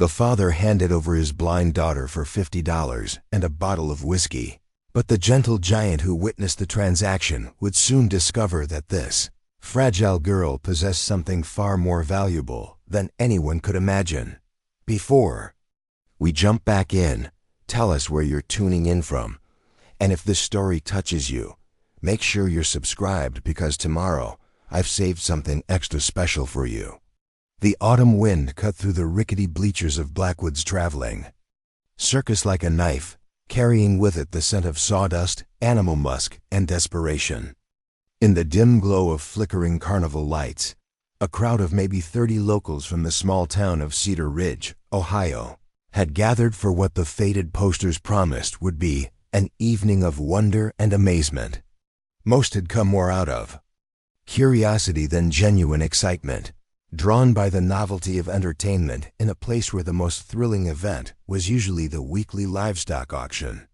The father handed over his blind daughter for $50 and a bottle of whiskey. But the gentle giant who witnessed the transaction would soon discover that this fragile girl possessed something far more valuable than anyone could imagine. Before we jump back in, tell us where you're tuning in from. And if this story touches you, make sure you're subscribed because tomorrow I've saved something extra special for you. The autumn wind cut through the rickety bleachers of Blackwood's Traveling Circus like a knife, carrying with it the scent of sawdust, animal musk, and desperation. In the dim glow of flickering carnival lights, a crowd of maybe 30 locals from the small town of Cedar Ridge, Ohio, had gathered for what the faded posters promised would be an evening of wonder and amazement. Most had come more out of curiosity than genuine excitement, drawn by the novelty of entertainment in a place where the most thrilling event was usually the weekly livestock auction.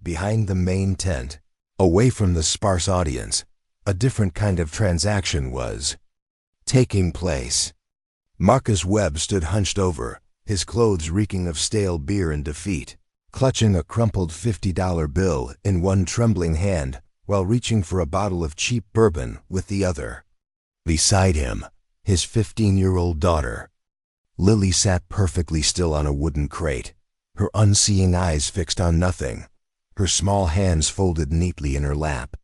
Behind the main tent, away from the sparse audience, a different kind of transaction was taking place. Marcus Webb stood hunched over, his clothes reeking of stale beer and defeat, clutching a crumpled $50 bill in one trembling hand while reaching for a bottle of cheap bourbon with the other. Beside him, his 15-year-old daughter. Lily sat perfectly still on a wooden crate, her unseeing eyes fixed on nothing, her small hands folded neatly in her lap.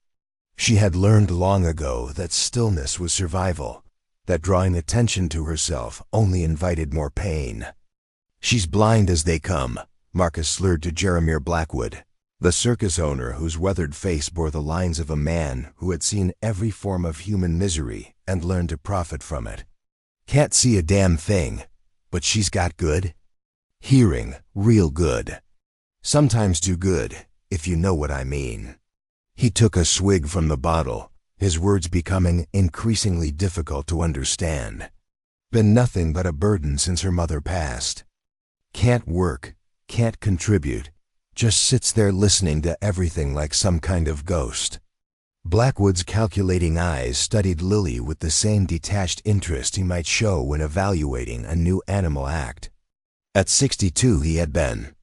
She had learned long ago that stillness was survival, that drawing attention to herself only invited more pain. "She's blind as they come," Marcus slurred to Jeremiah Blackwood, the circus owner whose weathered face bore the lines of a man who had seen every form of human misery and learned to profit from it. "Can't see a damn thing, but she's got good hearing, real good. Sometimes too good, if you know what I mean." He took a swig from the bottle, his words becoming increasingly difficult to understand. Been nothing but a burden since her mother passed. Can't work, can't contribute, just sits there listening to everything like some kind of ghost. Blackwood's calculating eyes studied Lily with the same detached interest he might show when evaluating a new animal act. At 62 he had been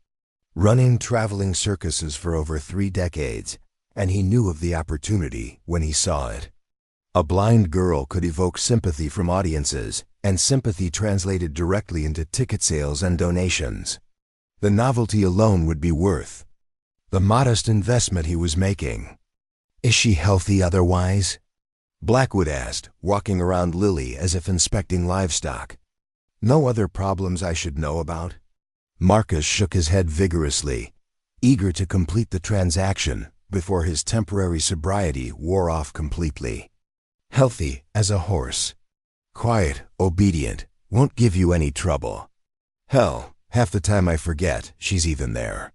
running traveling circuses for over 3 decades, and he knew of the opportunity when he saw it. A blind girl could evoke sympathy from audiences, and sympathy translated directly into ticket sales and donations. The novelty alone would be worth the modest investment he was making. "Is she healthy otherwise?" Blackwood asked, walking around Lily as if inspecting livestock. "No other problems I should know about?" Marcus shook his head vigorously, eager to complete the transaction before his temporary sobriety wore off completely. "Healthy as a horse. Quiet, obedient, won't give you any trouble. Hell, half the time I forget she's even there."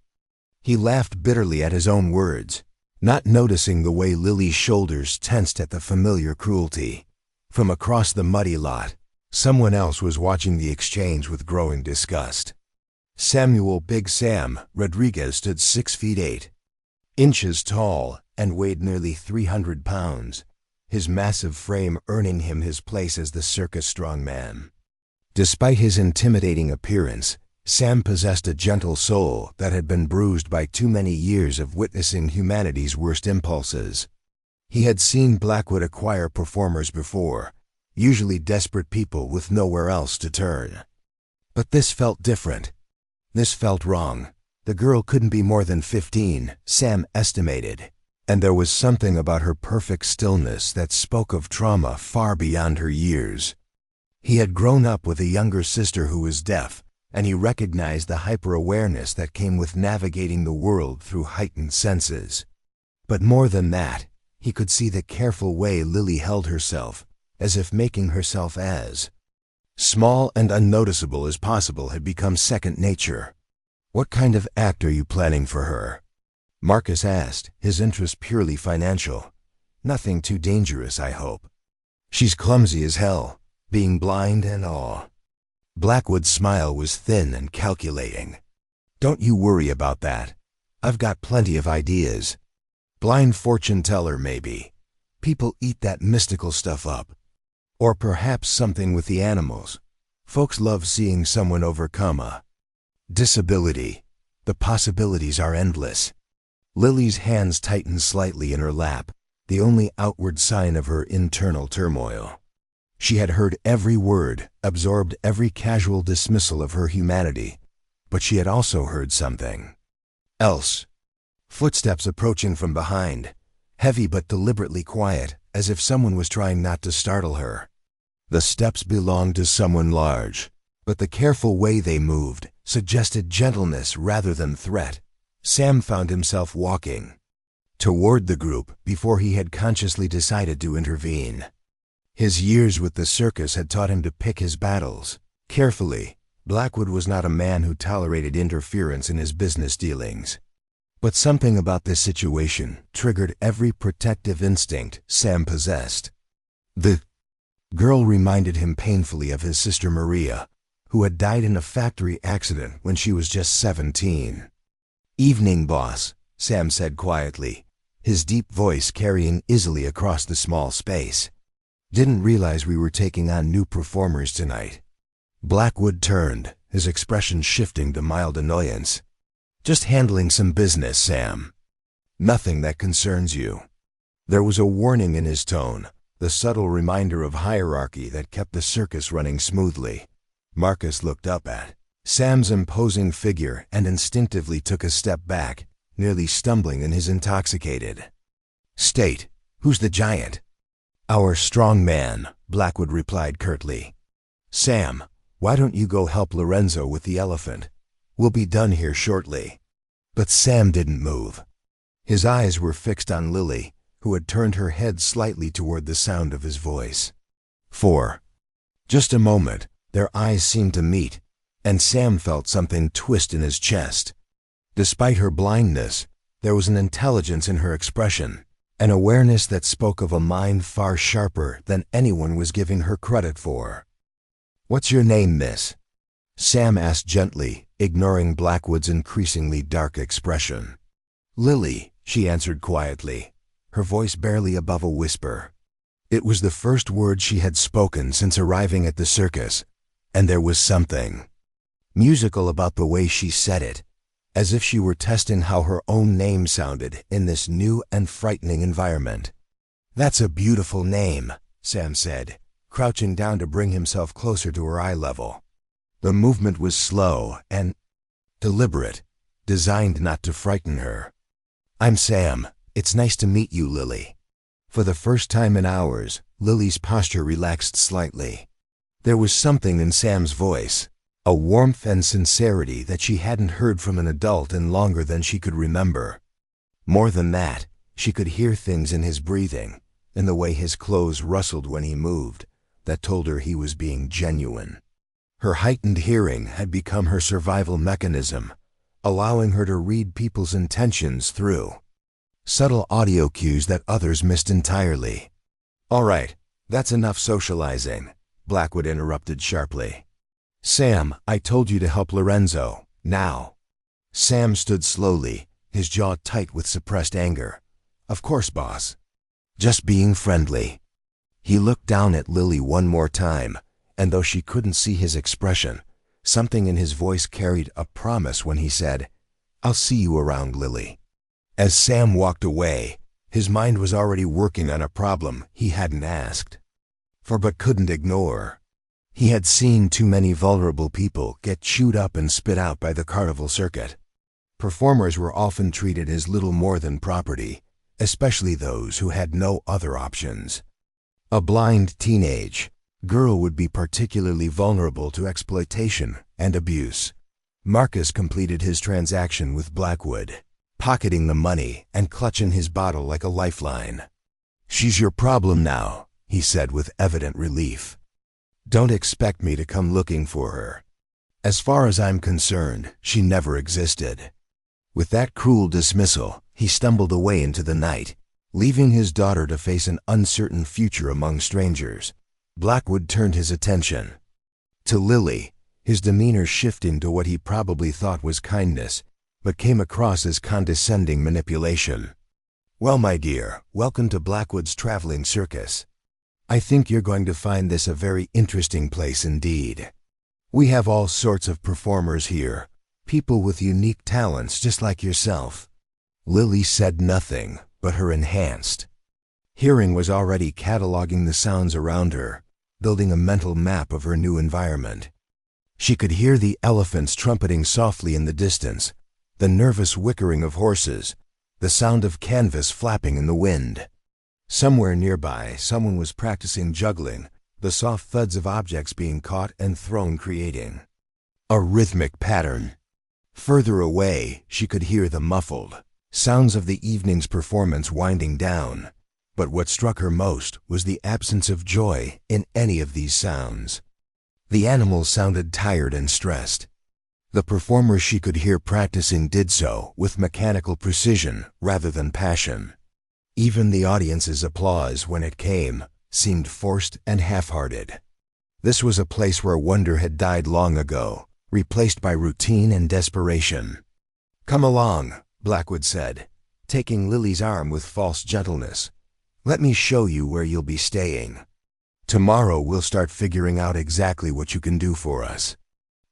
He laughed bitterly at his own words, not noticing the way Lily's shoulders tensed at the familiar cruelty. From across the muddy lot, someone else was watching the exchange with growing disgust. Samuel Big Sam Rodriguez stood 6'8" inches tall and weighed nearly 300 pounds, his massive frame earning him his place as the circus strongman. Despite his intimidating appearance, Sam possessed a gentle soul that had been bruised by too many years of witnessing humanity's worst impulses. He had seen Blackwood acquire performers before, usually desperate people with nowhere else to turn. But this felt different. This felt wrong. The girl couldn't be more than 15, Sam estimated, and there was something about her perfect stillness that spoke of trauma far beyond her years. He had grown up with a younger sister who was deaf, and he recognized the hyper-awareness that came with navigating the world through heightened senses. But more than that, he could see the careful way Lily held herself, as if making herself as small and unnoticeable as possible had become second nature. "What kind of act are you planning for her?" Marcus asked, his interest purely financial. "Nothing too dangerous, I hope." "She's clumsy as hell, being blind and all." Blackwood's smile was thin and calculating. "Don't you worry about that. I've got plenty of ideas. Blind fortune teller, maybe. People eat that mystical stuff up. Or perhaps something with the animals. Folks love seeing someone overcome a disability. The possibilities are endless. Lily's hands tightened slightly in her lap, the only outward sign of her internal turmoil. She had heard every word, absorbed every casual dismissal of her humanity, but she had also heard something else. Footsteps approaching from behind, heavy but deliberately quiet, as if someone was trying not to startle her. The steps belonged to someone large, but the careful way they moved suggested gentleness rather than threat. Sam found himself walking toward the group before he had consciously decided to intervene. His years with the circus had taught him to pick his battles carefully. Blackwood was not a man who tolerated interference in his business dealings. But something about this situation triggered every protective instinct Sam possessed. The girl reminded him painfully of his sister Maria, who had died in a factory accident when she was just 17. "Evening, boss," Sam said quietly, his deep voice carrying easily across the small space. "Didn't realize we were taking on new performers tonight." Blackwood turned, his expression shifting to mild annoyance. "Just handling some business, Sam. Nothing that concerns you." There was a warning in his tone, the subtle reminder of hierarchy that kept the circus running smoothly. Marcus looked up at Sam's imposing figure and instinctively took a step back, nearly stumbling in his intoxicated state. "Who's the giant?" "Our strong man," Blackwood replied curtly. "Sam, why don't you go help Lorenzo with the elephant? We'll be done here shortly." But Sam didn't move. His eyes were fixed on Lily, who had turned her head slightly toward the sound of his voice. For just a moment, their eyes seemed to meet, and Sam felt something twist in his chest. Despite her blindness, there was an intelligence in her expression, an awareness that spoke of a mind far sharper than anyone was giving her credit for. "What's your name, miss?" Sam asked gently, ignoring Blackwood's increasingly dark expression. "Lily," she answered quietly, her voice barely above a whisper. It was the first word she had spoken since arriving at the circus, and there was something musical about the way she said it, as if she were testing how her own name sounded in this new and frightening environment. "That's a beautiful name," Sam said, crouching down to bring himself closer to her eye level. The movement was slow and deliberate, designed not to frighten her. "I'm Sam. It's nice to meet you, Lily." For the first time in hours, Lily's posture relaxed slightly. There was something in Sam's voice, a warmth and sincerity that she hadn't heard from an adult in longer than she could remember. More than that, she could hear things in his breathing, in the way his clothes rustled when he moved, that told her he was being genuine. Her heightened hearing had become her survival mechanism, allowing her to read people's intentions through subtle audio cues that others missed entirely. "All right, that's enough socializing," Blackwood interrupted sharply. "Sam, I told you to help Lorenzo. Now." Sam stood slowly, his jaw tight with suppressed anger. "Of course, boss. Just being friendly." He looked down at Lily one more time, and though she couldn't see his expression, something in his voice carried a promise when he said, "I'll see you around, Lily." As Sam walked away, his mind was already working on a problem he hadn't asked for but couldn't ignore. He had seen too many vulnerable people get chewed up and spit out by the carnival circuit. Performers were often treated as little more than property, especially those who had no other options. A blind teenage girl would be particularly vulnerable to exploitation and abuse. Marcus completed his transaction with Blackwood, pocketing the money and clutching his bottle like a lifeline. "She's your problem now," he said with evident relief. "Don't expect me to come looking for her. As far as I'm concerned, she never existed." With that cruel dismissal, he stumbled away into the night, leaving his daughter to face an uncertain future among strangers. Blackwood turned his attention to Lily, his demeanor shifting to what he probably thought was kindness, but came across as condescending manipulation. "Well, my dear, welcome to Blackwood's traveling circus. I think you're going to find this a very interesting place indeed." We have all sorts of performers here, people with unique talents just like yourself." Lily said nothing, but her enhanced hearing was already cataloging the sounds around her, building a mental map of her new environment. She could hear the elephants trumpeting softly in the distance, the nervous whickering of horses, the sound of canvas flapping in the wind. Somewhere nearby, someone was practicing juggling, the soft thuds of objects being caught and thrown creating a rhythmic pattern. Further away, she could hear the muffled sounds of the evening's performance winding down. But what struck her most was the absence of joy in any of these sounds. The animals sounded tired and stressed. The performers she could hear practicing did so with mechanical precision rather than passion. Even the audience's applause, when it came, seemed forced and half-hearted. This was a place where wonder had died long ago, replaced by routine and desperation. "Come along," Blackwood said, taking Lily's arm with false gentleness. "Let me show you where you'll be staying. Tomorrow we'll start figuring out exactly what you can do for us."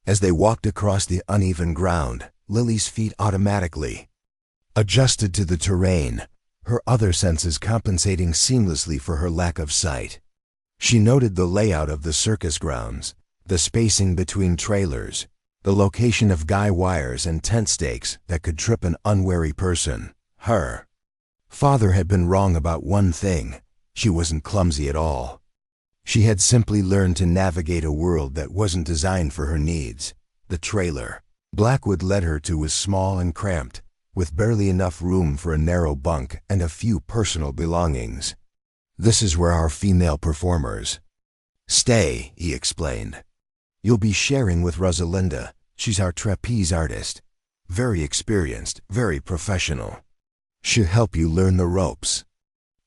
As they walked across the uneven ground, Lily's feet automatically adjusted to the terrain, her other senses compensating seamlessly for her lack of sight. She noted the layout of the circus grounds, the spacing between trailers, the location of guy wires and tent stakes that could trip an unwary person. Her father had been wrong about one thing: she wasn't clumsy at all. She had simply learned to navigate a world that wasn't designed for her needs. The trailer Blackwood led her to was small and cramped, with barely enough room for a narrow bunk and a few personal belongings. "This is where our female performers stay," he explained. "You'll be sharing with Rosalinda. She's our trapeze artist. Very experienced, very professional. She'll help you learn the ropes."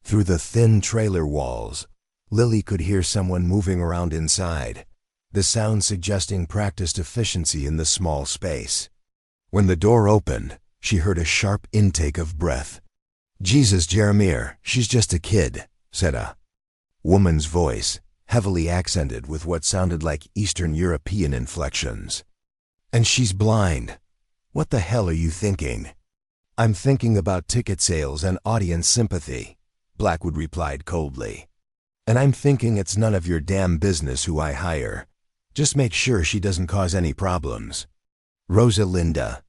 Through the thin trailer walls, Lily could hear someone moving around inside, the sound suggesting practiced efficiency in the small space. When the door opened, she heard a sharp intake of breath. "Jesus, Jeremiah, she's just a kid," said a woman's voice, heavily accented with what sounded like Eastern European inflections. "And she's blind. What the hell are you thinking?" "I'm thinking about ticket sales and audience sympathy," Blackwood replied coldly. "And I'm thinking it's none of your damn business who I hire. Just make sure she doesn't cause any problems." Rosalinda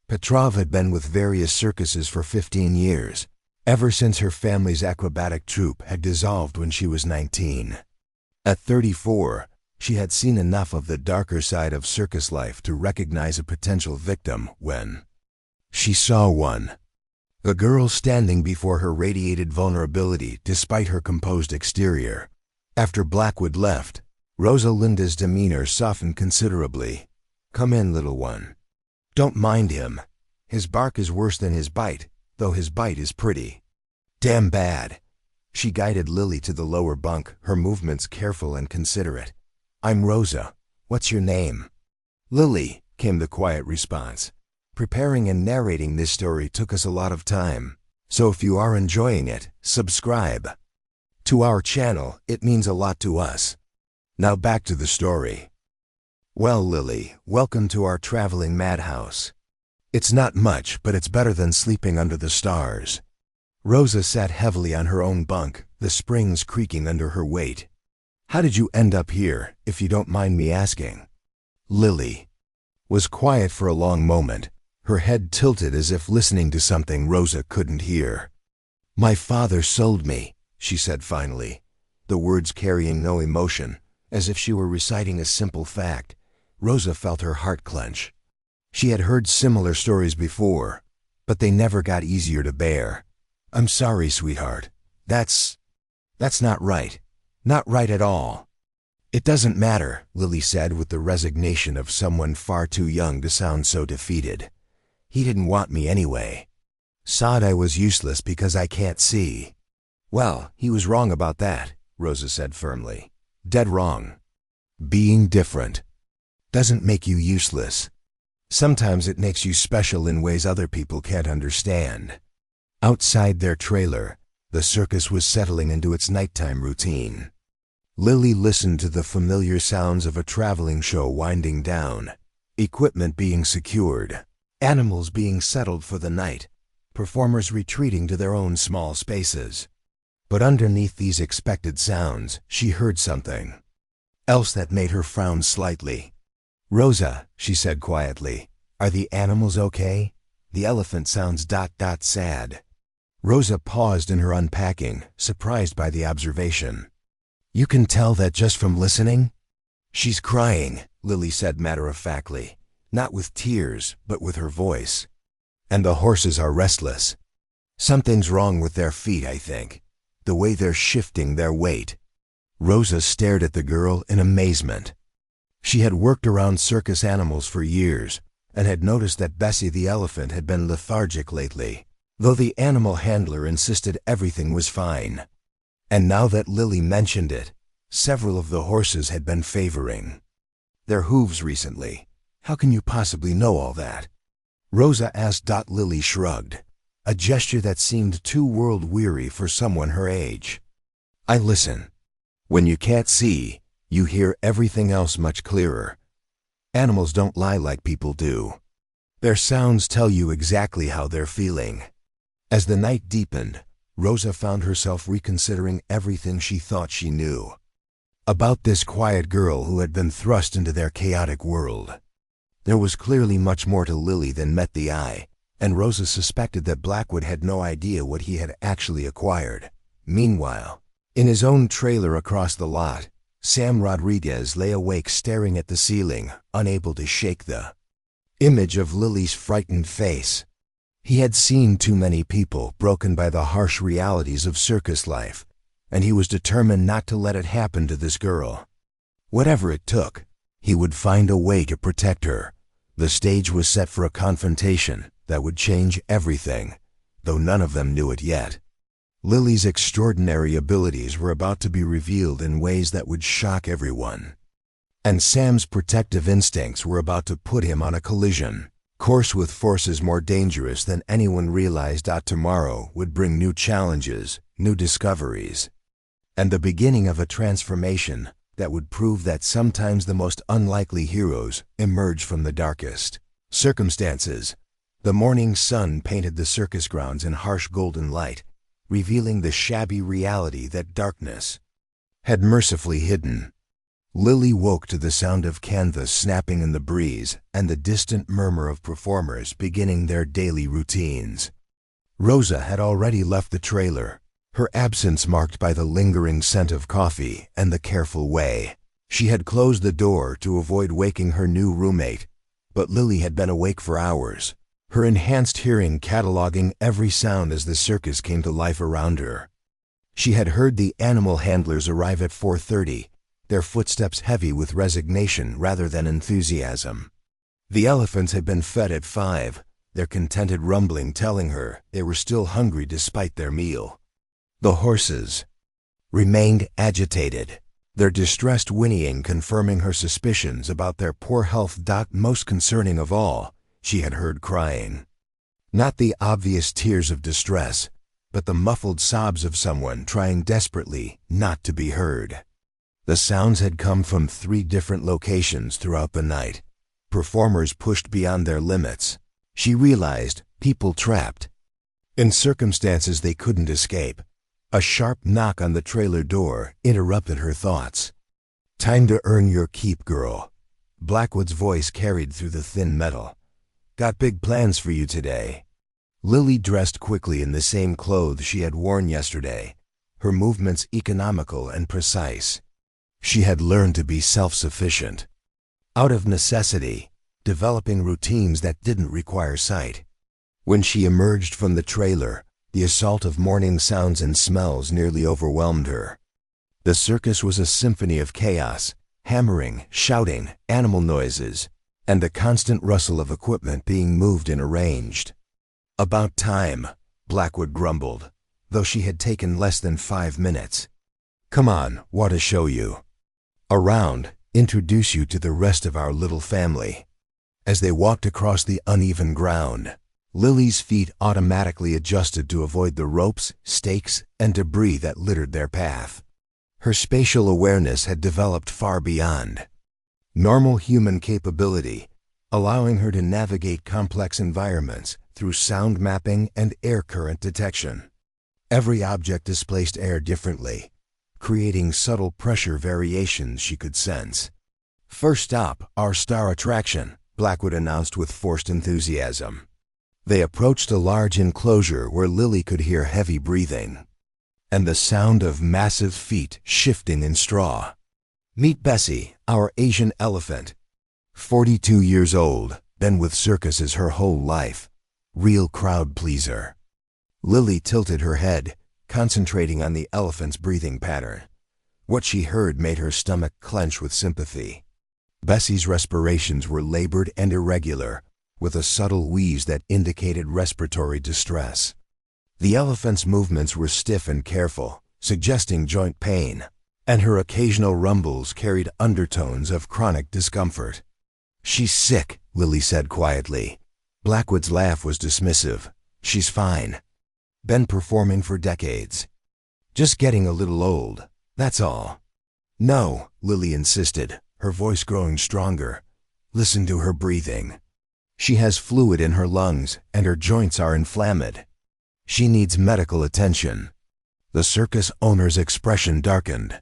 Petrov had been with various circuses for 15 years, ever since her family's acrobatic troupe had dissolved when she was 19. At 34, she had seen enough of the darker side of circus life to recognize a potential victim when she saw one. The girl standing before her radiated vulnerability despite her composed exterior. After Blackwood left, Rosalinda's demeanor softened considerably. "Come in, little one. Don't mind him. His bark is worse than his bite, though his bite is pretty damn bad." She guided Lily to the lower bunk, her movements careful and considerate. "I'm Rosa. What's your name?" "Lily," came the quiet response. "Preparing and narrating this story took us a lot of time, so if you are enjoying it, subscribe to our channel. It means a lot to us. Now back to the story." "Well, Lily, welcome to our traveling madhouse. It's not much, but it's better than sleeping under the stars." Rosa sat heavily on her own bunk, the springs creaking under her weight. "How did you end up here, if you don't mind me asking?" Lily was quiet for a long moment, her head tilted as if listening to something Rosa couldn't hear. "My father sold me," she said finally, the words carrying no emotion, as if she were reciting a simple fact. Rosa felt her heart clench. She had heard similar stories before, but they never got easier to bear. "I'm sorry, sweetheart. That's not right. Not right at all." "It doesn't matter," Lily said with the resignation of someone far too young to sound so defeated. "He didn't want me anyway. Said I was useless because I can't see." "Well, he was wrong about that," Rosa said firmly. "Dead wrong. Being different doesn't make you useless. Sometimes it makes you special in ways other people can't understand." Outside their trailer, the circus was settling into its nighttime routine. Lily listened to the familiar sounds of a traveling show winding down, equipment being secured, animals being settled for the night, performers retreating to their own small spaces. But underneath these expected sounds, she heard something else that made her frown slightly. "Rosa," she said quietly, "are the animals okay? The elephant sounds ... sad." Rosa paused in her unpacking, surprised by the observation. "You can tell that just from listening?" "She's crying," Lily said matter-of-factly, not with tears, but with her voice. "And the horses are restless. Something's wrong with their feet, I think. The way they're shifting their weight." Rosa stared at the girl in amazement. She had worked around circus animals for years and had noticed that Bessie the elephant had been lethargic lately, though the animal handler insisted everything was fine. And now that Lily mentioned it, several of the horses had been favoring their hooves recently. "How can you possibly know all that?" Rosa asked. Lily shrugged, a gesture that seemed too world-weary for someone her age. "I listen. When you can't see, you hear everything else much clearer. Animals don't lie like people do. Their sounds tell you exactly how they're feeling." As the night deepened, Rosa found herself reconsidering everything she thought she knew about this quiet girl who had been thrust into their chaotic world. There was clearly much more to Lily than met the eye, and Rosa suspected that Blackwood had no idea what he had actually acquired. Meanwhile, in his own trailer across the lot, Sam Rodriguez lay awake staring at the ceiling, unable to shake the image of Lily's frightened face. He had seen too many people broken by the harsh realities of circus life, and he was determined not to let it happen to this girl. Whatever it took, he would find a way to protect her. The stage was set for a confrontation that would change everything, though none of them knew it yet. Lily's extraordinary abilities were about to be revealed in ways that would shock everyone. And Sam's protective instincts were about to put him on a collision course with forces more dangerous than anyone realized. Tomorrow would bring new challenges, new discoveries, and the beginning of a transformation that would prove that sometimes the most unlikely heroes emerge from the darkest circumstances. The morning sun painted the circus grounds in harsh golden light, revealing the shabby reality that darkness had mercifully hidden. Lily woke to the sound of canvas snapping in the breeze and the distant murmur of performers beginning their daily routines. Rosa had already left the trailer, her absence marked by the lingering scent of coffee and the careful way she had closed the door to avoid waking her new roommate, but Lily had been awake for hours, her enhanced hearing cataloging every sound as the circus came to life around her. She had heard the animal handlers arrive at 4:30, their footsteps heavy with resignation rather than enthusiasm. The elephants had been fed at 5, their contented rumbling telling her they were still hungry despite their meal. The horses remained agitated, their distressed whinnying confirming her suspicions about their poor health. Most concerning of all, she had heard crying. Not the obvious tears of distress, but the muffled sobs of someone trying desperately not to be heard. The sounds had come from 3 different locations throughout the night. Performers pushed beyond their limits. She realized people trapped in circumstances they couldn't escape. A sharp knock on the trailer door interrupted her thoughts. "Time to earn your keep, girl." Blackwood's voice carried through the thin metal. "Got big plans for you today." Lily dressed quickly in the same clothes she had worn yesterday, her movements economical and precise. She had learned to be self-sufficient, out of necessity, developing routines that didn't require sight. When she emerged from the trailer, the assault of morning sounds and smells nearly overwhelmed her. The circus was a symphony of chaos, hammering, shouting, animal noises, and the constant rustle of equipment being moved and arranged. "About time," Blackwood grumbled, though she had taken less than 5 minutes. "Come on, want to show you around, introduce you to the rest of our little family." As they walked across the uneven ground, Lily's feet automatically adjusted to avoid the ropes, stakes, and debris that littered their path. Her spatial awareness had developed far beyond normal human capability, allowing her to navigate complex environments through sound mapping and air current detection. Every object displaced air differently, creating subtle pressure variations she could sense. "First stop, our star attraction," Blackwood announced with forced enthusiasm. They approached a large enclosure where Lily could hear heavy breathing and the sound of massive feet shifting in straw. "Meet Bessie, our Asian elephant. 42 years old, been with circuses her whole life. Real crowd pleaser." Lily tilted her head, concentrating on the elephant's breathing pattern. What she heard made her stomach clench with sympathy. Bessie's respirations were labored and irregular, with a subtle wheeze that indicated respiratory distress. The elephant's movements were stiff and careful, suggesting joint pain, and her occasional rumbles carried undertones of chronic discomfort. "She's sick," Lily said quietly. Blackwood's laugh was dismissive. "She's fine. Been performing for decades. Just getting a little old, that's all." "No," Lily insisted, her voice growing stronger. "Listen to her breathing. She has fluid in her lungs and her joints are inflamed. She needs medical attention." The circus owner's expression darkened.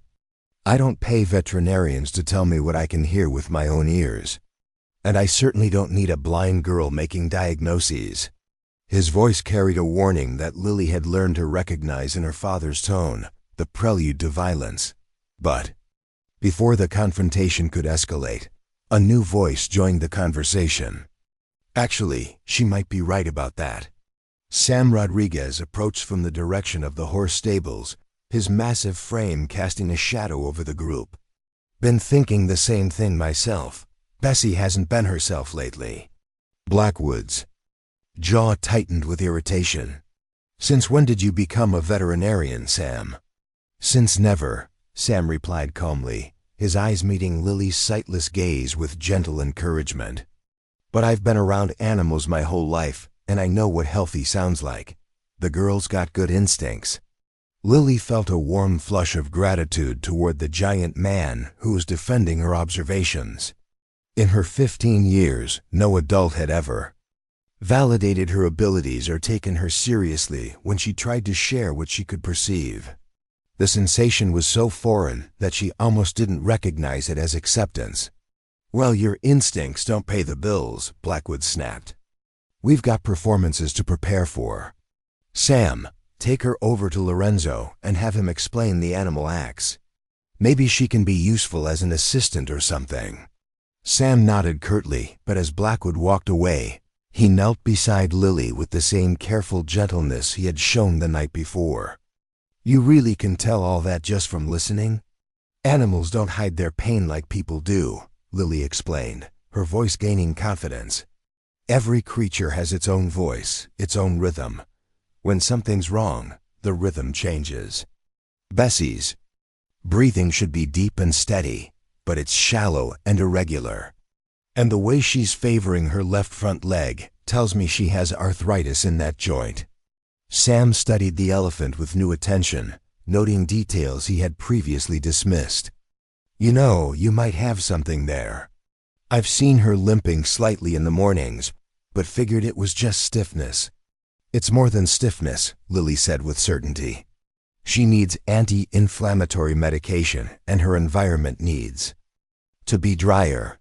"I don't pay veterinarians to tell me what I can hear with my own ears. And I certainly don't need a blind girl making diagnoses." His voice carried a warning that Lily had learned to recognize in her father's tone, the prelude to violence. But before the confrontation could escalate, a new voice joined the conversation. "Actually, she might be right about that." Sam Rodriguez approached from the direction of the horse stables, his massive frame casting a shadow over the group. "Been thinking the same thing myself. Bessie hasn't been herself lately." Blackwood's jaw tightened with irritation. "Since when did you become a veterinarian, Sam?" "Since never," Sam replied calmly, his eyes meeting Lily's sightless gaze with gentle encouragement. "But I've been around animals my whole life, and I know what healthy sounds like. The girl's got good instincts." Lily felt a warm flush of gratitude toward the giant man who was defending her observations. In her 15 years, no adult had ever validated her abilities or taken her seriously when she tried to share what she could perceive. The sensation was so foreign that she almost didn't recognize it as acceptance. "Well, your instincts don't pay the bills," Blackwood snapped. "We've got performances to prepare for. Sam, take her over to Lorenzo and have him explain the animal acts. Maybe she can be useful as an assistant or something." Sam nodded curtly, but as Blackwood walked away, he knelt beside Lily with the same careful gentleness he had shown the night before. "You really can tell all that just from listening? Animals don't hide their pain like people do," Lily explained, her voice gaining confidence. "Every creature has its own voice, its own rhythm. When something's wrong, the rhythm changes. Bessie's breathing should be deep and steady, but it's shallow and irregular. And the way she's favoring her left front leg tells me she has arthritis in that joint." Sam studied the elephant with new attention, noting details he had previously dismissed. "You know, you might have something there. I've seen her limping slightly in the mornings, but figured it was just stiffness." "It's more than stiffness," Lily said with certainty. "She needs anti-inflammatory medication, and her environment needs to be drier.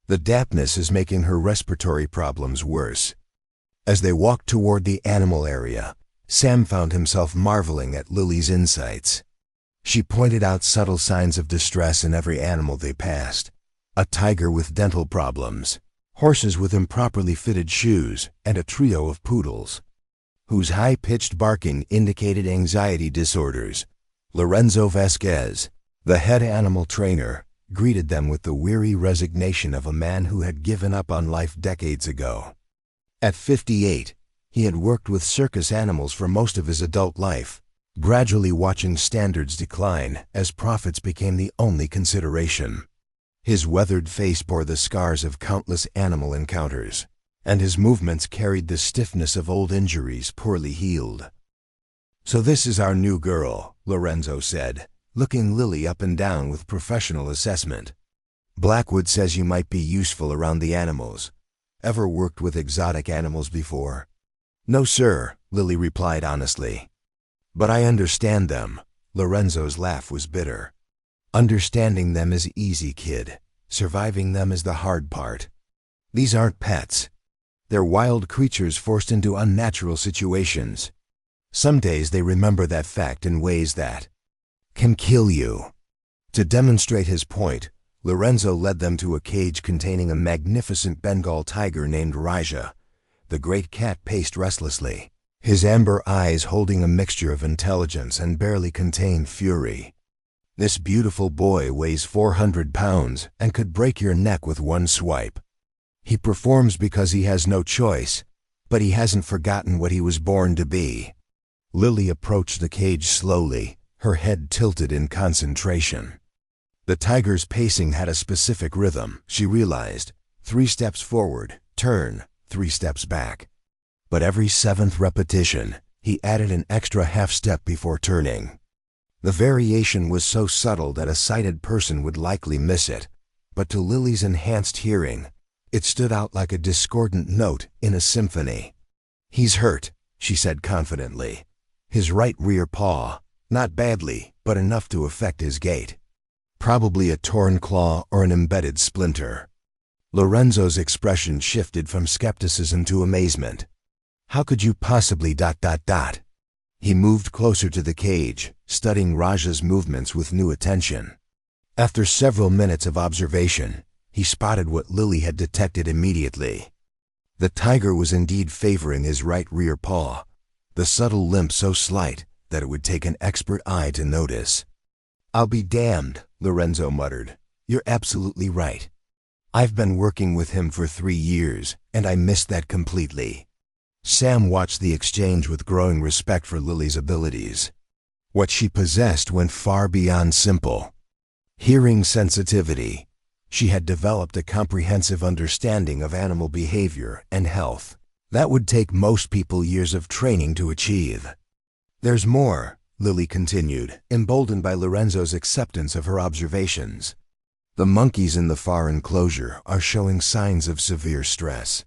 The dampness is making her respiratory problems worse." As they walked toward the animal area, Sam found himself marveling at Lily's insights. She pointed out subtle signs of distress in every animal they passed: a tiger with dental problems, horses with improperly fitted shoes, and a trio of poodles whose high-pitched barking indicated anxiety disorders. Lorenzo Vasquez, the head animal trainer, greeted them with the weary resignation of a man who had given up on life decades ago. At 58, he had worked with circus animals for most of his adult life, gradually watching standards decline as profits became the only consideration. His weathered face bore the scars of countless animal encounters, and his movements carried the stiffness of old injuries poorly healed. "So this is our new girl," Lorenzo said, looking Lily up and down with professional assessment. "Blackwood says you might be useful around the animals. Ever worked with exotic animals before?" "No, sir," Lily replied honestly. "But I understand them." Lorenzo's laugh was bitter. "Understanding them is easy, kid. Surviving them is the hard part. These aren't pets. They're wild creatures forced into unnatural situations. Some days they remember that fact in ways that can kill you." To demonstrate his point, Lorenzo led them to a cage containing a magnificent Bengal tiger named Raja. The great cat paced restlessly, his amber eyes holding a mixture of intelligence and barely contained fury. "This beautiful boy weighs 400 pounds and could break your neck with one swipe. He performs because he has no choice, but he hasn't forgotten what he was born to be." Lily approached the cage slowly, her head tilted in concentration. The tiger's pacing had a specific rhythm, she realized. 3 steps forward, turn, 3 steps back. But every 7th repetition, he added an extra half step before turning. The variation was so subtle that a sighted person would likely miss it, but to Lily's enhanced hearing, it stood out like a discordant note in a symphony. "He's hurt," she said confidently. "His right rear paw, not badly, but enough to affect his gait. Probably a torn claw or an embedded splinter." Lorenzo's expression shifted from skepticism to amazement. "How could you possibly ... He moved closer to the cage, studying Raja's movements with new attention. After several minutes of observation, he spotted what Lily had detected immediately. The tiger was indeed favoring his right rear paw, the subtle limp so slight that it would take an expert eye to notice. "I'll be damned," Lorenzo muttered. "You're absolutely right. I've been working with him for 3 years, and I missed that completely." Sam watched the exchange with growing respect for Lily's abilities. What she possessed went far beyond simple hearing sensitivity. She had developed a comprehensive understanding of animal behavior and health that would take most people years of training to achieve. "There's more," Lily continued, emboldened by Lorenzo's acceptance of her observations. "The monkeys in the far enclosure are showing signs of severe stress.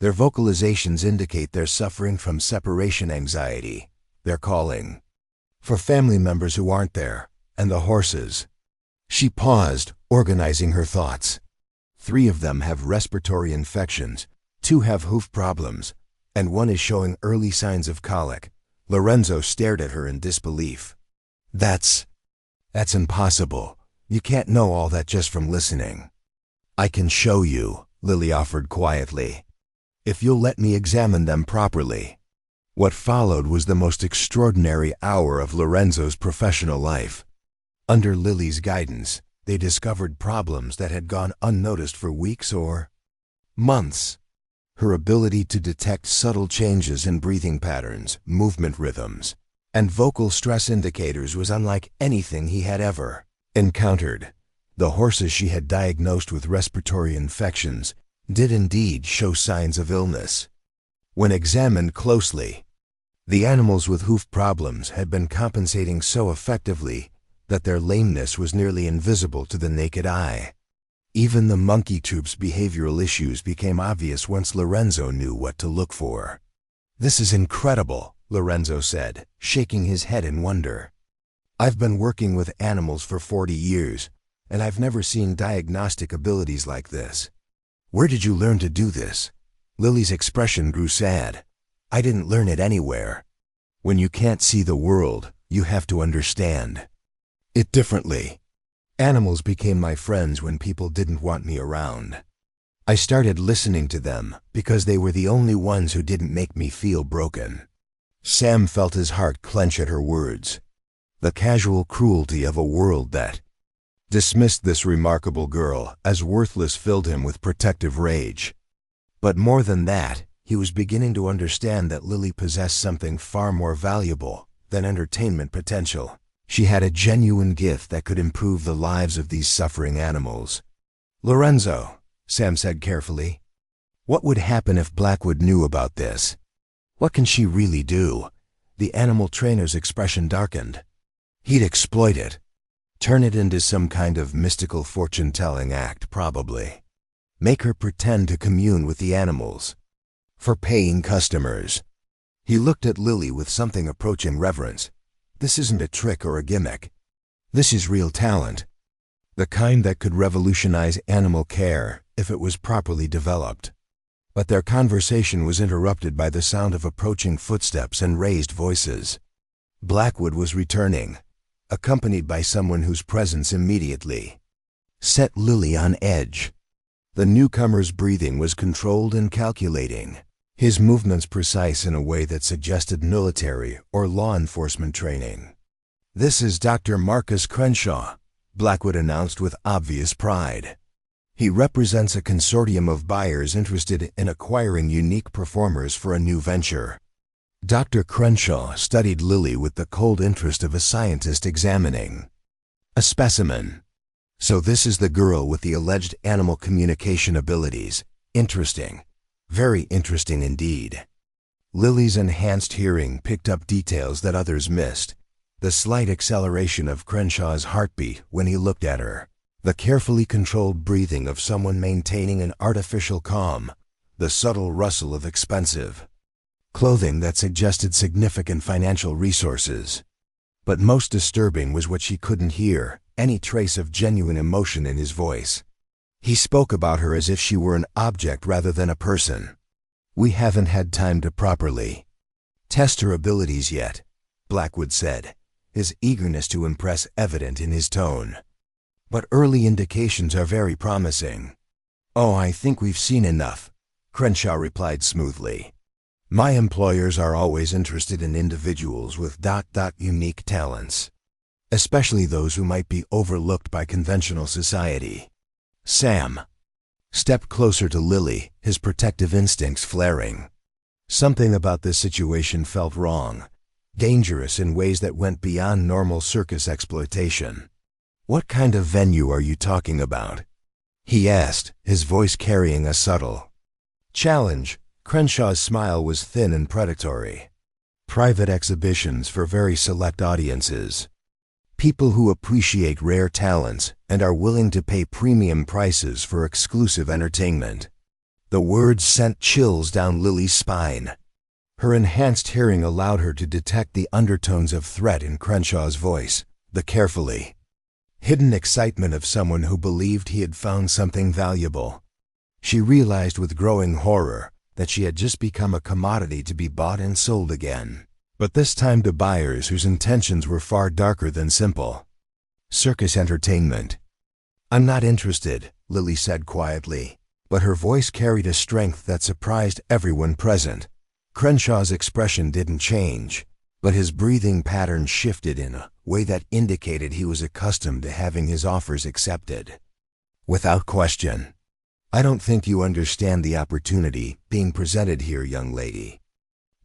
Their vocalizations indicate they're suffering from separation anxiety. They're calling for family members who aren't there, and the horses." She paused, organizing her thoughts. 3 of them have respiratory infections, 2 have hoof problems, and 1 is showing early signs of colic. Lorenzo stared at her in disbelief. That's impossible. You can't know all that just from listening." "I can show you," Lily offered quietly, "if you'll let me examine them properly." What followed was the most extraordinary hour of Lorenzo's professional life. Under Lily's guidance, they discovered problems that had gone unnoticed for weeks or months. Her ability to detect subtle changes in breathing patterns, movement rhythms, and vocal stress indicators was unlike anything he had ever encountered. The horses she had diagnosed with respiratory infections did indeed show signs of illness. When examined closely, the animals with hoof problems had been compensating so effectively that their lameness was nearly invisible to the naked eye. Even the monkey troop's behavioral issues became obvious once Lorenzo knew what to look for. "This is incredible," Lorenzo said, shaking his head in wonder. "I've been working with animals for 40 years, and I've never seen diagnostic abilities like this. Where did you learn to do this?" Lily's expression grew sad. "I didn't learn it anywhere. When you can't see the world, you have to understand it differently. Animals became my friends when people didn't want me around. I started listening to them because they were the only ones who didn't make me feel broken." Sam felt his heart clench at her words. The casual cruelty of a world that dismissed this remarkable girl as worthless filled him with protective rage. But more than that, he was beginning to understand that Lily possessed something far more valuable than entertainment potential. She had a genuine gift that could improve the lives of these suffering animals. "Lorenzo," Sam said carefully, "what would happen if Blackwood knew about this? What can she really do?" The animal trainer's expression darkened. "He'd exploit it. Turn it into some kind of mystical fortune-telling act, probably. Make her pretend to commune with the animals. For paying customers. He looked at Lily with something approaching reverence. This isn't a trick or a gimmick. This is real talent. The kind that could revolutionize animal care if it was properly developed. But their conversation was interrupted by the sound of approaching footsteps and raised voices. Blackwood was returning, accompanied by someone whose presence immediately set Lily on edge. The newcomer's breathing was controlled and calculating, his movements precise in a way that suggested military or law enforcement training. "This is Dr. Marcus Crenshaw," Blackwood announced with obvious pride. "He represents a consortium of buyers interested in acquiring unique performers for a new venture." Dr. Crenshaw studied Lily with the cold interest of a scientist examining a specimen. "So this is the girl with the alleged animal communication abilities. Interesting. Very interesting indeed." Lily's enhanced hearing picked up details that others missed. The slight acceleration of Crenshaw's heartbeat when he looked at her. The carefully controlled breathing of someone maintaining an artificial calm. The subtle rustle of expensive clothing that suggested significant financial resources. But most disturbing was what she couldn't hear, any trace of genuine emotion in his voice. He spoke about her as if she were an object rather than a person. "We haven't had time to properly test her abilities yet," Blackwood said, his eagerness to impress evident in his tone. "But early indications are very promising." "Oh, I think we've seen enough," Crenshaw replied smoothly. "My employers are always interested in individuals with unique talents, especially those who might be overlooked by conventional society." Sam stepped closer to Lily, his protective instincts flaring. Something about this situation felt wrong, dangerous in ways that went beyond normal circus exploitation. "What kind of venue are you talking about?" he asked, his voice carrying a subtle challenge. Crenshaw's smile was thin and predatory. "Private exhibitions for very select audiences. People who appreciate rare talents and are willing to pay premium prices for exclusive entertainment." The words sent chills down Lily's spine. Her enhanced hearing allowed her to detect the undertones of threat in Crenshaw's voice, the carefully hidden excitement of someone who believed he had found something valuable. She realized with growing horror that she had just become a commodity to be bought and sold again, but this time to buyers whose intentions were far darker than simple circus entertainment. "I'm not interested," Lily said quietly, but her voice carried a strength that surprised everyone present. Crenshaw's expression didn't change, but his breathing pattern shifted in a way that indicated he was accustomed to having his offers accepted without question. "I don't think you understand the opportunity being presented here, young lady.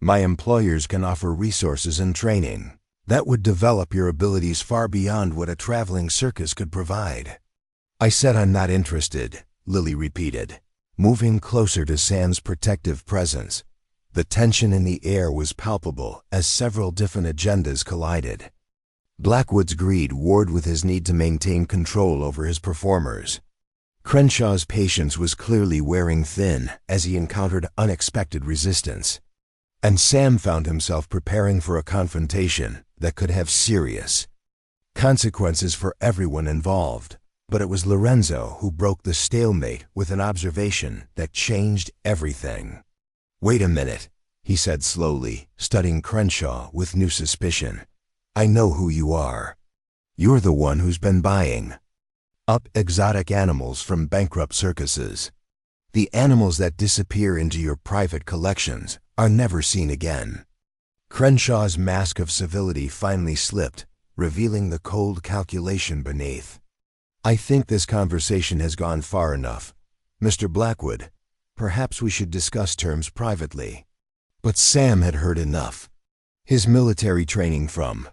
My employers can offer resources and training that would develop your abilities far beyond what a traveling circus could provide." "I said I'm not interested," Lily repeated, moving closer to Sam's protective presence. The tension in the air was palpable as several different agendas collided. Blackwood's greed warred with his need to maintain control over his performers. Crenshaw's patience was clearly wearing thin as he encountered unexpected resistance. And Sam found himself preparing for a confrontation that could have serious consequences for everyone involved. But it was Lorenzo who broke the stalemate with an observation that changed everything. "Wait a minute," he said slowly, studying Crenshaw with new suspicion. "I know who you are. You're the one who's been buying up exotic animals from bankrupt circuses. The animals that disappear into your private collections are never seen again." Crenshaw's mask of civility finally slipped, revealing the cold calculation beneath. "I think this conversation has gone far enough. Mr. Blackwood, perhaps we should discuss terms privately." But Sam had heard enough. His military training from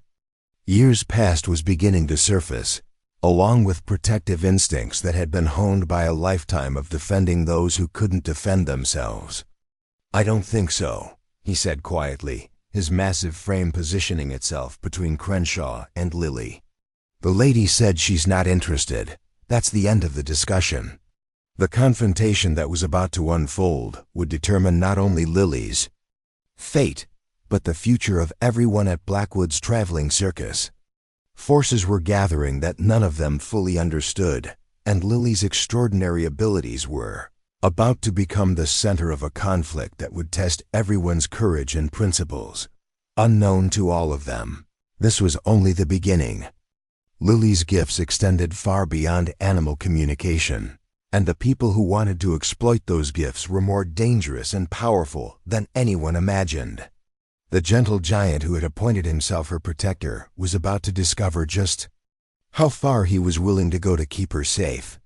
years past was beginning to surface, along with protective instincts that had been honed by a lifetime of defending those who couldn't defend themselves. "I don't think so," he said quietly, his massive frame positioning itself between Crenshaw and Lily. The lady said she's not interested. That's the end of the discussion. The confrontation that was about to unfold would determine not only Lily's fate, but the future of everyone at Blackwood's traveling circus. Forces were gathering that none of them fully understood, and Lily's extraordinary abilities were about to become the center of a conflict that would test everyone's courage and principles. Unknown to all of them, this was only the beginning. Lily's gifts extended far beyond animal communication, and the people who wanted to exploit those gifts were more dangerous and powerful than anyone imagined. The gentle giant who had appointed himself her protector was about to discover just how far he was willing to go to keep her safe.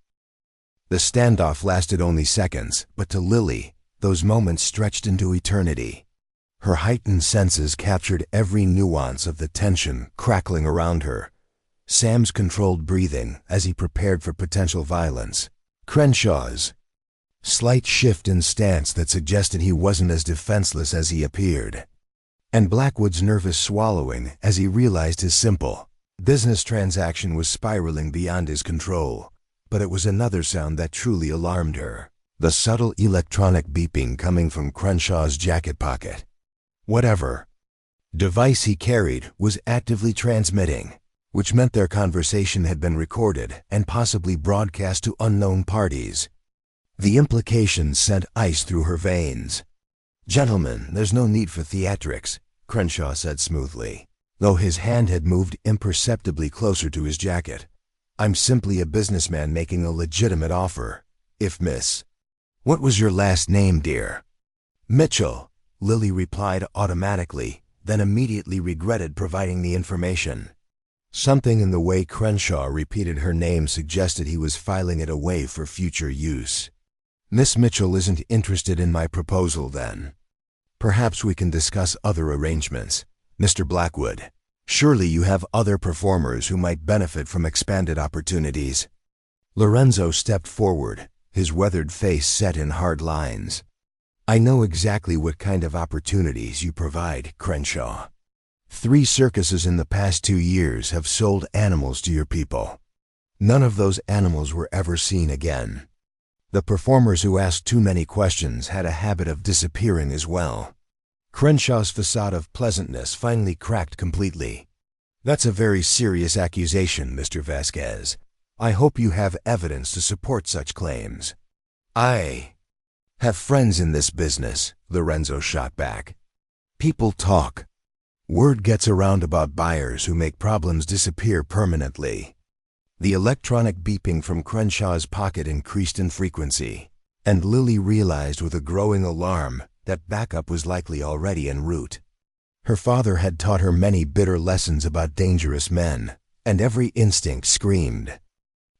The standoff lasted only seconds, but to Lily, those moments stretched into eternity. Her heightened senses captured every nuance of the tension crackling around her. Sam's controlled breathing as he prepared for potential violence. Crenshaw's slight shift in stance that suggested he wasn't as defenseless as he appeared. And Blackwood's nervous swallowing as he realized his simple business transaction was spiraling beyond his control. But it was another sound that truly alarmed her. The subtle electronic beeping coming from Crenshaw's jacket pocket. Whatever device he carried was actively transmitting, which meant their conversation had been recorded and possibly broadcast to unknown parties. The implications sent ice through her veins. "Gentlemen, there's no need for theatrics," Crenshaw said smoothly, though his hand had moved imperceptibly closer to his jacket. "I'm simply a businessman making a legitimate offer. If Miss— What was your last name, dear?" "Mitchell," Lily replied automatically, then immediately regretted providing the information. Something in the way Crenshaw repeated her name suggested he was filing it away for future use. "Miss Mitchell isn't interested in my proposal, then. Perhaps we can discuss other arrangements. Mr. Blackwood, surely you have other performers who might benefit from expanded opportunities." Lorenzo stepped forward, his weathered face set in hard lines. "I know exactly what kind of opportunities you provide, Crenshaw. 3 circuses in the past 2 years have sold animals to your people. None of those animals were ever seen again. The performers who asked too many questions had a habit of disappearing as well." Crenshaw's facade of pleasantness finally cracked completely. "That's a very serious accusation, Mr. Vasquez. I hope you have evidence to support such claims." "I have friends in this business," Lorenzo shot back. "People talk. Word gets around about buyers who make problems disappear permanently." The electronic beeping from Crenshaw's pocket increased in frequency, and Lily realized with a growing alarm that backup was likely already en route. Her father had taught her many bitter lessons about dangerous men, and every instinct screamed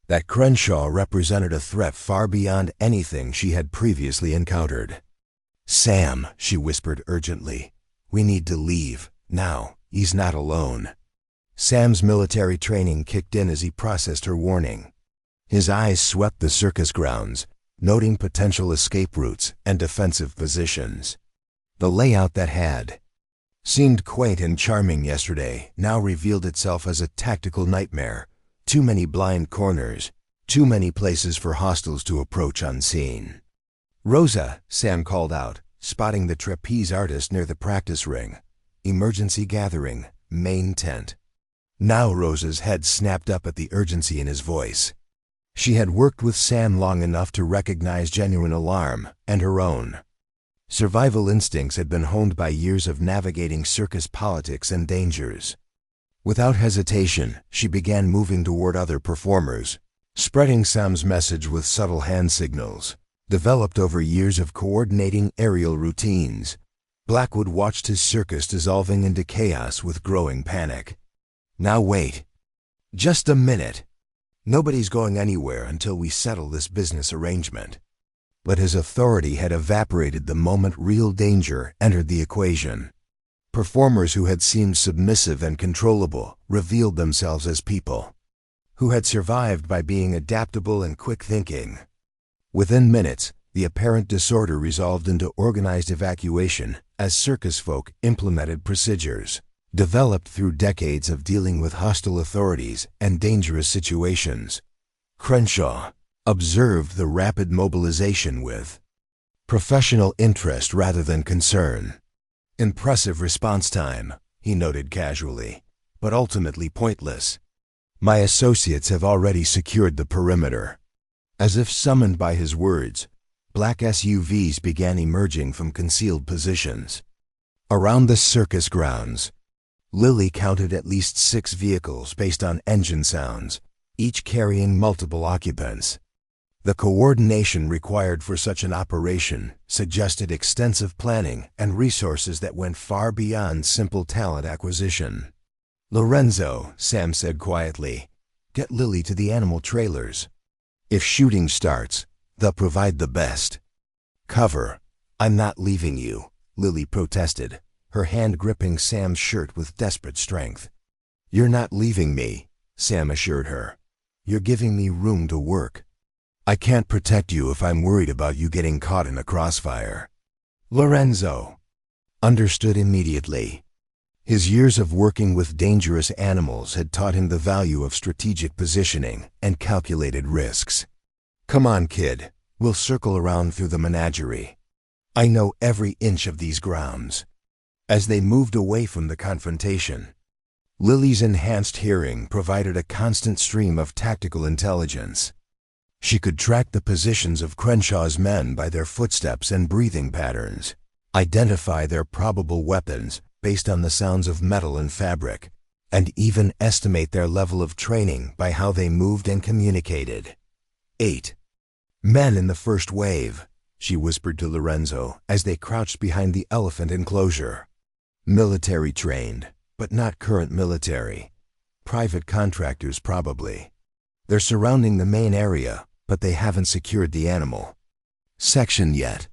that Crenshaw represented a threat far beyond anything she had previously encountered. "Sam," she whispered urgently, "we need to leave. Now, he's not alone." Sam's military training kicked in as he processed her warning. His eyes swept the circus grounds, noting potential escape routes and defensive positions. The layout that had seemed quaint and charming yesterday now revealed itself as a tactical nightmare. Too many blind corners, too many places for hostiles to approach unseen. "Rosa," Sam called out, spotting the trapeze artist near the practice ring. "Emergency gathering, main tent." Now Rosa's head snapped up at the urgency in his voice. She had worked with Sam long enough to recognize genuine alarm, and her own survival instincts had been honed by years of navigating circus politics and dangers. Without hesitation, she began moving toward other performers, spreading Sam's message with subtle hand signals, developed over years of coordinating aerial routines. Blackwood watched his circus dissolving into chaos with growing panic. "Now wait. Just a minute. Nobody's going anywhere until we settle this business arrangement." But his authority had evaporated the moment real danger entered the equation. Performers who had seemed submissive and controllable revealed themselves as people who had survived by being adaptable and quick-thinking. Within minutes, the apparent disorder resolved into organized evacuation as circus folk implemented procedures. developed through decades of dealing with hostile authorities and dangerous situations. Crenshaw observed the rapid mobilization with professional interest rather than concern. Impressive response time, he noted casually, but ultimately pointless. My associates have already secured the perimeter. As if summoned by his words, black SUVs began emerging from concealed positions. Around the circus grounds, Lily counted at least 6 vehicles based on engine sounds, each carrying multiple occupants. The coordination required for such an operation suggested extensive planning and resources that went far beyond simple talent acquisition. "Lorenzo," Sam said quietly, "get Lily to the animal trailers. If shooting starts, they'll provide the best." "Cover. I'm not leaving you," Lily protested, her hand gripping Sam's shirt with desperate strength. "You're not leaving me," Sam assured her. "You're giving me room to work. I can't protect you if I'm worried about you getting caught in a crossfire." Lorenzo understood immediately. His years of working with dangerous animals had taught him the value of strategic positioning and calculated risks. "Come on, kid. We'll circle around through the menagerie. I know every inch of these grounds." As they moved away from the confrontation, Lily's enhanced hearing provided a constant stream of tactical intelligence. She could track the positions of Crenshaw's men by their footsteps and breathing patterns, identify their probable weapons based on the sounds of metal and fabric, and even estimate their level of training by how they moved and communicated. 8 men in the first wave, she whispered to Lorenzo as they crouched behind the elephant enclosure. Military trained, but not current military. Private contractors probably. They're surrounding the main area, but they haven't secured the animal section yet.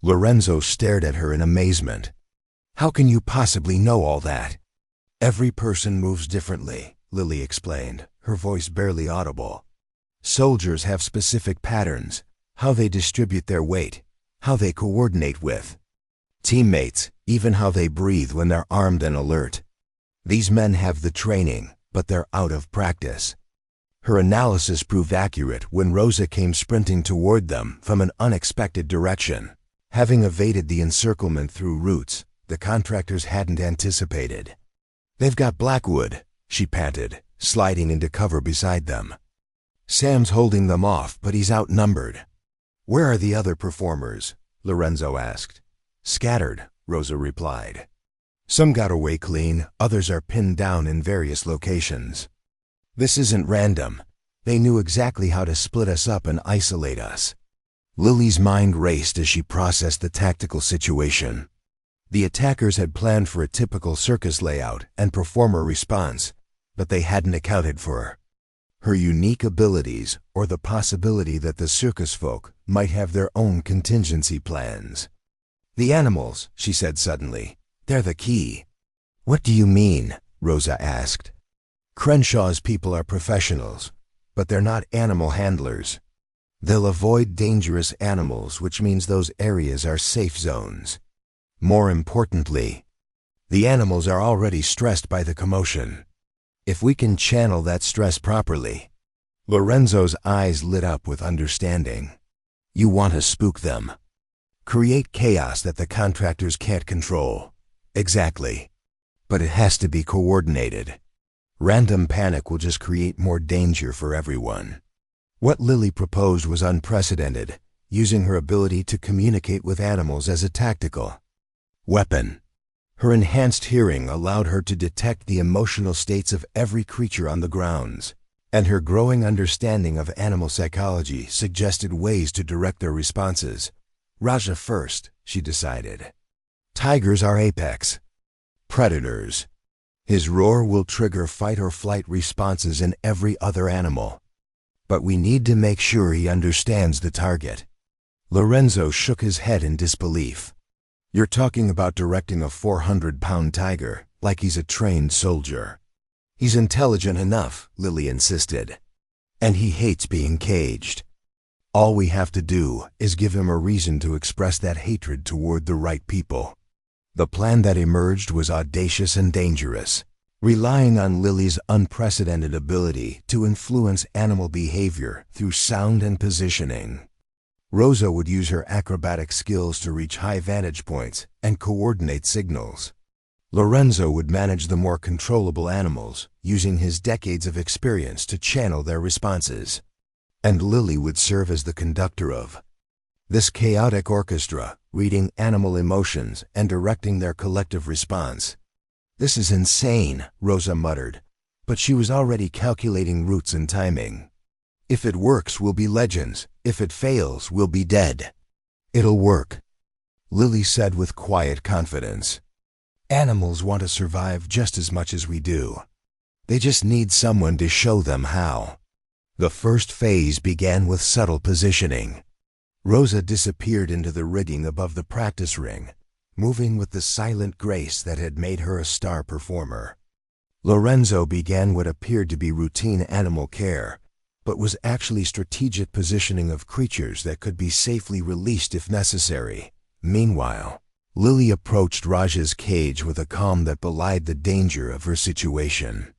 Lorenzo stared at her in amazement. "How can you possibly know all that?" "Every person moves differently," Lily explained, her voice barely audible. "Soldiers have specific patterns, how they distribute their weight, how they coordinate with teammates, even how they breathe when they're armed and alert. These men have the training, but they're out of practice." Her analysis proved accurate when Rosa came sprinting toward them from an unexpected direction, having evaded the encirclement through routes the contractors hadn't anticipated. "They've got Blackwood," she panted, sliding into cover beside them. "Sam's holding them off, but he's outnumbered." "Where are the other performers?" Lorenzo asked. "Scattered," Rosa replied. "Some got away clean, others are pinned down in various locations. This isn't random. They knew exactly how to split us up and isolate us." Lily's mind raced as she processed the tactical situation. The attackers had planned for a typical circus layout and performer response, but they hadn't accounted for her unique abilities or the possibility that the circus folk might have their own contingency plans. "The animals," she said suddenly. "They're the key." "What do you mean?" Rosa asked. "Crenshaw's people are professionals, but they're not animal handlers. They'll avoid dangerous animals, which means those areas are safe zones. More importantly, the animals are already stressed by the commotion. If we can channel that stress properly." Lorenzo's eyes lit up with understanding. "You want to spook them. Create chaos that the contractors can't control." "Exactly. But it has to be coordinated. Random panic will just create more danger for everyone." What Lily proposed was unprecedented, using her ability to communicate with animals as a tactical weapon. Her enhanced hearing allowed her to detect the emotional states of every creature on the grounds, and her growing understanding of animal psychology suggested ways to direct their responses. Raja first, she decided. Tigers are apex predators. His roar will trigger fight or flight responses in every other animal. But we need to make sure he understands the target. Lorenzo shook his head in disbelief. "You're talking about directing a 400-pound tiger like he's a trained soldier." "He's intelligent enough," Lily insisted. "And he hates being caged. All we have to do is give him a reason to express that hatred toward the right people." The plan that emerged was audacious and dangerous, relying on Lily's unprecedented ability to influence animal behavior through sound and positioning. Rosa would use her acrobatic skills to reach high vantage points and coordinate signals. Lorenzo would manage the more controllable animals, using his decades of experience to channel their responses. And Lily would serve as the conductor of this chaotic orchestra, reading animal emotions and directing their collective response. "This is insane," Rosa muttered, but she was already calculating routes and timing. "If it works, we'll be legends. If it fails, we'll be dead." "It'll work," Lily said with quiet confidence. "Animals want to survive just as much as we do. They just need someone to show them how." The first phase began with subtle positioning. Rosa disappeared into the rigging above the practice ring, moving with the silent grace that had made her a star performer. Lorenzo began what appeared to be routine animal care, but was actually strategic positioning of creatures that could be safely released if necessary. Meanwhile, Lily approached Raja's cage with a calm that belied the danger of her situation.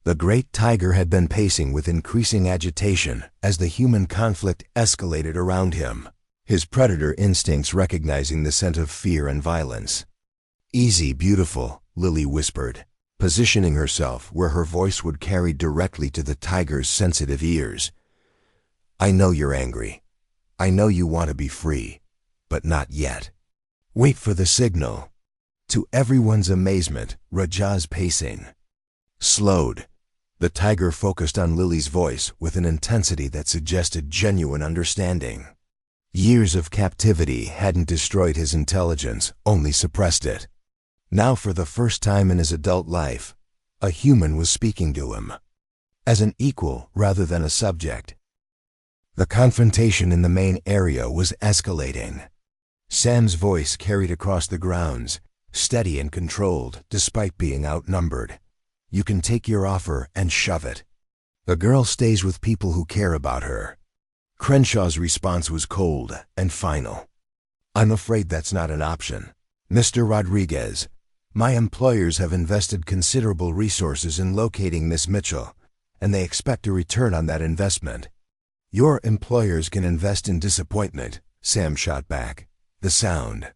The great tiger had been pacing with increasing agitation as the human conflict escalated around him, his predator instincts recognizing the scent of fear and violence. "Easy, beautiful," Lily whispered, positioning herself where her voice would carry directly to the tiger's sensitive ears. "I know you're angry. I know you want to be free, but not yet. Wait for the signal." To everyone's amazement, Raja's pacing slowed. The tiger focused on Lily's voice with an intensity that suggested genuine understanding. Years of captivity hadn't destroyed his intelligence, only suppressed it. Now, for the first time in his adult life, a human was speaking to him, as an equal rather than a subject. The confrontation in the main area was escalating. Sam's voice carried across the grounds, steady and controlled despite being outnumbered. "You can take your offer and shove it. The girl stays with people who care about her." Crenshaw's response was cold and final. "I'm afraid that's not an option. Mr. Rodriguez, my employers have invested considerable resources in locating Miss Mitchell, and they expect a return on that investment." "Your employers can invest in disappointment," Sam shot back, the sound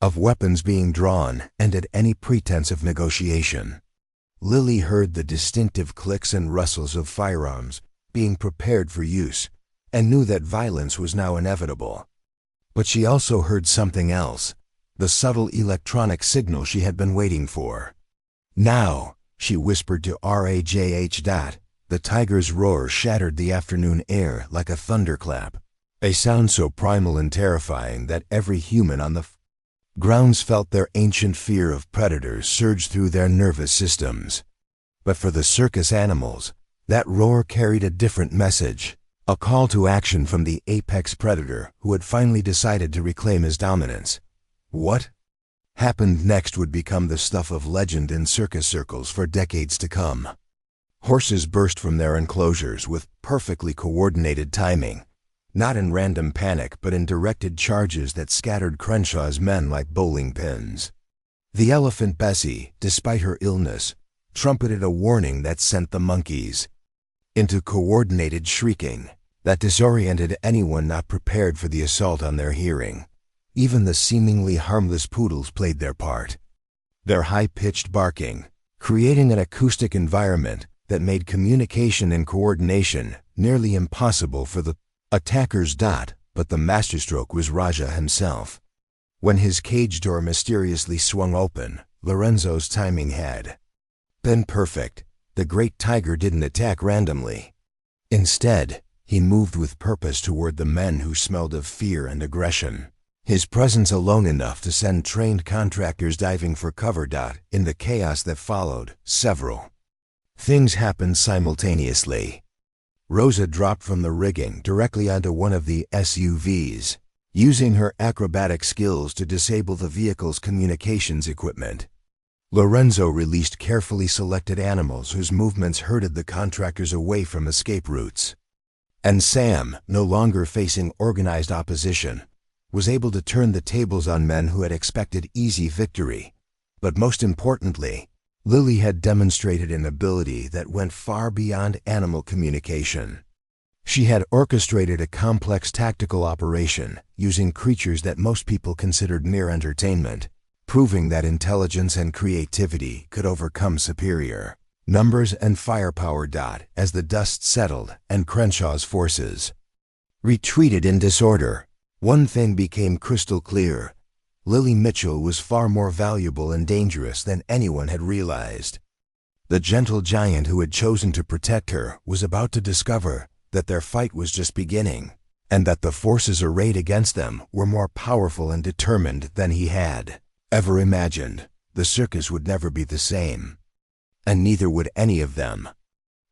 of weapons being drawn ended any pretense of negotiation. Lily heard the distinctive clicks and rustles of firearms being prepared for use, and knew that violence was now inevitable. But she also heard something else, the subtle electronic signal she had been waiting for. "Now," she whispered to Rajh. The tiger's roar shattered the afternoon air like a thunderclap, a sound so primal and terrifying that every human on the grounds felt their ancient fear of predators surge through their nervous systems. But for the circus animals, that roar carried a different message, a call to action from the apex predator who had finally decided to reclaim his dominance. What happened next would become the stuff of legend in circus circles for decades to come. Horses burst from their enclosures with perfectly coordinated timing, not in random panic but in directed charges that scattered Crenshaw's men like bowling pins. The elephant Bessie, despite her illness, trumpeted a warning that sent the monkeys into coordinated shrieking that disoriented anyone not prepared for the assault on their hearing. Even the seemingly harmless poodles played their part, their high-pitched barking creating an acoustic environment that made communication and coordination nearly impossible for the attackers. But the masterstroke was Raja himself. When his cage door mysteriously swung open, Lorenzo's timing had been perfect. The great tiger didn't attack randomly. Instead, he moved with purpose toward the men who smelled of fear and aggression. His presence alone enough to send trained contractors diving for cover. In the chaos that followed, several things happened simultaneously. Rosa dropped from the rigging directly onto one of the SUVs, using her acrobatic skills to disable the vehicle's communications equipment. Lorenzo released carefully selected animals whose movements herded the contractors away from escape routes. And Sam, no longer facing organized opposition, was able to turn the tables on men who had expected easy victory. But most importantly, Lily had demonstrated an ability that went far beyond animal communication. She had orchestrated a complex tactical operation using creatures that most people considered mere entertainment, proving that intelligence and creativity could overcome superior numbers and firepower. As the dust settled and Crenshaw's forces retreated in disorder, one thing became crystal clear. Lily Mitchell was far more valuable and dangerous than anyone had realized. The gentle giant who had chosen to protect her was about to discover that their fight was just beginning, and that the forces arrayed against them were more powerful and determined than he had ever imagined. The circus would never be the same, and neither would any of them.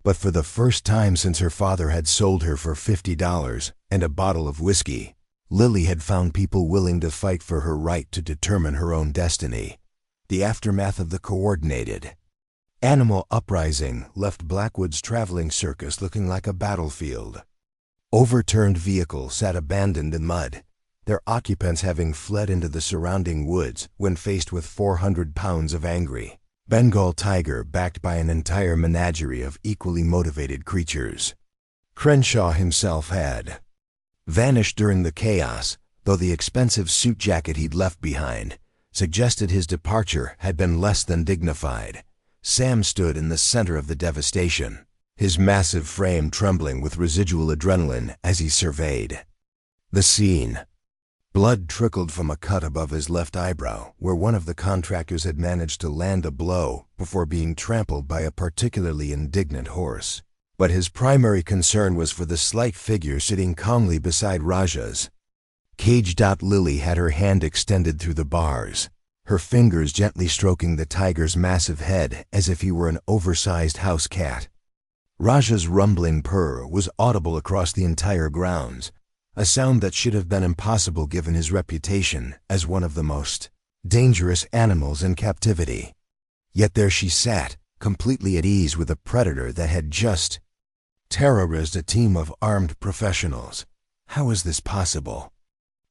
But for the first time since her father had sold her for $50 and a bottle of whiskey, Lily had found people willing to fight for her right to determine her own destiny. The aftermath of the coordinated animal uprising left Blackwood's traveling circus looking like a battlefield. Overturned vehicles sat abandoned in mud, their occupants having fled into the surrounding woods when faced with 400 pounds of angry Bengal tiger backed by an entire menagerie of equally motivated creatures. Crenshaw himself had vanished during the chaos, though the expensive suit jacket he'd left behind suggested his departure had been less than dignified. Sam stood in the center of the devastation, his massive frame trembling with residual adrenaline as he surveyed the scene. Blood trickled from a cut above his left eyebrow, where one of the contractors had managed to land a blow before being trampled by a particularly indignant horse. But his primary concern was for the slight figure sitting calmly beside Raja's cage. Lily had her hand extended through the bars, her fingers gently stroking the tiger's massive head as if he were an oversized house cat. Raja's rumbling purr was audible across the entire grounds, a sound that should have been impossible given his reputation as one of the most dangerous animals in captivity. Yet there she sat, completely at ease with a predator that had just terrorized a team of armed professionals. How is this possible?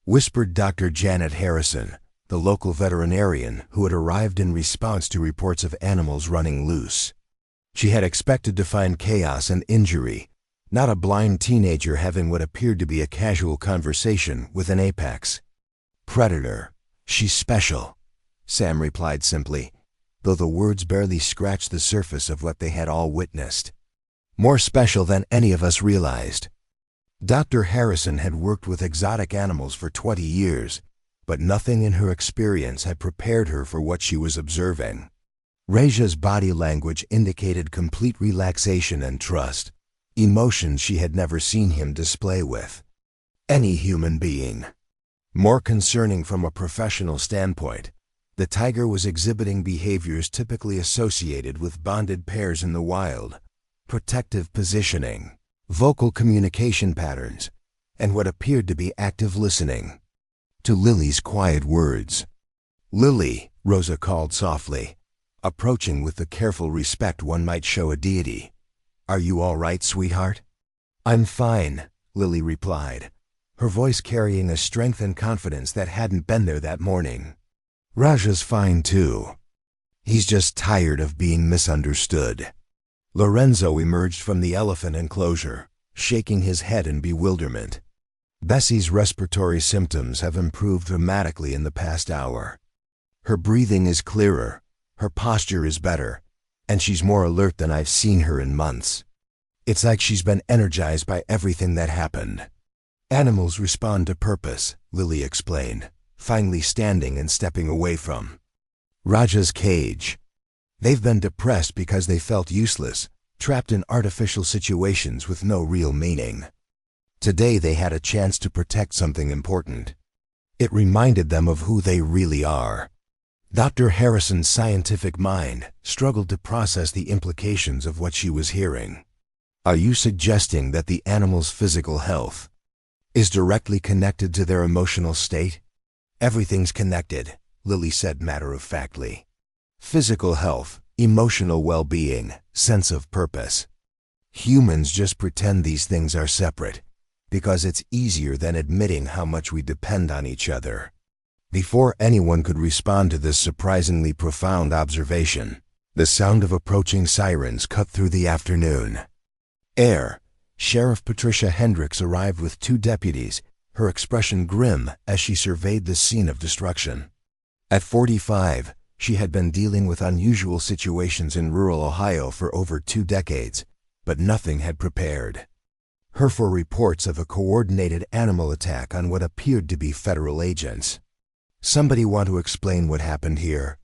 Whispered Dr. Janet Harrison, the local veterinarian who had arrived in response to reports of animals running loose. She had expected to find chaos and injury, not a blind teenager having what appeared to be a casual conversation with an apex predator. She's special, Sam replied simply, though the words barely scratched the surface of what they had all witnessed. More special than any of us realized. Dr. Harrison had worked with exotic animals for 20 years, but nothing in her experience had prepared her for what she was observing. Raja's body language indicated complete relaxation and trust, emotions she had never seen him display with any human being. More concerning from a professional standpoint, the tiger was exhibiting behaviors typically associated with bonded pairs in the wild: protective positioning, vocal communication patterns, and what appeared to be active listening to Lily's quiet words. "Lily," Rosa called softly, approaching with the careful respect one might show a deity. "Are you all right, sweetheart?" "I'm fine," Lily replied, her voice carrying a strength and confidence that hadn't been there that morning. "Raja's fine too. He's just tired of being misunderstood." Lorenzo emerged from the elephant enclosure, shaking his head in bewilderment. "Bessie's respiratory symptoms have improved dramatically in the past hour. Her breathing is clearer, her posture is better, and she's more alert than I've seen her in months. It's like she's been energized by everything that happened." "Animals respond to purpose," Lily explained, finally standing and stepping away from Raja's cage. "They've been depressed because they felt useless, trapped in artificial situations with no real meaning. Today they had a chance to protect something important. It reminded them of who they really are." Dr. Harrison's scientific mind struggled to process the implications of what she was hearing. "Are you suggesting that the animal's physical health is directly connected to their emotional state?" "Everything's connected," Lily said matter-of-factly. "Physical health, emotional well-being, sense of purpose. Humans just pretend these things are separate. because it's easier than admitting how much we depend on each other." Before anyone could respond to this surprisingly profound observation, the sound of approaching sirens cut through the afternoon air. Sheriff Patricia Hendricks arrived with 2 deputies, her expression grim as she surveyed the scene of destruction. At 45, she had been dealing with unusual situations in rural Ohio for over 2 decades, but nothing had prepared her for reports of a coordinated animal attack on what appeared to be federal agents. "Somebody want to explain what happened here?"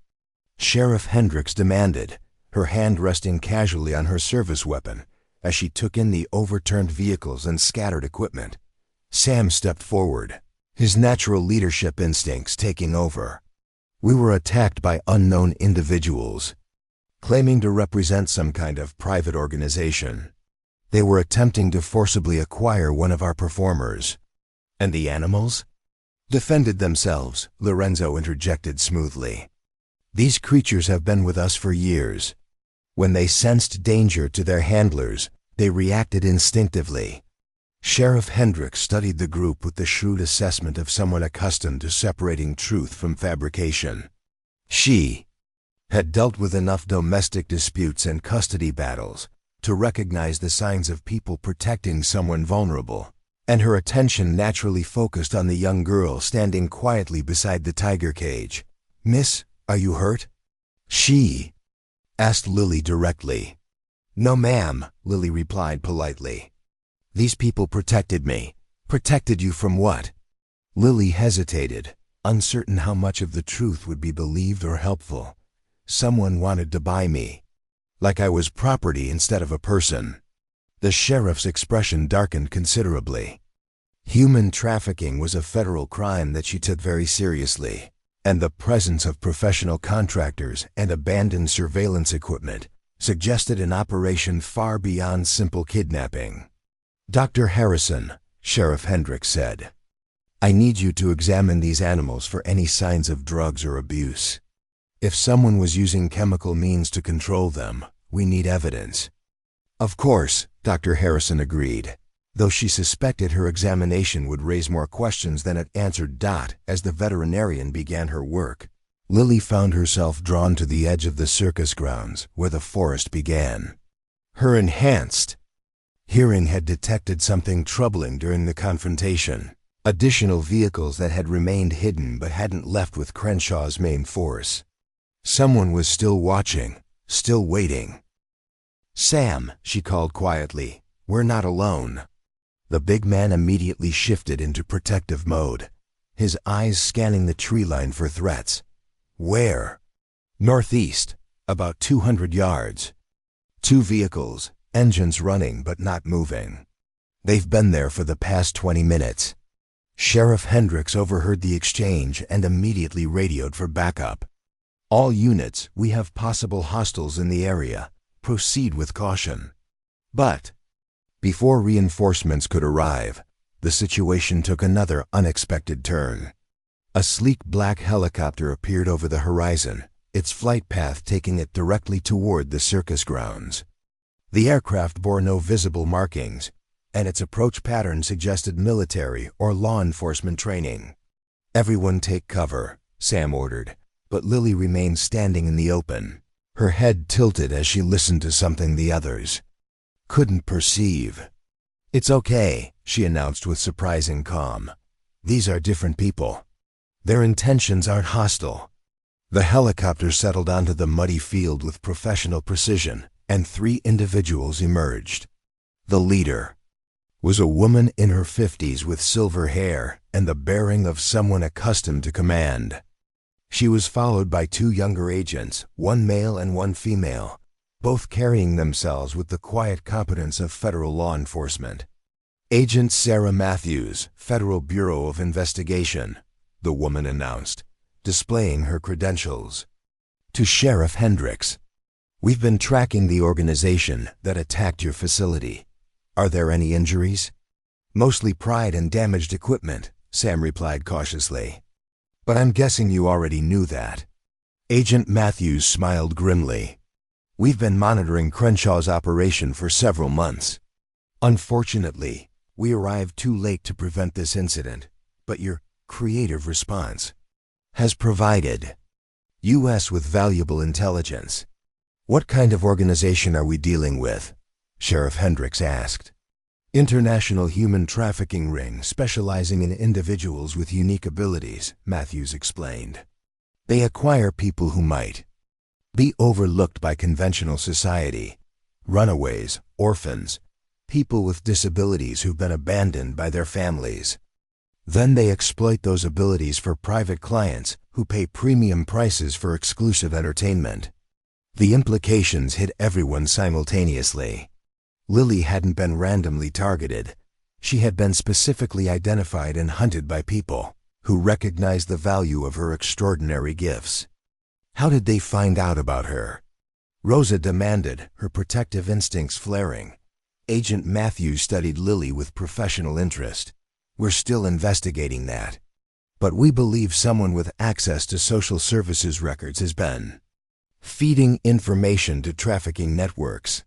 Sheriff Hendricks demanded, her hand resting casually on her service weapon as she took in the overturned vehicles and scattered equipment. Sam stepped forward, his natural leadership instincts taking over. "We were attacked by unknown individuals, claiming to represent some kind of private organization. They were attempting to forcibly acquire one of our performers." "And the animals?" "Defended themselves," Lorenzo interjected smoothly. "These creatures have been with us for years. When they sensed danger to their handlers, they reacted instinctively." Sheriff Hendricks studied the group with the shrewd assessment of someone accustomed to separating truth from fabrication. She had dealt with enough domestic disputes and custody battles to recognize the signs of people protecting someone vulnerable, and her attention naturally focused on the young girl standing quietly beside the tiger cage. "Miss, are you hurt?" She asked Lily directly. "No, ma'am," Lily replied politely. "These people protected me." "Protected you from what?" Lily hesitated, uncertain how much of the truth would be believed or helpful. "Someone wanted to buy me. Like I was property instead of a person." The sheriff's expression darkened considerably. Human trafficking was a federal crime that she took very seriously, and the presence of professional contractors and abandoned surveillance equipment suggested an operation far beyond simple kidnapping. "Dr. Harrison," Sheriff Hendricks said, "I need you to examine these animals for any signs of drugs or abuse. If someone was using chemical means to control them, we need evidence." "Of course," Dr. Harrison agreed, though she suspected her examination would raise more questions than it answered. As the veterinarian began her work, Lily found herself drawn to the edge of the circus grounds where the forest began. Her enhanced hearing had detected something troubling during the confrontation. Additional vehicles that had remained hidden but hadn't left with Crenshaw's main force. Someone was still watching, still waiting. "Sam," she called quietly, "we're not alone." The big man immediately shifted into protective mode, his eyes scanning the tree line for threats. "Where?" "Northeast, about 200 yards. 2 vehicles, engines running but not moving. They've been there for the past 20 minutes. Sheriff Hendricks overheard the exchange and immediately radioed for backup. "All units, we have possible hostiles in the area. Proceed with caution." But before reinforcements could arrive, the situation took another unexpected turn. A sleek black helicopter appeared over the horizon, its flight path taking it directly toward the circus grounds. The aircraft bore no visible markings, and its approach pattern suggested military or law enforcement training. "Everyone take cover," Sam ordered, but Lily remained standing in the open, her head tilted as she listened to something the others couldn't perceive. "It's okay," she announced with surprising calm. "These are different people. Their intentions aren't hostile." The helicopter settled onto the muddy field with professional precision, and 3 individuals emerged. The leader was a woman in her 50s with silver hair and the bearing of someone accustomed to command. She was followed by 2 younger agents, one male and one female, both carrying themselves with the quiet competence of federal law enforcement. "Agent Sarah Matthews, Federal Bureau of Investigation," the woman announced, displaying her credentials. To Sheriff Hendricks, "We've been tracking the organization that attacked your facility. Are there any injuries?" "Mostly pride and damaged equipment," Sam replied cautiously. "But I'm guessing you already knew that." Agent Matthews smiled grimly. "We've been monitoring Crenshaw's operation for several months. Unfortunately, We arrived too late to prevent this incident, but your creative response has provided us with valuable intelligence. What kind of organization are we dealing with? Sheriff Hendricks asked. International human trafficking ring specializing in individuals with unique abilities, Matthews explained. They acquire people who might be overlooked by conventional society, runaways, orphans, people with disabilities who've been abandoned by their families. Then they exploit those abilities for private clients who pay premium prices for exclusive entertainment. The implications hit everyone simultaneously. Lily hadn't been randomly targeted. She had been specifically identified and hunted by people who recognized the value of her extraordinary gifts. How did they find out about her? Rosa demanded, her protective instincts flaring. Agent Matthews studied Lily with professional interest. We're still investigating that. But we believe someone with access to social services records has been feeding information to trafficking networks.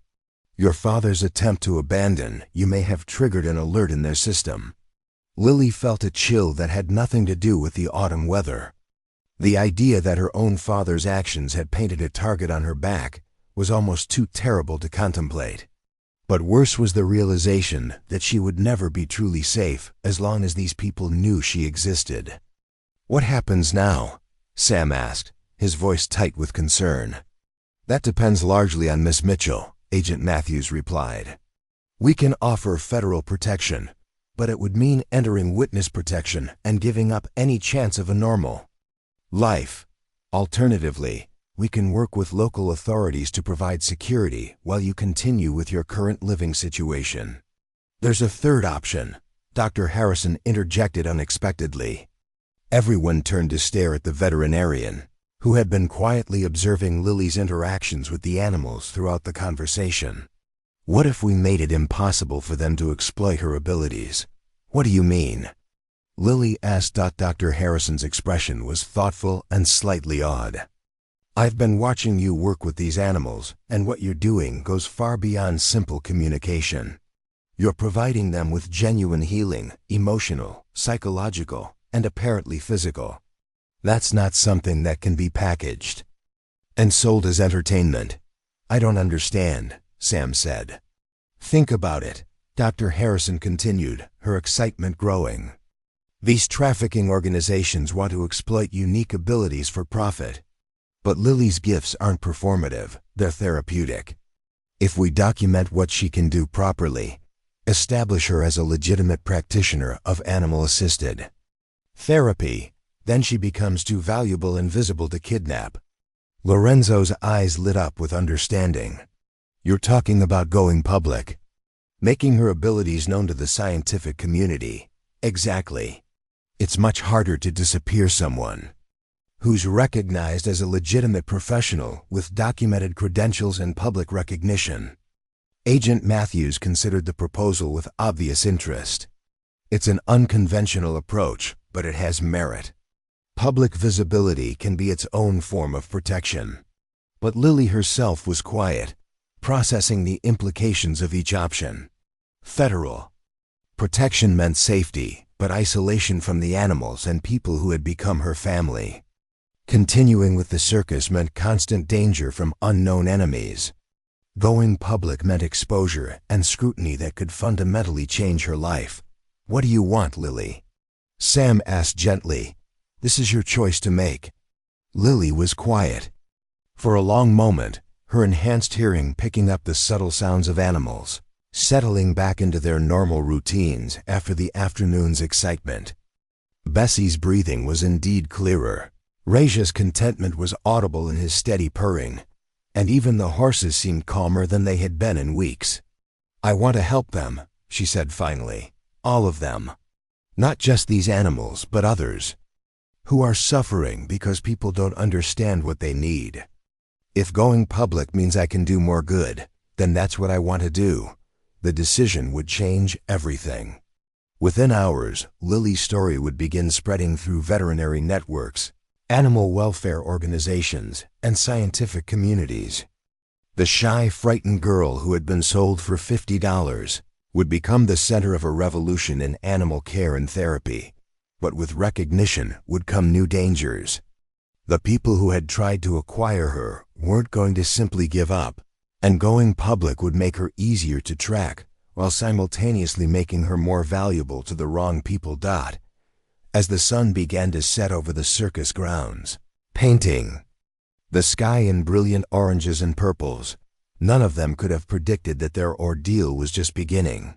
Your father's attempt to abandon you may have triggered an alert in their system. Lily felt a chill that had nothing to do with the autumn weather. The idea that her own father's actions had painted a target on her back was almost too terrible to contemplate. But worse was the realization that she would never be truly safe as long as these people knew she existed. What happens now? Sam asked, his voice tight with concern. That depends largely on Miss Mitchell, Agent Matthews replied. We can offer federal protection, but it would mean entering witness protection and giving up any chance of a normal life. Alternatively, we can work with local authorities to provide security while you continue with your current living situation. There's a third option, Dr. Harrison interjected unexpectedly. Everyone turned to stare at the veterinarian, who had been quietly observing Lily's interactions with the animals throughout the conversation. What if we made it impossible for them to exploit her abilities? What do you mean? Lily asked. Dr. Harrison's expression was thoughtful and slightly odd. I've been watching you work with these animals, and what you're doing goes far beyond simple communication. You're providing them with genuine healing, emotional, psychological, and apparently physical. That's not something that can be packaged and sold as entertainment. I don't understand, Sam said. Think about it, Dr. Harrison continued, her excitement growing. These trafficking organizations want to exploit unique abilities for profit. But Lily's gifts aren't performative, they're therapeutic. If we document what she can do properly, establish her as a legitimate practitioner of animal-assisted therapy, then she becomes too valuable and visible to kidnap. Lorenzo's eyes lit up with understanding. You're talking about going public, making her abilities known to the scientific community. Exactly. It's much harder to disappear someone who's recognized as a legitimate professional with documented credentials and public recognition. Agent Matthews considered the proposal with obvious interest. It's an unconventional approach, but it has merit. Public visibility can be its own form of protection. But Lily herself was quiet, processing the implications of each option. Federal protection meant safety, but isolation from the animals and people who had become her family. Continuing with the circus meant constant danger from unknown enemies. Going public meant exposure and scrutiny that could fundamentally change her life. What do you want, Lily? Sam asked gently. This is your choice to make. Lily was quiet. For a long moment, her enhanced hearing picking up the subtle sounds of animals, settling back into their normal routines after the afternoon's excitement. Bessie's breathing was indeed clearer. Raja's contentment was audible in his steady purring, and even the horses seemed calmer than they had been in weeks. I want to help them, she said finally. All of them. Not just these animals, but others, who are suffering because people don't understand what they need. If going public means I can do more good, then that's what I want to do. The decision would change everything. Within hours, Lily's story would begin spreading through veterinary networks, animal welfare organizations, and scientific communities. The shy, frightened girl who had been sold for $50 would become the center of a revolution in animal care and therapy. But with recognition would come new dangers. The people who had tried to acquire her weren't going to simply give up, and going public would make her easier to track, while simultaneously making her more valuable to the wrong people. As the sun began to set over the circus grounds, painting the sky in brilliant oranges and purples, none of them could have predicted that their ordeal was just beginning.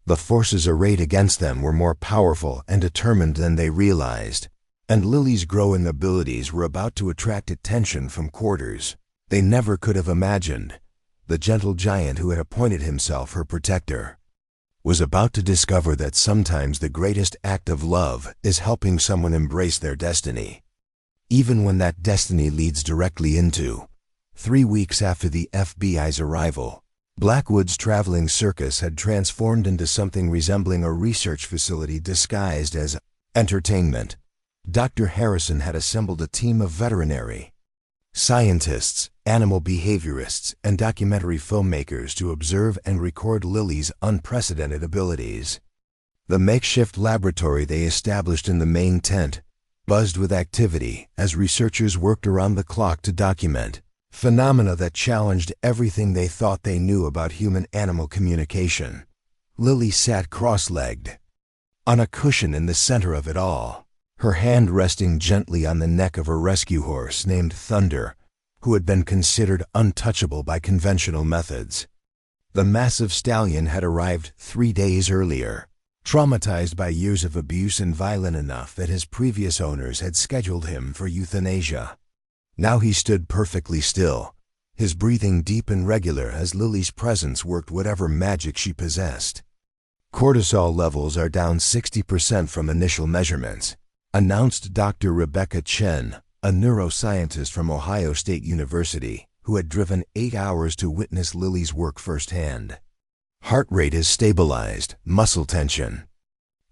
The forces arrayed against them were more powerful and determined than they realized, and Lily's growing abilities were about to attract attention from quarters they never could have imagined. The gentle giant who had appointed himself her protector was about to discover that sometimes the greatest act of love is helping someone embrace their destiny, even when that destiny leads directly into. 3 weeks after the FBI's arrival, Blackwood's traveling circus had transformed into something resembling a research facility disguised as entertainment. Dr. Harrison had assembled a team of veterinary scientists, animal behaviorists, and documentary filmmakers to observe and record Lily's unprecedented abilities. The makeshift laboratory they established in the main tent buzzed with activity as researchers worked around the clock to document phenomena that challenged everything they thought they knew about human-animal communication. Lily sat cross-legged on a cushion in the center of it all, her hand resting gently on the neck of her rescue horse named Thunder, who had been considered untouchable by conventional methods. The massive stallion had arrived 3 days earlier, traumatized by years of abuse and violent enough that his previous owners had scheduled him for euthanasia. Now he stood perfectly still, his breathing deep and regular as Lily's presence worked whatever magic she possessed. "Cortisol levels are down 60% from initial measurements," announced Dr. Rebecca Chen, a neuroscientist from Ohio State University, who had driven 8 hours to witness Lily's work firsthand. "Heart rate is stabilized, muscle tension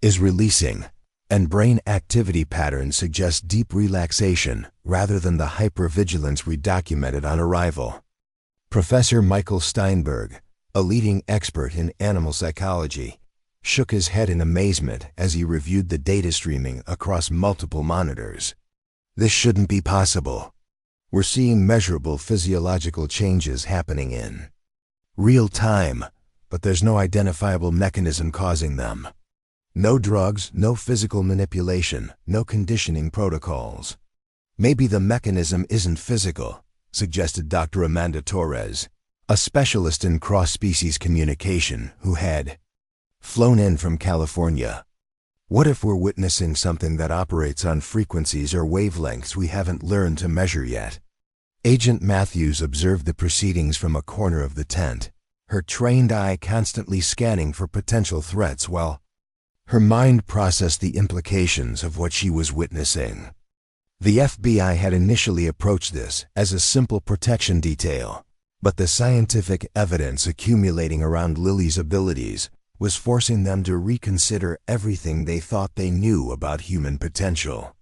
is releasing, and brain activity patterns suggest deep relaxation rather than the hypervigilance we documented on arrival." Professor Michael Steinberg, a leading expert in animal psychology, shook his head in amazement as he reviewed the data streaming across multiple monitors. "This shouldn't be possible. We're seeing measurable physiological changes happening in real time, but there's no identifiable mechanism causing them. No drugs, no physical manipulation, no conditioning protocols." "Maybe the mechanism isn't physical," suggested Dr. Amanda Torres, a specialist in cross-species communication who had flown in from California. "What if we're witnessing something that operates on frequencies or wavelengths we haven't learned to measure yet?" Agent Matthews observed the proceedings from a corner of the tent, her trained eye constantly scanning for potential threats while her mind processed the implications of what she was witnessing. The FBI had initially approached this as a simple protection detail, but the scientific evidence accumulating around Lily's abilities was forcing them to reconsider everything they thought they knew about human potential.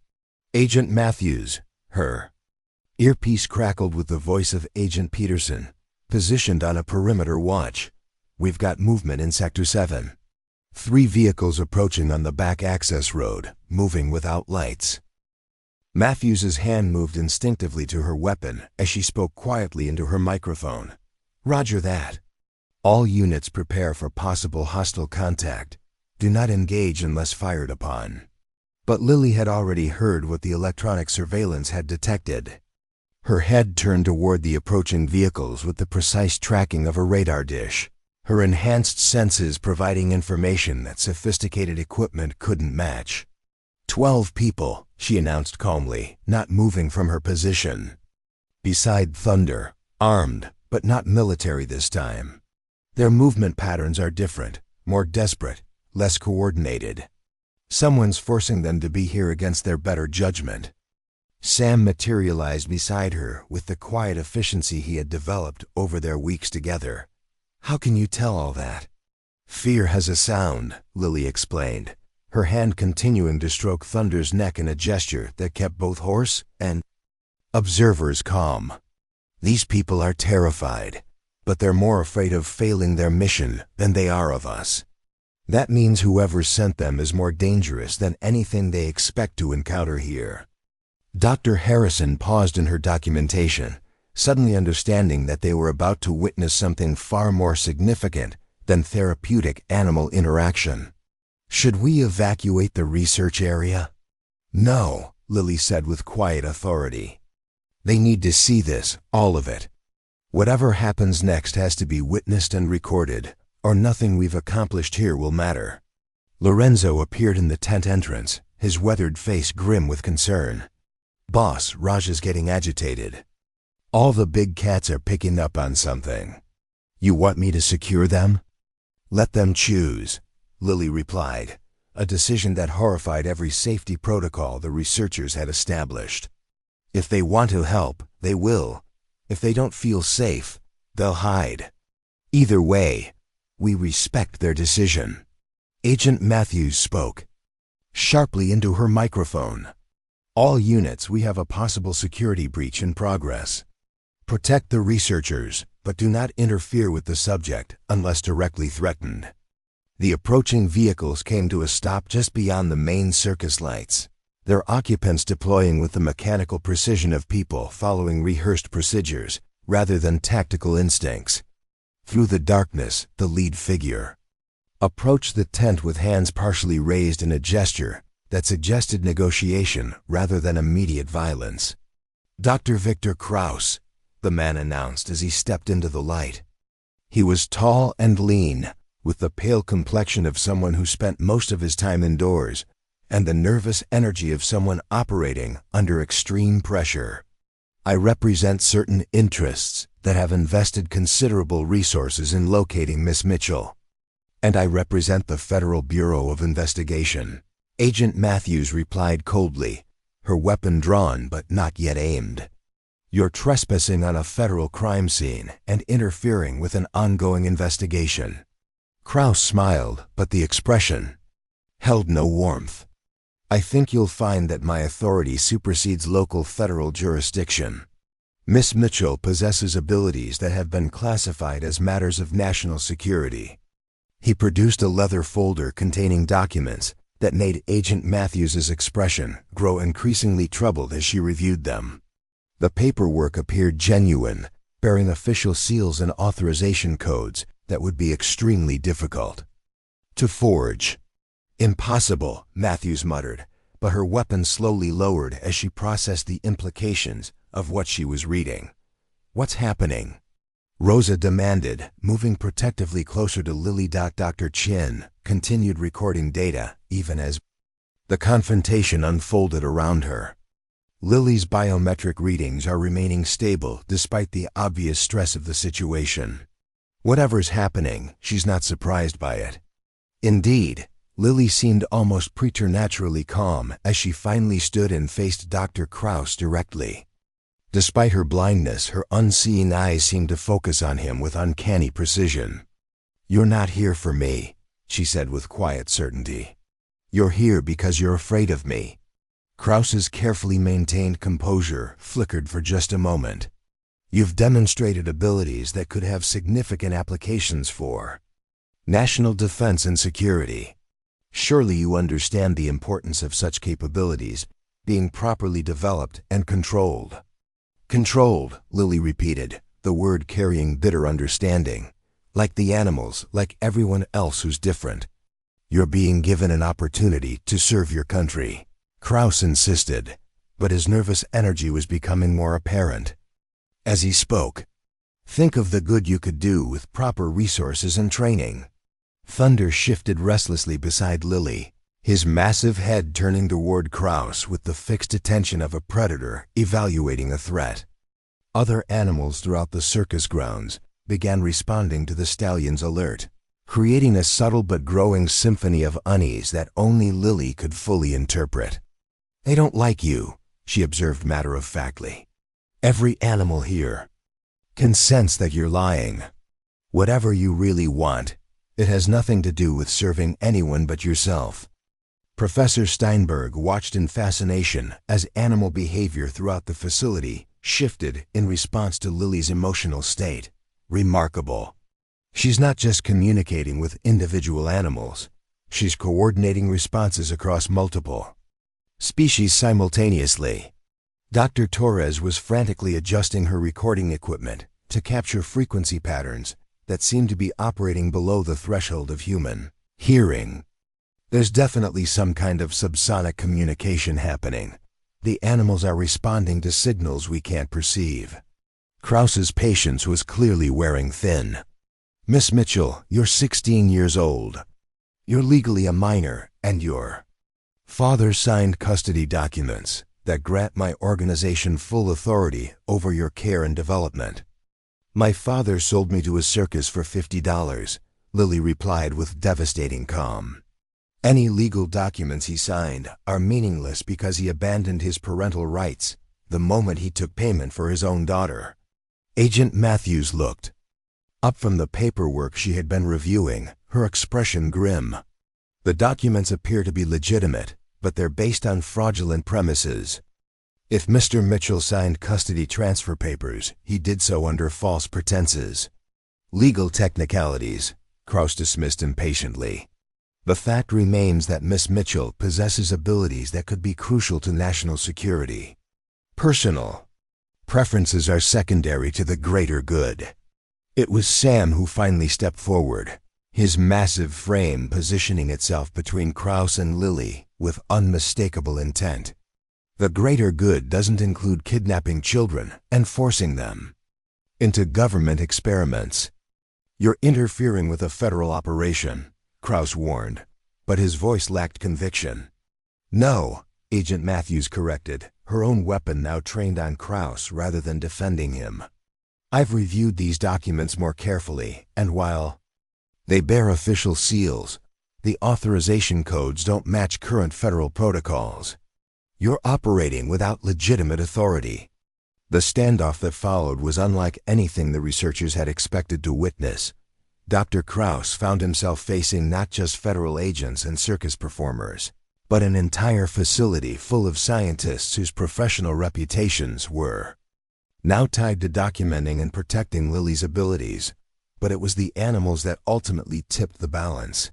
"Agent Matthews," her earpiece crackled with the voice of Agent Peterson, positioned on a perimeter watch. "We've got movement in Sector 7. 3 vehicles approaching on the back access road, moving without lights." Matthews's hand moved instinctively to her weapon as she spoke quietly into her microphone. "Roger that. All units prepare for possible hostile contact. Do not engage unless fired upon." But Lily had already heard what the electronic surveillance had detected. Her head turned toward the approaching vehicles with the precise tracking of a radar dish, her enhanced senses providing information that sophisticated equipment couldn't match. 12 people, she announced calmly, not moving from her position. Beside Thunder, armed, but not military this time. Their movement patterns are different, more desperate, less coordinated. Someone's forcing them to be here against their better judgment. Sam materialized beside her with the quiet efficiency he had developed over their weeks together. "How can you tell all that?" "Fear has a sound," Lily explained, her hand continuing to stroke Thunder's neck in a gesture that kept both horse and observers calm. "These people are terrified. but they're more afraid of failing their mission than they are of us. That means whoever sent them is more dangerous than anything they expect to encounter here." Dr. Harrison paused in her documentation, suddenly understanding that they were about to witness something far more significant than therapeutic animal interaction. "Should we evacuate the research area?" "No," Lily said with quiet authority. "They need to see this, all of it. Whatever happens next has to be witnessed and recorded, or nothing we've accomplished here will matter." Lorenzo appeared in the tent entrance, his weathered face grim with concern. "Boss, Raj is getting agitated. All the big cats are picking up on something. You want me to secure them?" "Let them choose," Lily replied, a decision that horrified every safety protocol the researchers had established. "If they want to help, they will. If they don't feel safe, they'll hide. Either way, we respect their decision." Agent Matthews spoke sharply into her microphone. "All units, we have a possible security breach in progress. Protect the researchers, but do not interfere with the subject unless directly threatened." The approaching vehicles came to a stop just beyond the main circus lights, their occupants deploying with the mechanical precision of people following rehearsed procedures rather than tactical instincts. Through the darkness, the lead figure approached the tent with hands partially raised in a gesture that suggested negotiation rather than immediate violence. "Dr. Victor Krauss," the man announced as he stepped into the light. He was tall and lean, with the pale complexion of someone who spent most of his time indoors, and the nervous energy of someone operating under extreme pressure. "I represent certain interests that have invested considerable resources in locating Miss Mitchell. And I represent the Federal Bureau of Investigation." Agent Matthews replied coldly, her weapon drawn but not yet aimed. "You're trespassing on a federal crime scene and interfering with an ongoing investigation." Krauss smiled, but the expression held no warmth. "I think you'll find that my authority supersedes local federal jurisdiction. Miss Mitchell possesses abilities that have been classified as matters of national security." He produced a leather folder containing documents that made Agent Matthews's expression grow increasingly troubled as she reviewed them. The paperwork appeared genuine, bearing official seals and authorization codes that would be extremely difficult to forge. "Impossible," Matthews muttered, but her weapon slowly lowered as she processed the implications of what she was reading. "What's happening?" Rosa demanded, moving protectively closer to Lily. Dr. Chin continued recording data, even as the confrontation unfolded around her. "Lily's biometric readings are remaining stable despite the obvious stress of the situation. Whatever's happening, she's not surprised by it." Indeed, Lily seemed almost preternaturally calm as she finally stood and faced Dr. Krauss directly. Despite her blindness, her unseeing eyes seemed to focus on him with uncanny precision. "You're not here for me," she said with quiet certainty. "You're here because you're afraid of me." Krauss's carefully maintained composure flickered for just a moment. "You've demonstrated abilities that could have significant applications for national defense and security. Surely you understand the importance of such capabilities being properly developed and controlled." "Controlled," Lily repeated, the word carrying bitter understanding. "Like the animals, like everyone else who's different. You're being given an opportunity to serve your country." Krauss insisted, but his nervous energy was becoming more apparent. As he spoke, "Think of the good you could do with proper resources and training." Thunder shifted restlessly beside Lily, his massive head turning toward Krauss with the fixed attention of a predator evaluating a threat. Other animals throughout the circus grounds began responding to the stallion's alert, creating a subtle but growing symphony of unease that only Lily could fully interpret. "They don't like you," she observed matter-of-factly. "Every animal here can sense that you're lying. Whatever you really want, it has nothing to do with serving anyone but yourself." Professor Steinberg watched in fascination as animal behavior throughout the facility shifted in response to Lily's emotional state. remarkable. She's not just communicating with individual animals, she's coordinating responses across multiple species simultaneously. Dr. Torres was frantically adjusting her recording equipment to capture frequency patterns that seemed to be operating below the threshold of human hearing. There's definitely some kind of subsonic communication happening. The animals are responding to signals we can't perceive. Krause's patience was clearly wearing thin. Miss Mitchell, you're 16 years old. You're legally a minor, and your father signed custody documents that grant my organization full authority over your care and development. My father sold me to a circus for $50, Lily replied with devastating calm. Any legal documents he signed are meaningless because he abandoned his parental rights the moment he took payment for his own daughter. Agent Matthews looked up from the paperwork she had been reviewing, her expression grim. The documents appear to be legitimate, but they're based on fraudulent premises. If Mr. Mitchell signed custody transfer papers, he did so under false pretenses. Legal technicalities, Krause dismissed impatiently. The fact remains that Miss Mitchell possesses abilities that could be crucial to national security. Personal preferences are secondary to the greater good. It was Sam who finally stepped forward, his massive frame positioning itself between Krause and Lily with unmistakable intent. The greater good doesn't include kidnapping children and forcing them into government experiments. You're interfering with a federal operation, Krause warned, but his voice lacked conviction. No, Agent Matthews corrected, her own weapon now trained on Krause rather than defending him. I've reviewed these documents more carefully, and while they bear official seals, the authorization codes don't match current federal protocols. You're operating without legitimate authority. The standoff that followed was unlike anything the researchers had expected to witness. Dr. Krause found himself facing not just federal agents and circus performers, but an entire facility full of scientists whose professional reputations were now tied to documenting and protecting Lily's abilities. But it was the animals that ultimately tipped the balance.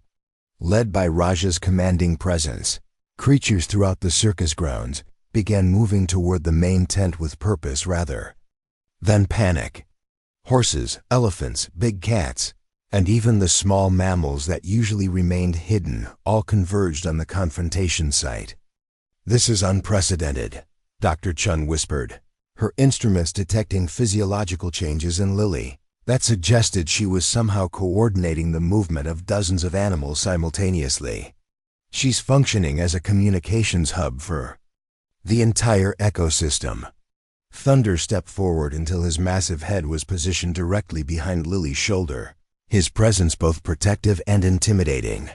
Led by Raja's commanding presence, creatures throughout the circus grounds began moving toward the main tent with purpose rather than panic. Horses, elephants, big cats, and even the small mammals that usually remained hidden all converged on the confrontation site. This is unprecedented, Dr. Chun whispered, her instruments detecting physiological changes in Lily that suggested she was somehow coordinating the movement of dozens of animals simultaneously. She's functioning as a communications hub for the entire ecosystem. Thunder stepped forward until his massive head was positioned directly behind Lily's shoulder, his presence both protective and intimidating.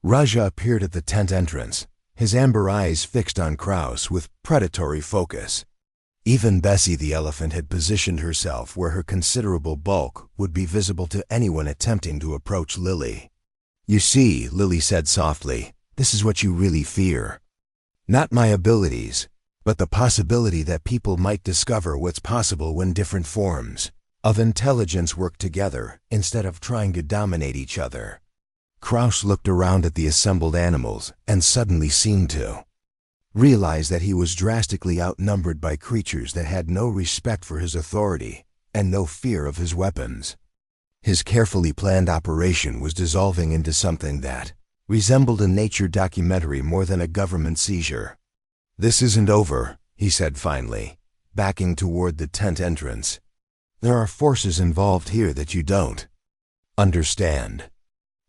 Raja appeared at the tent entrance, his amber eyes fixed on Krause with predatory focus. Even Bessie the elephant had positioned herself where her considerable bulk would be visible to anyone attempting to approach Lily. You see, Lily said softly, this is what you really fear. Not my abilities, but the possibility that people might discover what's possible when different forms of intelligence work together instead of trying to dominate each other. Krause looked around at the assembled animals and suddenly seemed to realize that he was drastically outnumbered by creatures that had no respect for his authority and no fear of his weapons. His carefully planned operation was dissolving into something that resembled a nature documentary more than a government seizure. This isn't over, he said finally, backing toward the tent entrance. There are forces involved here that you don't understand.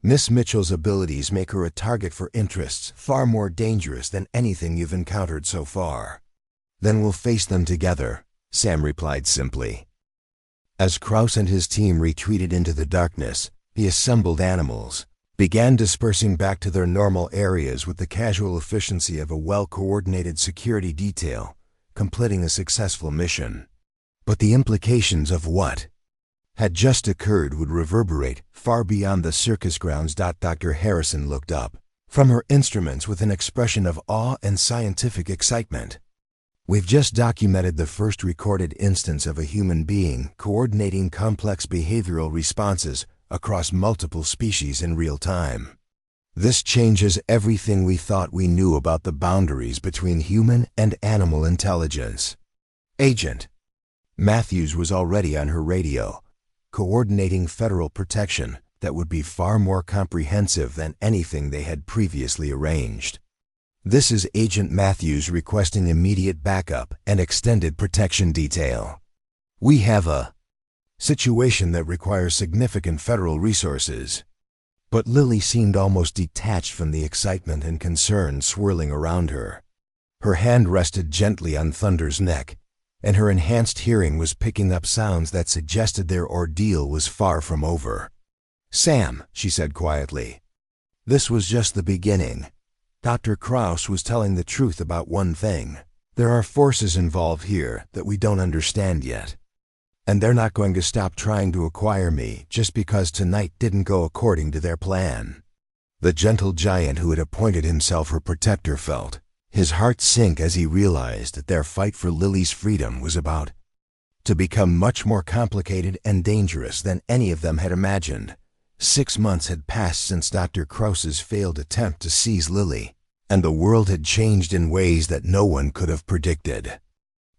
Miss Mitchell's abilities make her a target for interests far more dangerous than anything you've encountered so far. Then we'll face them together, Sam replied simply. As Krause and his team retreated into the darkness, the assembled animals began dispersing back to their normal areas with the casual efficiency of a well-coordinated security detail, completing a successful mission. But the implications of what had just occurred would reverberate far beyond the circus grounds. Dr. Harrison looked up from her instruments with an expression of awe and scientific excitement. We've just documented the first recorded instance of a human being coordinating complex behavioral responses across multiple species in real time. This changes everything we thought we knew about the boundaries between human and animal intelligence. Agent Matthews was already on her radio, coordinating federal protection that would be far more comprehensive than anything they had previously arranged. This is Agent Matthews requesting immediate backup and extended protection detail. We have a situation that requires significant federal resources. But Lily seemed almost detached from the excitement and concern swirling around her. Her hand rested gently on Thunder's neck, and her enhanced hearing was picking up sounds that suggested their ordeal was far from over. "Sam," she said quietly, "this was just the beginning. Dr. Krauss was telling the truth about one thing. There are forces involved here that we don't understand yet. And they're not going to stop trying to acquire me just because tonight didn't go according to their plan." The gentle giant who had appointed himself her protector felt his heart sink as he realized that their fight for Lily's freedom was about to become much more complicated and dangerous than any of them had imagined. 6 months had passed since Dr. Krauss's failed attempt to seize Lily, and the world had changed in ways that no one could have predicted.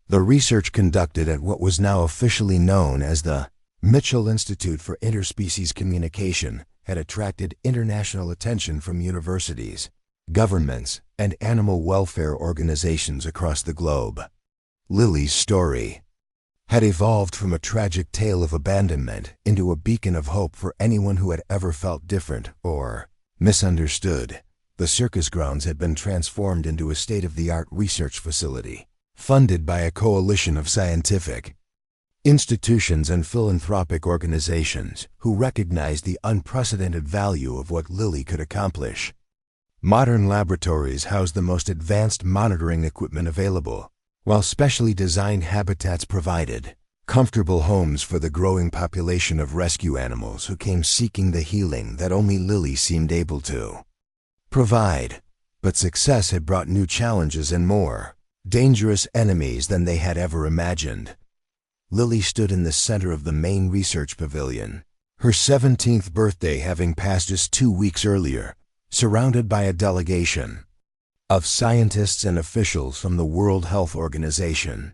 The research conducted at what was now officially known as the Mitchell Institute for Interspecies Communication had attracted international attention from universities, governments, and animal welfare organizations across the globe. Lily's story had evolved from a tragic tale of abandonment into a beacon of hope for anyone who had ever felt different or misunderstood. The circus grounds had been transformed into a state-of-the-art research facility, funded by a coalition of scientific institutions and philanthropic organizations who recognized the unprecedented value of what Lily could accomplish. Modern laboratories housed the most advanced monitoring equipment available, while specially designed habitats provided comfortable homes for the growing population of rescue animals who came seeking the healing that only Lily seemed able to provide. But success had brought new challenges and more dangerous enemies than they had ever imagined. Lily stood in the center of the main research pavilion, her 17th birthday having passed just 2 weeks earlier, surrounded by a delegation of scientists and officials from the World Health Organization.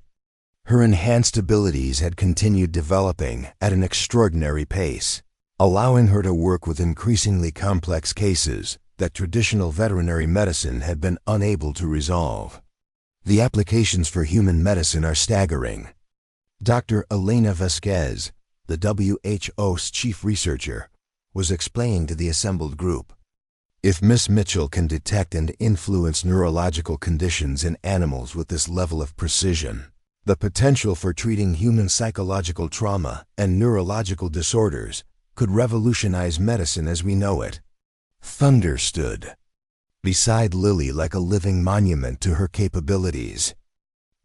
Her enhanced abilities had continued developing at an extraordinary pace, allowing her to work with increasingly complex cases that traditional veterinary medicine had been unable to resolve. The applications for human medicine are staggering. Dr. Elena Vasquez, the WHO's chief researcher, was explaining to the assembled group, "If Miss Mitchell can detect and influence neurological conditions in animals with this level of precision, the potential for treating human psychological trauma and neurological disorders could revolutionize medicine as we know it." Thunder stood beside Lily like a living monument to her capabilities.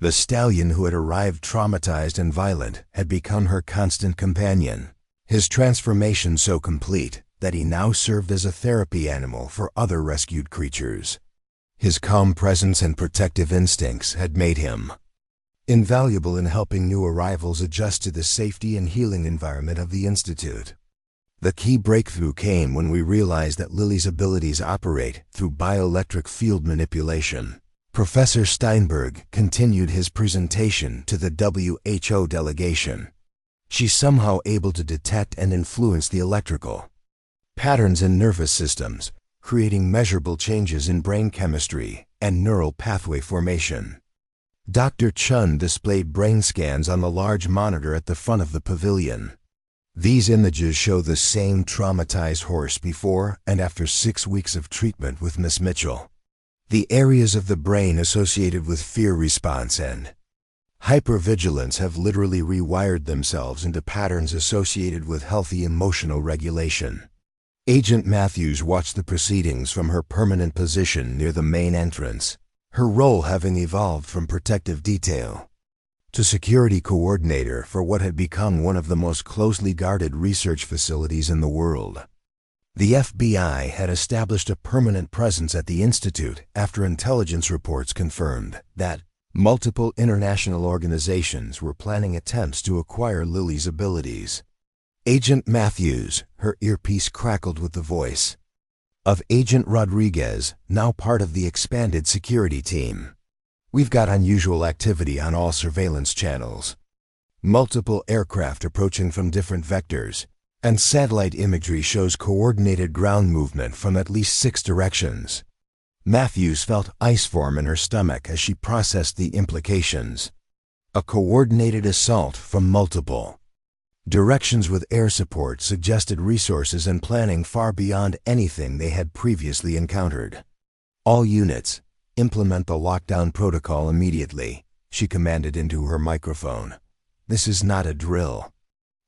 The stallion who had arrived traumatized and violent had become her constant companion, his transformation so complete that he now served as a therapy animal for other rescued creatures. His calm presence and protective instincts had made him invaluable in helping new arrivals adjust to the safety and healing environment of the Institute. The key breakthrough came when we realized that Lily's abilities operate through bioelectric field manipulation. Professor Steinberg continued his presentation to the WHO delegation. She's somehow able to detect and influence the electrical patterns in nervous systems, creating measurable changes in brain chemistry and neural pathway formation. Dr. Chun displayed brain scans on the large monitor at the front of the pavilion. These images show the same traumatized horse before and after 6 weeks of treatment with Miss Mitchell. The areas of the brain associated with fear response and hypervigilance have literally rewired themselves into patterns associated with healthy emotional regulation. Agent Matthews watched the proceedings from her permanent position near the main entrance, her role having evolved from protective detail to security coordinator for what had become one of the most closely guarded research facilities in the world. The FBI had established a permanent presence at the Institute after intelligence reports confirmed that Multiple international organizations were planning attempts to acquire Lily's abilities. Agent Matthews, her earpiece crackled with the voice of Agent Rodriguez, now part of the expanded security team. We've got unusual activity on all surveillance channels. Multiple aircraft approaching from different vectors, and satellite imagery shows coordinated ground movement from at least 6 directions. Matthews felt ice form in her stomach as she processed the implications. A coordinated assault from multiple directions with air support suggested resources and planning far beyond anything they had previously encountered. All units, implement the lockdown protocol immediately, she commanded into her microphone. This is not a drill.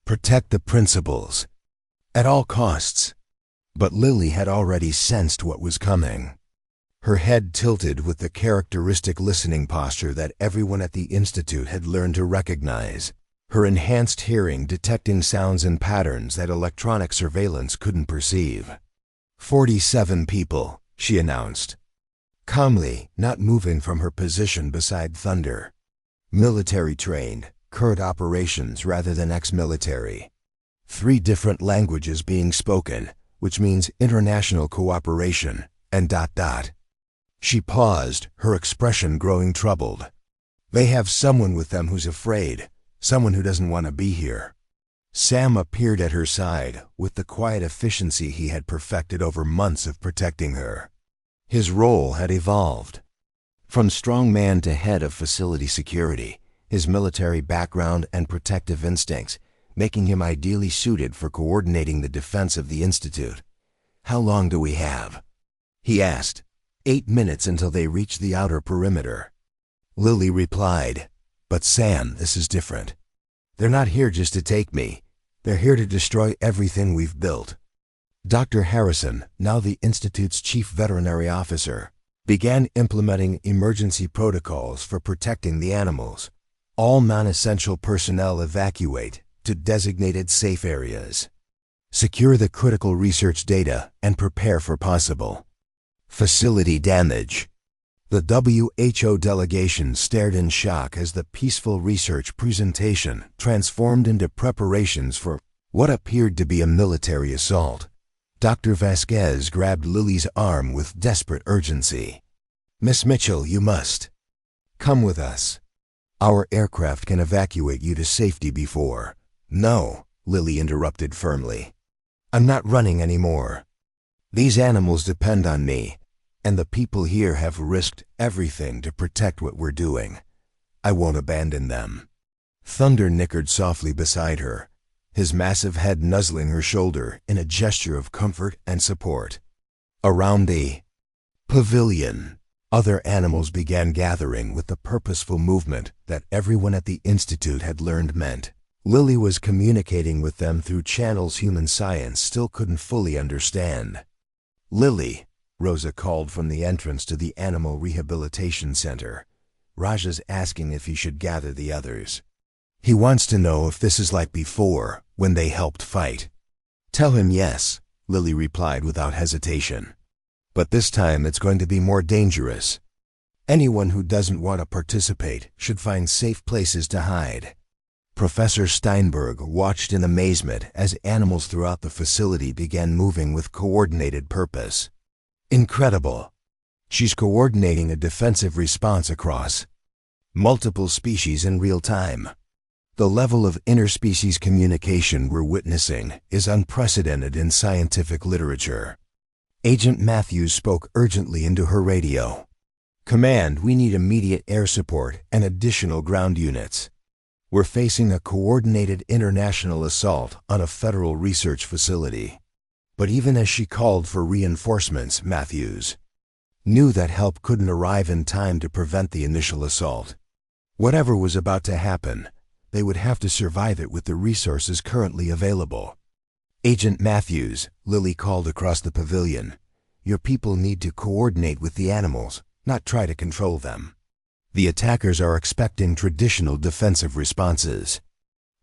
Protect the principals. At all costs. But Lily had already sensed what was coming. Her head tilted with the characteristic listening posture that everyone at the Institute had learned to recognize. Her enhanced hearing detecting sounds and patterns that electronic surveillance couldn't perceive. 47 people, she announced. Calmly, not moving from her position beside Thunder. Military trained, current operations rather than ex-military. 3 different languages being spoken, which means international cooperation, and ... She paused, her expression growing troubled. They have someone with them who's afraid. Someone who doesn't want to be here. Sam appeared at her side with the quiet efficiency he had perfected over months of protecting her. His role had evolved. From strongman to head of facility security, his military background and protective instincts, making him ideally suited for coordinating the defense of the Institute. How long do we have? He asked. 8 minutes until they reach the outer perimeter. Lily replied, But Sam, this is different. They're not here just to take me. They're here to destroy everything we've built. Dr. Harrison, now the Institute's chief veterinary officer, began implementing emergency protocols for protecting the animals. All non-essential personnel evacuate to designated safe areas. Secure the critical research data and prepare for possible facility damage. The WHO delegation stared in shock as the peaceful research presentation transformed into preparations for what appeared to be a military assault. Dr. Vasquez grabbed Lily's arm with desperate urgency. Miss Mitchell, you must come with us. Our aircraft can evacuate you to safety before. No, Lily interrupted firmly. I'm not running anymore. These animals depend on me. And the people here have risked everything to protect what we're doing. I won't abandon them. Thunder nickered softly beside her, his massive head nuzzling her shoulder in a gesture of comfort and support. Around the pavilion, other animals began gathering with the purposeful movement that everyone at the Institute had learned meant. Lily was communicating with them through channels human science still couldn't fully understand. Lily, Rosa called from the entrance to the Animal Rehabilitation Center. Raja's asking if he should gather the others. He wants to know if this is like before, when they helped fight. Tell him yes, Lily replied without hesitation. But this time it's going to be more dangerous. Anyone who doesn't want to participate should find safe places to hide. Professor Steinberg watched in amazement as animals throughout the facility began moving with coordinated purpose. Incredible. She's coordinating a defensive response across multiple species in real time. The level of interspecies communication we're witnessing is unprecedented in scientific literature. Agent Matthews spoke urgently into her radio. Command, we need immediate air support and additional ground units. We're facing a coordinated international assault on a federal research facility. But even as she called for reinforcements, Matthews knew that help couldn't arrive in time to prevent the initial assault. Whatever was about to happen, they would have to survive it with the resources currently available. Agent Matthews, Lily called across the pavilion, your people need to coordinate with the animals, not try to control them. The attackers are expecting traditional defensive responses.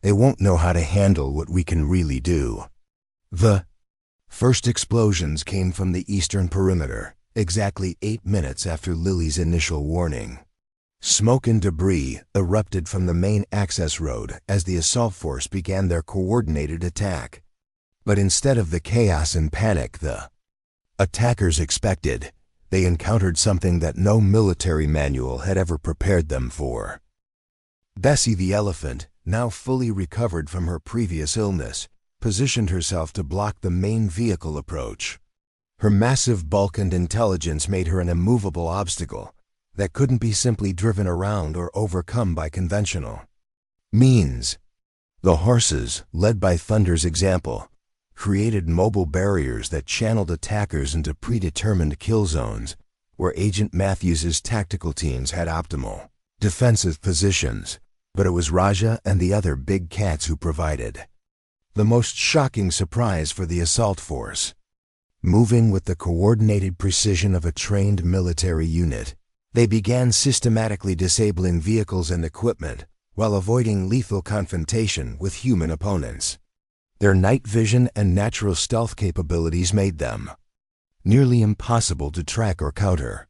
They won't know how to handle what we can really do. The first explosions came from the eastern perimeter, exactly 8 minutes after Lily's initial warning. Smoke and debris erupted from the main access road as the assault force began their coordinated attack. But instead of the chaos and panic the attackers expected, they encountered something that no military manual had ever prepared them for. Bessie the elephant, now fully recovered from her previous illness, positioned herself to block the main vehicle approach. Her massive bulk and intelligence made her an immovable obstacle that couldn't be simply driven around or overcome by conventional means. The horses, led by Thunder's example, created mobile barriers that channeled attackers into predetermined kill zones, where Agent Matthews's tactical teams had optimal defensive positions, but it was Raja and the other big cats who provided the most shocking surprise for the assault force. Moving with the coordinated precision of a trained military unit, they began systematically disabling vehicles and equipment while avoiding lethal confrontation with human opponents. Their night vision and natural stealth capabilities made them nearly impossible to track or counter.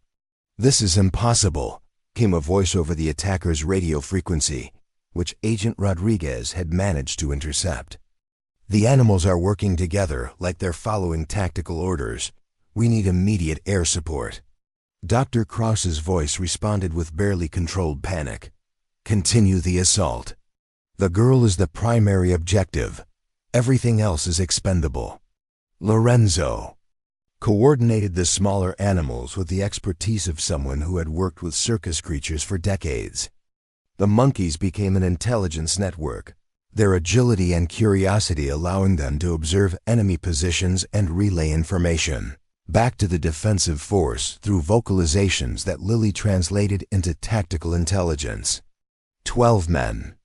"This is impossible," came a voice over the attacker's radio frequency, which Agent Rodriguez had managed to intercept. "The animals are working together like they're following tactical orders. We need immediate air support." Dr. Krause's voice responded with barely controlled panic. "Continue the assault. The girl is the primary objective. Everything else is expendable." Lorenzo coordinated the smaller animals with the expertise of someone who had worked with circus creatures for decades. The monkeys became an intelligence network, their agility and curiosity allowing them to observe enemy positions and relay information back to the defensive force through vocalizations that Lily translated into tactical intelligence. 12 men.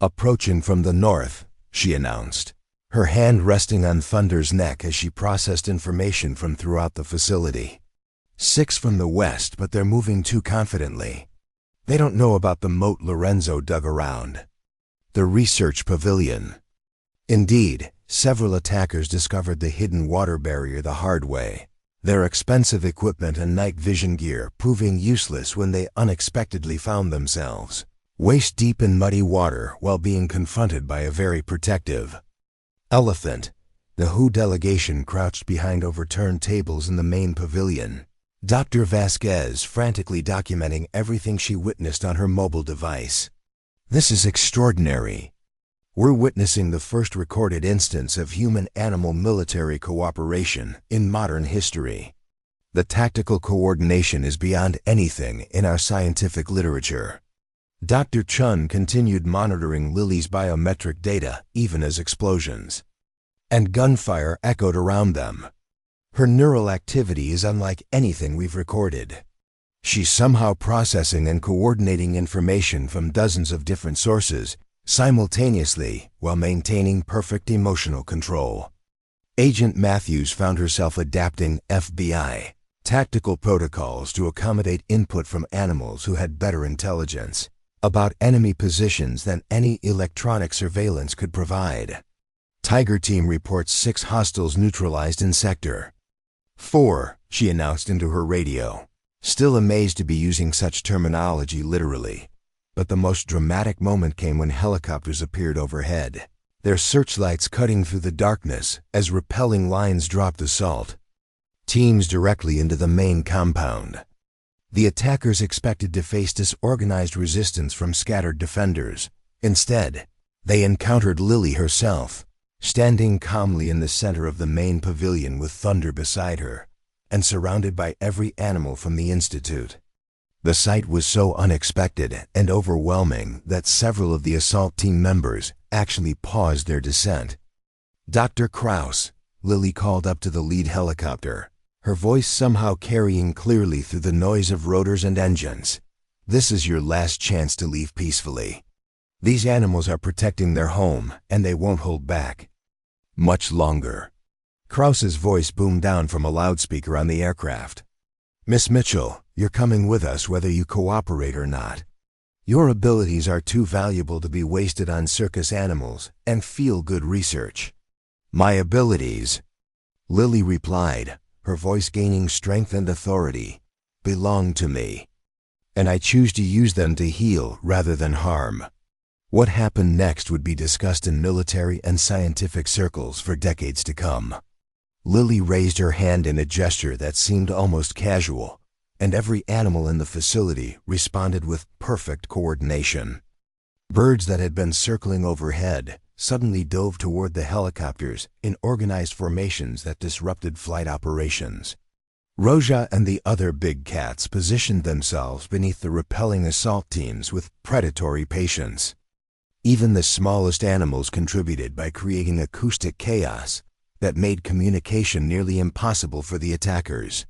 "Approaching from the north," she announced, her hand resting on Thunder's neck as she processed information from throughout the facility. 6 from the west, but they're moving too confidently. They don't know about the moat Lorenzo dug around the research pavilion. Indeed, several attackers discovered the hidden water barrier the hard way, their expensive equipment and night vision gear proving useless when they unexpectedly found themselves waist-deep in muddy water while being confronted by a very protective elephant. The WHO delegation crouched behind overturned tables in the main pavilion, Dr. Vasquez frantically documenting everything she witnessed on her mobile device. "This is extraordinary. We're witnessing the first recorded instance of human-animal military cooperation in modern history. The tactical coordination is beyond anything in our scientific literature." Dr. Chun continued monitoring Lily's biometric data even as explosions and gunfire echoed around them. "Her neural activity is unlike anything we've recorded. She's somehow processing and coordinating information from dozens of different sources simultaneously while maintaining perfect emotional control." Agent Matthews found herself adapting FBI tactical protocols to accommodate input from animals who had better intelligence about enemy positions than any electronic surveillance could provide. "Tiger Team reports 6 hostiles neutralized in Sector 4, she announced into her radio, still amazed to be using such terminology literally. But the most dramatic moment came when helicopters appeared overhead, their searchlights cutting through the darkness as repelling lines dropped assault teams directly into the main compound. The attackers expected to face disorganized resistance from scattered defenders. Instead, they encountered Lily herself, standing calmly in the center of the main pavilion with Thunder beside her, and surrounded by every animal from the Institute. The sight was so unexpected and overwhelming that several of the assault team members actually paused their descent. "Dr. Krause," Lily called up to the lead helicopter, her voice somehow carrying clearly through the noise of rotors and engines. "This is your last chance to leave peacefully. These animals are protecting their home, and they won't hold back much longer." Krause's voice boomed down from a loudspeaker on the aircraft. "Miss Mitchell, you're coming with us whether you cooperate or not. Your abilities are too valuable to be wasted on circus animals and feel-good research." "My abilities," Lily replied, her voice gaining strength and authority, "belong to me. and I choose to use them to heal rather than harm. What happened next would be discussed in military and scientific circles for decades to come. Lily raised her hand in a gesture that seemed almost casual, and every animal in the facility responded with perfect coordination. Birds that had been circling overhead suddenly dove toward the helicopters in organized formations that disrupted flight operations. Roja and the other big cats positioned themselves beneath the repelling assault teams with predatory patience. Even the smallest animals contributed by creating acoustic chaos that made communication nearly impossible for the attackers.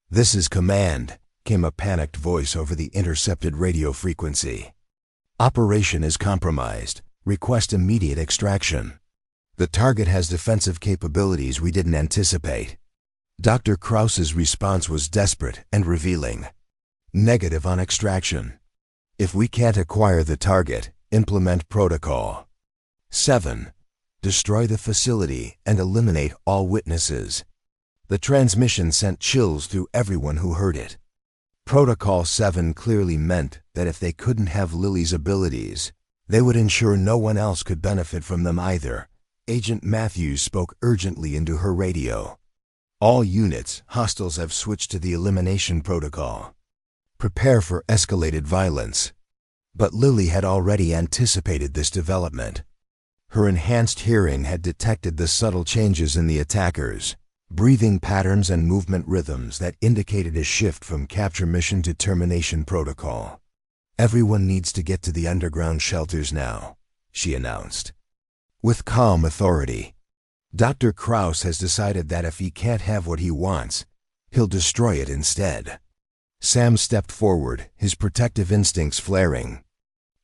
"This is command," came a panicked voice over the intercepted radio frequency. "Operation is compromised. Request immediate extraction. The target has defensive capabilities we didn't anticipate." Dr. Krause's response was desperate and revealing. "Negative on extraction. If we can't acquire the target, implement protocol. 7. Destroy the facility and eliminate all witnesses." The transmission sent chills through everyone who heard it. Protocol 7 clearly meant that if they couldn't have Lily's abilities, they would ensure no one else could benefit from them either. Agent Matthews spoke urgently into her radio. "All units, hostiles have switched to the elimination protocol. Prepare for escalated violence." But Lily had already anticipated this development. Her enhanced hearing had detected the subtle changes in the attackers, breathing patterns and movement rhythms that indicated a shift from capture mission to termination protocol. "Everyone needs to get to the underground shelters now," she announced. With calm authority, "Dr. Krause has decided that if he can't have what he wants, he'll destroy it instead." Sam stepped forward, his protective instincts flaring.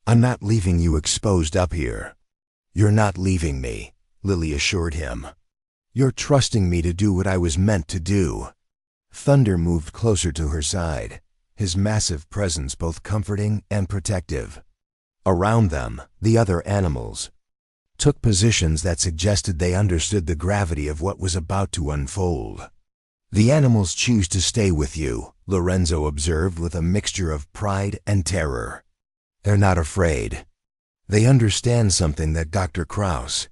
"I'm not leaving you exposed up here." "You're not leaving me," Lily assured him. "You're trusting me to do what I was meant to do." Thunder moved closer to her side, his massive presence both comforting and protective. Around them, the other animals took positions that suggested they understood the gravity of what was about to unfold. "The animals choose to stay with you," Lorenzo observed with a mixture of pride and terror. "They're not afraid. They understand something that Dr. Krause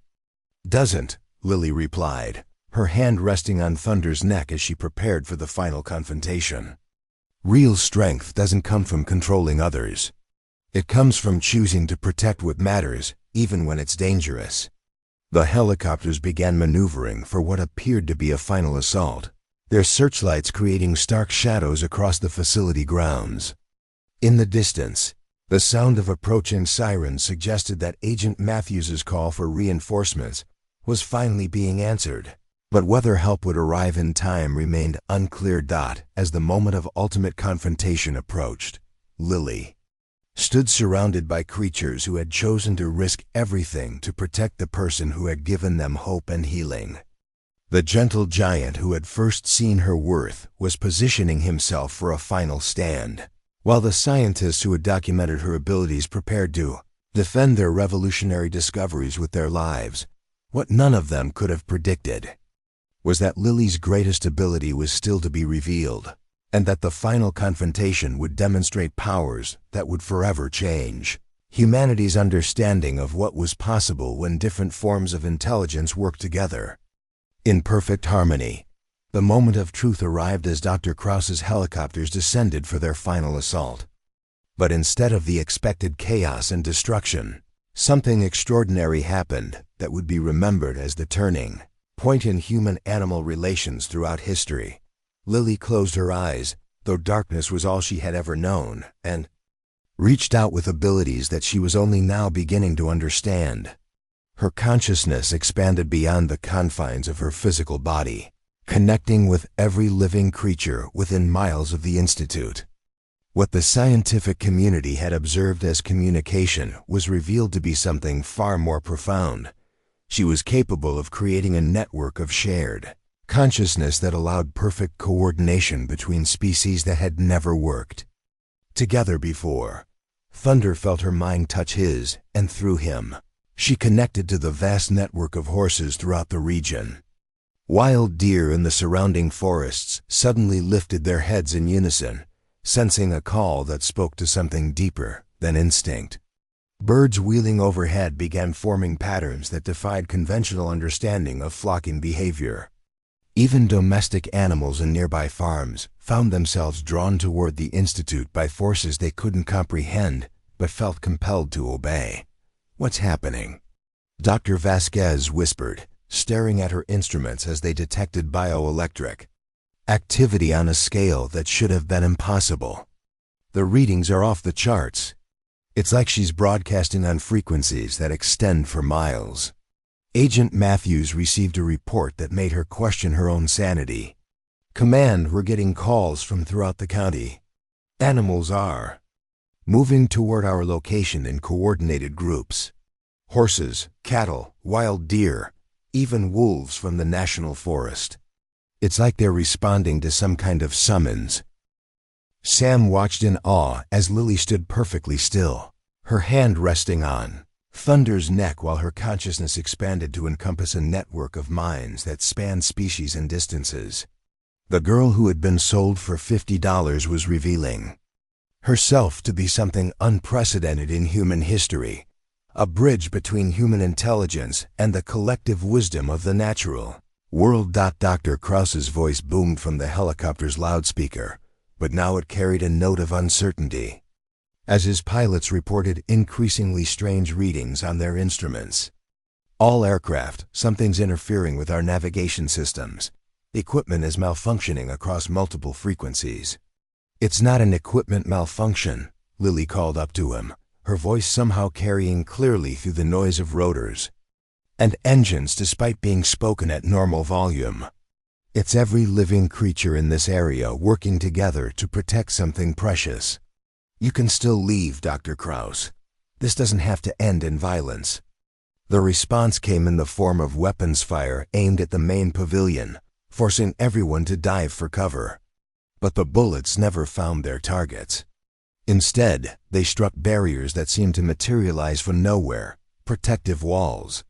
doesn't," Lily replied, her hand resting on Thunder's neck as she prepared for the final confrontation. "Real strength doesn't come from controlling others. It comes from choosing to protect what matters, even when it's dangerous." The helicopters began maneuvering for what appeared to be a final assault, their searchlights creating stark shadows across the facility grounds. In the distance, the sound of approaching sirens suggested that Agent Matthews's call for reinforcements was finally being answered, but whether help would arrive in time remained unclear. As the moment of ultimate confrontation approached, Lily stood surrounded by creatures who had chosen to risk everything to protect the person who had given them hope and healing. The gentle giant who had first seen her worth was positioning himself for a final stand, while the scientists who had documented her abilities prepared to defend their revolutionary discoveries with their lives. What none of them could have predicted was that Lily's greatest ability was still to be revealed, and that the final confrontation would demonstrate powers that would forever change humanity's understanding of what was possible when different forms of intelligence worked together. In perfect harmony, the moment of truth arrived as Dr. Krause's helicopters descended for their final assault. But instead of the expected chaos and destruction, something extraordinary happened that would be remembered as the turning point in human-animal relations throughout history. Lily closed her eyes, though darkness was all she had ever known, and reached out with abilities that she was only now beginning to understand. Her consciousness expanded beyond the confines of her physical body, connecting with every living creature within miles of the Institute. What the scientific community had observed as communication was revealed to be something far more profound. She was capable of creating a network of shared consciousness that allowed perfect coordination between species that had never worked together before. Thunder felt her mind touch his, and through him, she connected to the vast network of horses throughout the region. Wild deer in the surrounding forests suddenly lifted their heads in unison, sensing a call that spoke to something deeper than instinct. Birds wheeling overhead began forming patterns that defied conventional understanding of flocking behavior. Even domestic animals in nearby farms found themselves drawn toward the Institute by forces they couldn't comprehend but felt compelled to obey. "What's happening?" Dr. Vasquez whispered, staring at her instruments as they detected bioelectric activity on a scale that should have been impossible. "The readings are off the charts. It's like she's broadcasting on frequencies that extend for miles." Agent Matthews received a report that made her question her own sanity. "Command, we're getting calls from throughout the county. Animals are moving toward our location in coordinated groups. Horses, cattle, wild deer, even wolves from the national forest. It's like they're responding to some kind of summons." Sam watched in awe as Lily stood perfectly still, her hand resting on Thunder's neck while her consciousness expanded to encompass a network of minds that spanned species and distances. The girl who had been sold for $50 was revealing herself to be something unprecedented in human history, a bridge between human intelligence and the collective wisdom of the natural world. Dr. Krause's voice boomed from the helicopter's loudspeaker, but now it carried a note of uncertainty, as his pilots reported increasingly strange readings on their instruments. "All aircraft, something's interfering with our navigation systems. Equipment is malfunctioning across multiple frequencies." "It's not an equipment malfunction," Lily called up to him, her voice somehow carrying clearly through the noise of rotors and engines despite being spoken at normal volume. "It's every living creature in this area working together to protect something precious. You can still leave, Dr. Krause. This doesn't have to end in violence." The response came in the form of weapons fire aimed at the main pavilion, forcing everyone to dive for cover. But the bullets never found their targets. Instead, they struck barriers that seemed to materialize from nowhere, protective walls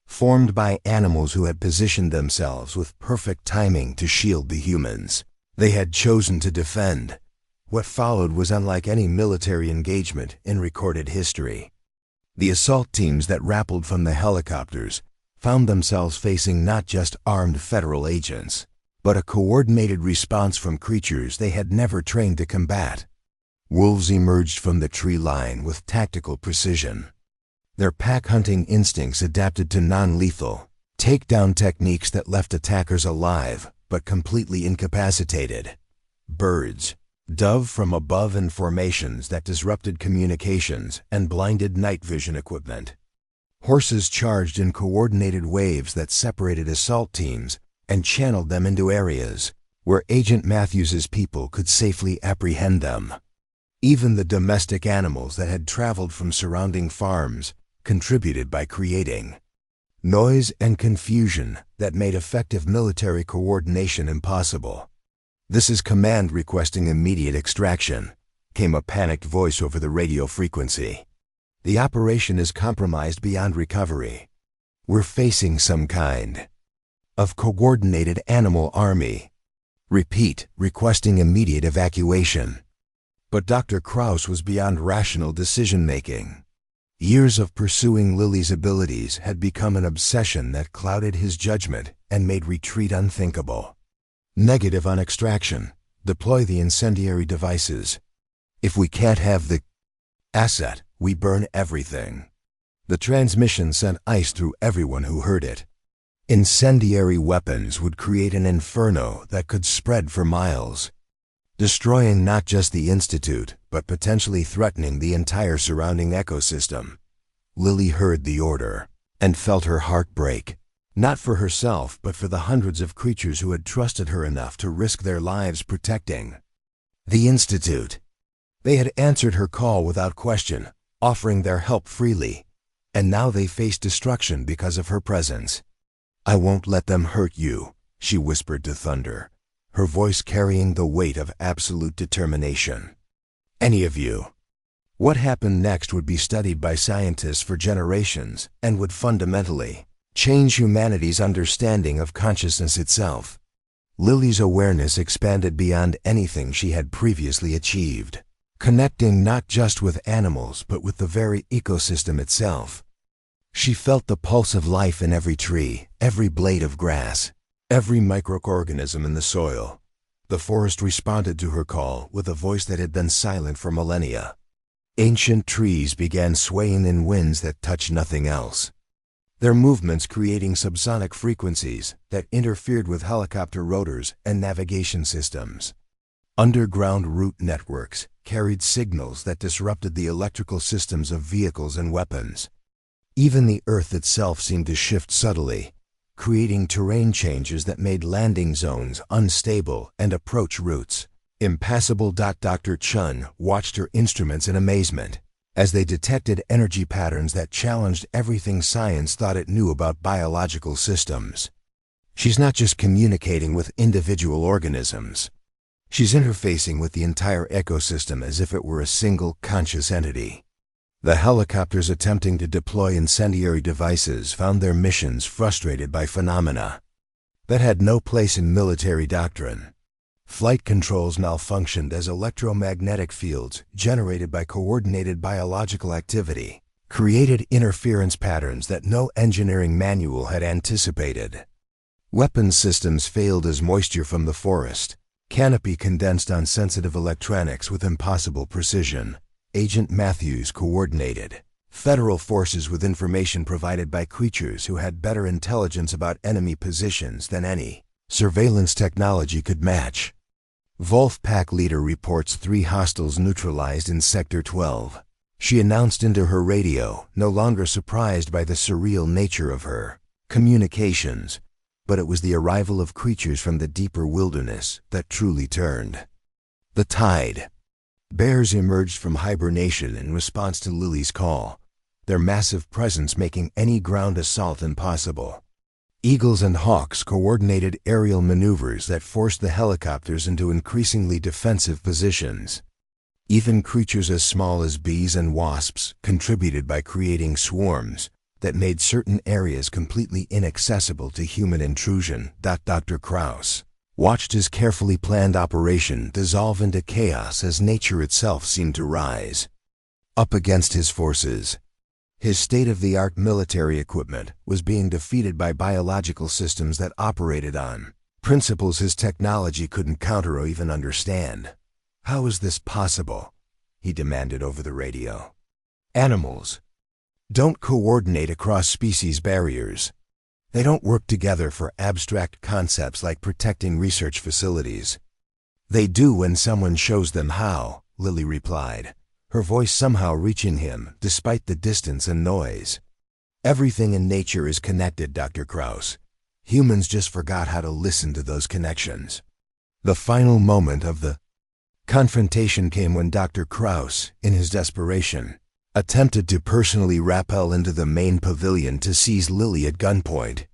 formed by animals who had positioned themselves with perfect timing to shield the humans they had chosen to defend. What followed was unlike any military engagement in recorded history. The assault teams that rappelled from the helicopters found themselves facing not just armed federal agents, but a coordinated response from creatures they had never trained to combat. Wolves emerged from the tree line with tactical precision, their pack-hunting instincts adapted to non-lethal takedown techniques that left attackers alive but completely incapacitated. Birds dove from above in formations that disrupted communications and blinded night vision equipment. Horses charged in coordinated waves that separated assault teams and channeled them into areas where Agent Matthews's people could safely apprehend them. Even the domestic animals that had traveled from surrounding farms contributed by creating noise and confusion that made effective military coordination impossible. "This is Command requesting immediate extraction," came a panicked voice over the radio frequency. "The operation is compromised beyond recovery. We're facing some kind of coordinated animal army. Repeat, requesting immediate evacuation." But Dr. Krause was beyond rational decision-making. Years of pursuing Lily's abilities had become an obsession that clouded his judgment and made retreat unthinkable. "Negative on extraction. Deploy the incendiary devices. If we can't have the asset, we burn everything." The transmission sent ice through everyone who heard it. Incendiary weapons would create an inferno that could spread for miles, destroying not just the Institute, but potentially threatening the entire surrounding ecosystem. Lily heard the order and felt her heart break, not for herself, but for the hundreds of creatures who had trusted her enough to risk their lives protecting the Institute. They had answered her call without question, offering their help freely, and now they faced destruction because of her presence. "I won't let them hurt you," she whispered to Thunder, her voice carrying the weight of absolute determination. "Any of you." What happened next would be studied by scientists for generations and would fundamentally change humanity's understanding of consciousness itself. Lily's awareness expanded beyond anything she had previously achieved, connecting not just with animals but with the very ecosystem itself. She felt the pulse of life in every tree, every blade of grass, every microorganism in the soil. The forest responded to her call with a voice that had been silent for millennia. Ancient trees began swaying in winds that touched nothing else, their movements creating subsonic frequencies that interfered with helicopter rotors and navigation systems. Underground root networks carried signals that disrupted the electrical systems of vehicles and weapons. Even the Earth itself seemed to shift subtly, creating terrain changes that made landing zones unstable and approach routes impassable. Dr. Chun watched her instruments in amazement as they detected energy patterns that challenged everything science thought it knew about biological systems. She's not just communicating with individual organisms. She's interfacing with the entire ecosystem as if it were a single conscious entity. The helicopters attempting to deploy incendiary devices found their missions frustrated by phenomena that had no place in military doctrine. Flight controls malfunctioned as electromagnetic fields generated by coordinated biological activity created interference patterns that no engineering manual had anticipated. Weapons systems failed as moisture from the forest canopy condensed on sensitive electronics with impossible precision. Agent Matthews coordinated federal forces with information provided by creatures who had better intelligence about enemy positions than any surveillance technology could match. Wolfpack leader reports 3 hostiles neutralized in Sector 12. She announced into her radio, no longer surprised by the surreal nature of her communications, but it was the arrival of creatures from the deeper wilderness that truly turned the tide. Bears emerged from hibernation in response to Lily's call, their massive presence making any ground assault impossible. Eagles and hawks coordinated aerial maneuvers that forced the helicopters into increasingly defensive positions. Even creatures as small as bees and wasps contributed by creating swarms that made certain areas completely inaccessible to human intrusion. Dr. Krauss watched his carefully planned operation dissolve into chaos as nature itself seemed to rise up against his forces. His state-of-the-art military equipment was being defeated by biological systems that operated on principles his technology couldn't counter or even understand. "How is this possible?" he demanded over the radio. "Animals don't coordinate across species barriers. They don't work together for abstract concepts like protecting research facilities. They do when someone shows them how," Lily replied, her voice somehow reaching him despite the distance and noise. "Everything in nature is connected, Dr. Krauss. Humans just forgot how to listen to those connections." The final moment of the confrontation came when Dr. Krauss, in his desperation, attempted to personally rappel into the main pavilion to seize Lily at gunpoint.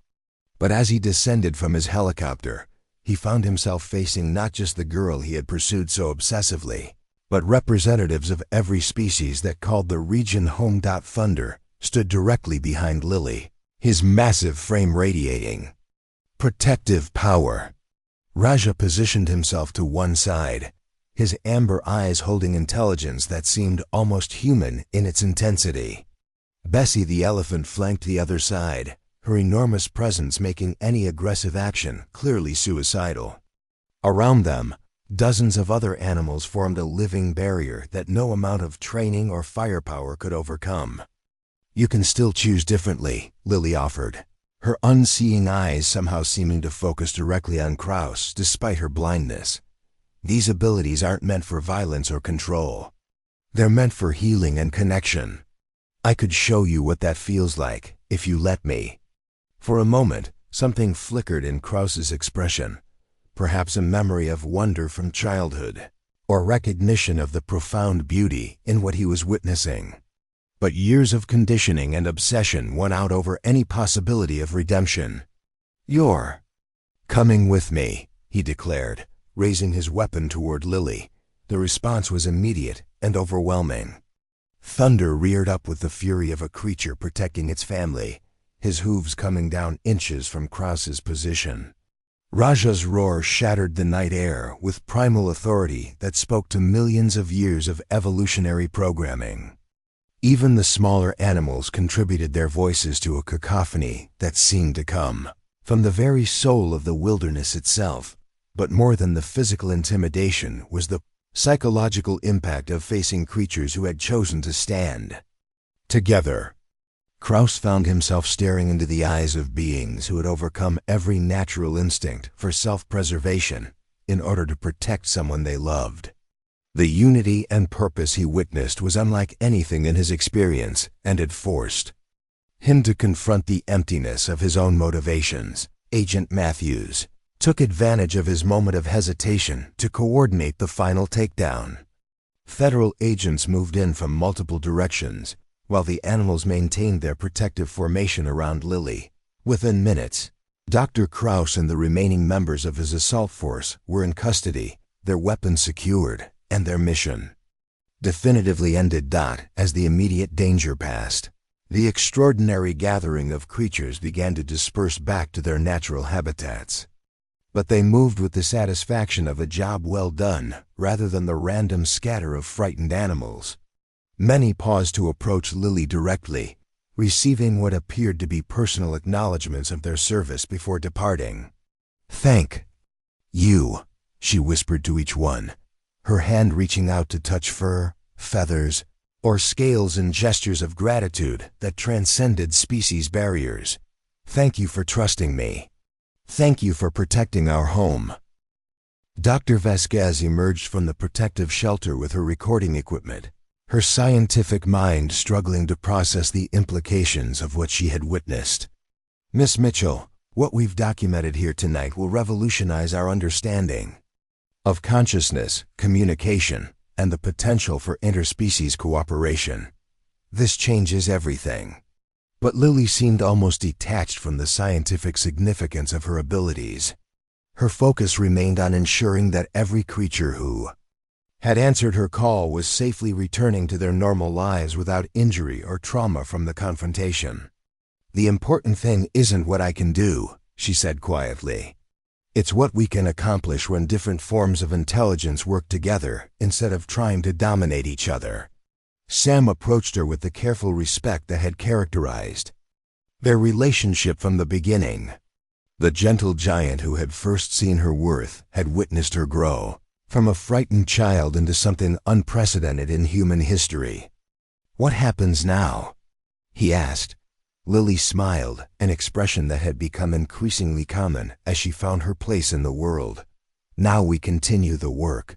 But as he descended from his helicopter, he found himself facing not just the girl he had pursued so obsessively, but representatives of every species that called the region home. Thunder stood directly behind Lily, his massive frame radiating protective power. Raja positioned himself to one side, his amber eyes holding intelligence that seemed almost human in its intensity. Bessie the elephant flanked the other side, her enormous presence making any aggressive action clearly suicidal. Around them, dozens of other animals formed a living barrier that no amount of training or firepower could overcome. "You can still choose differently," Lily offered, her unseeing eyes somehow seeming to focus directly on Krauss despite her blindness. "These abilities aren't meant for violence or control. They're meant for healing and connection. I could show you what that feels like, if you let me." For a moment, something flickered in Krauss's expression, perhaps a memory of wonder from childhood, or recognition of the profound beauty in what he was witnessing. But years of conditioning and obsession won out over any possibility of redemption. "You're coming with me," he declared, raising his weapon toward Lily. The response was immediate and overwhelming. Thunder reared up with the fury of a creature protecting its family, his hooves coming down inches from Krauss's position. Raja's roar shattered the night air with primal authority that spoke to millions of years of evolutionary programming. Even the smaller animals contributed their voices to a cacophony that seemed to come from the very soul of the wilderness itself. But more than the physical intimidation was the psychological impact of facing creatures who had chosen to stand together. Kraus found himself staring into the eyes of beings who had overcome every natural instinct for self-preservation in order to protect someone they loved. The unity and purpose he witnessed was unlike anything in his experience and had forced him to confront the emptiness of his own motivations. Agent Matthews took advantage of his moment of hesitation to coordinate the final takedown. Federal agents moved in from multiple directions, while the animals maintained their protective formation around Lily. Within minutes, Dr. Kraus and the remaining members of his assault force were in custody, their weapons secured, and their mission definitively ended. As the immediate danger passed, the extraordinary gathering of creatures began to disperse back to their natural habitats. But they moved with the satisfaction of a job well done, rather than the random scatter of frightened animals. Many paused to approach Lily directly, receiving what appeared to be personal acknowledgments of their service before departing. "Thank you," she whispered to each one, her hand reaching out to touch fur, feathers, or scales in gestures of gratitude that transcended species barriers. "Thank you for trusting me. Thank you for protecting our home." Dr. Vasquez emerged from the protective shelter with her recording equipment, her scientific mind struggling to process the implications of what she had witnessed. "Miss Mitchell, what we've documented here tonight will revolutionize our understanding of consciousness, communication, and the potential for interspecies cooperation. This changes everything." But Lily seemed almost detached from the scientific significance of her abilities. Her focus remained on ensuring that every creature who had answered her call was safely returning to their normal lives without injury or trauma from the confrontation. "The important thing isn't what I can do," she said quietly. "It's what we can accomplish when different forms of intelligence work together instead of trying to dominate each other." Sam approached her with the careful respect that had characterized their relationship from the beginning. The gentle giant who had first seen her worth had witnessed her grow from a frightened child into something unprecedented in human history. "What happens now?" he asked. Lily smiled, an expression that had become increasingly common as she found her place in the world. "Now we continue the work.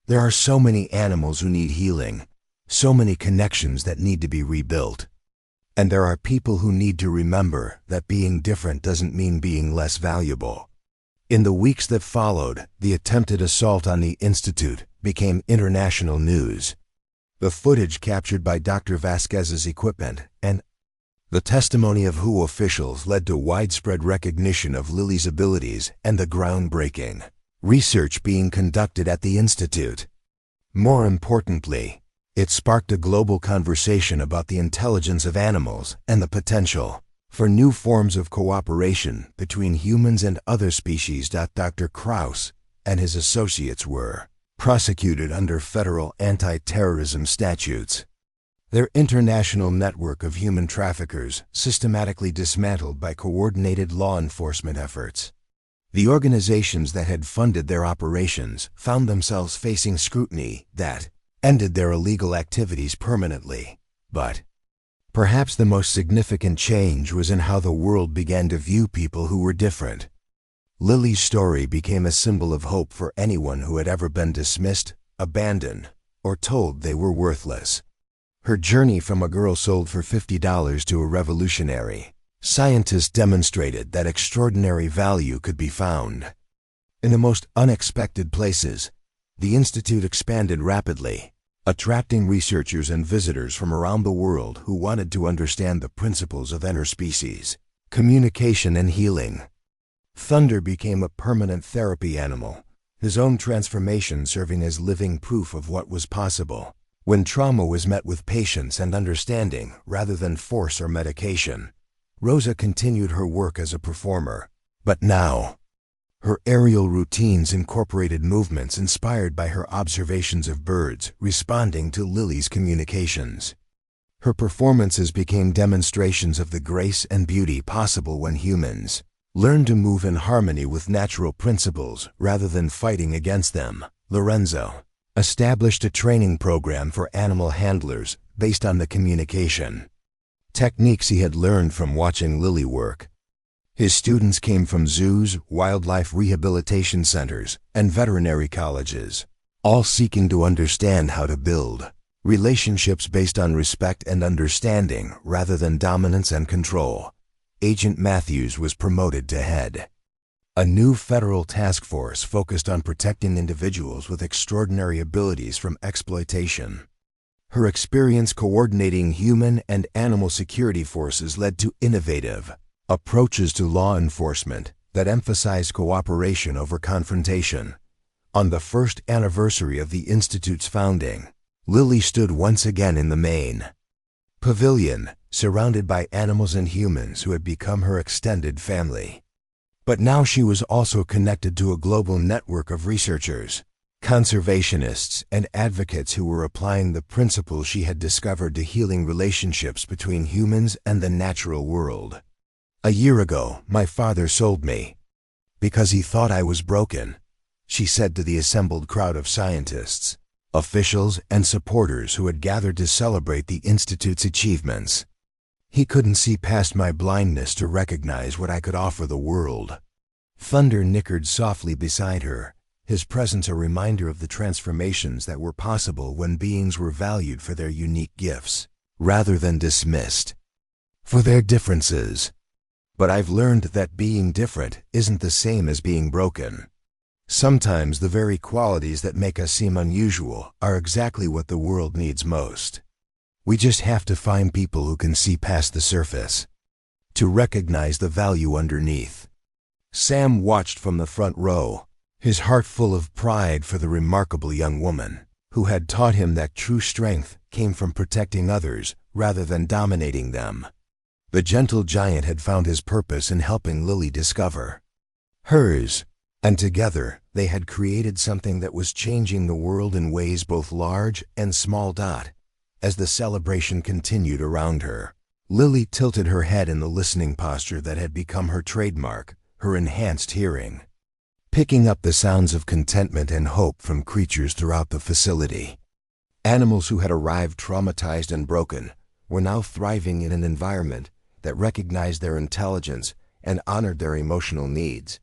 There are so many animals who need healing, so many connections that need to be rebuilt. And there are people who need to remember that being different doesn't mean being less valuable." In the weeks that followed, the attempted assault on the Institute became international news. The footage captured by Dr. Vasquez's equipment and the testimony of WHO officials led to widespread recognition of Lily's abilities and the groundbreaking research being conducted at the Institute. More importantly, it sparked a global conversation about the intelligence of animals and the potential for new forms of cooperation between humans and other species. Dr. Kraus and his associates were prosecuted under federal anti-terrorism statutes. Their international network of human traffickers systematically dismantled by coordinated law enforcement efforts. The organizations that had funded their operations found themselves facing scrutiny that ended their illegal activities permanently. But perhaps the most significant change was in how the world began to view people who were different. Lily's story became a symbol of hope for anyone who had ever been dismissed, abandoned, or told they were worthless. Her journey from a girl sold for $50 to a revolutionary scientist demonstrated that extraordinary value could be found in the most unexpected places. The Institute expanded rapidly, attracting researchers and visitors from around the world who wanted to understand the principles of interspecies communication and healing. Thunder became a permanent therapy animal, his own transformation serving as living proof of what was possible when trauma was met with patience and understanding rather than force or medication. Rosa continued her work as a performer, but now Her aerial routines incorporated movements inspired by her observations of birds responding to Lily's communications. Her performances became demonstrations of the grace and beauty possible when humans learn to move in harmony with natural principles rather than fighting against them. Lorenzo established a training program for animal handlers based on the communication techniques he had learned from watching Lily work. His students came from zoos, wildlife rehabilitation centers, and veterinary colleges, all seeking to understand how to build relationships based on respect and understanding rather than dominance and control. Agent Matthews was promoted to head a new federal task force focused on protecting individuals with extraordinary abilities from exploitation. Her experience coordinating human and animal security forces led to innovative approaches to law enforcement that emphasized cooperation over confrontation. On the first anniversary of the Institute's founding, Lily stood once again in the main pavilion, surrounded by animals and humans who had become her extended family. But now she was also connected to a global network of researchers, conservationists, and advocates who were applying the principles she had discovered to healing relationships between humans and the natural world. "A year ago, my father sold me because he thought I was broken," she said to the assembled crowd of scientists, officials, and supporters who had gathered to celebrate the Institute's achievements. "He couldn't see past my blindness to recognize what I could offer the world." Thunder nickered softly beside her, his presence a reminder of the transformations that were possible when beings were valued for their unique gifts, rather than dismissed for their differences. "But I've learned that being different isn't the same as being broken. Sometimes the very qualities that make us seem unusual are exactly what the world needs most. We just have to find people who can see past the surface, to recognize the value underneath." Sam watched from the front row, his heart full of pride for the remarkable young woman who had taught him that true strength came from protecting others rather than dominating them. The gentle giant had found his purpose in helping Lily discover hers, and together they had created something that was changing the world in ways both large and small. As the celebration continued around her, Lily tilted her head in the listening posture that had become her trademark, her enhanced hearing, picking up the sounds of contentment and hope from creatures throughout the facility. Animals who had arrived traumatized and broken were now thriving in an environment that recognized their intelligence and honored their emotional needs.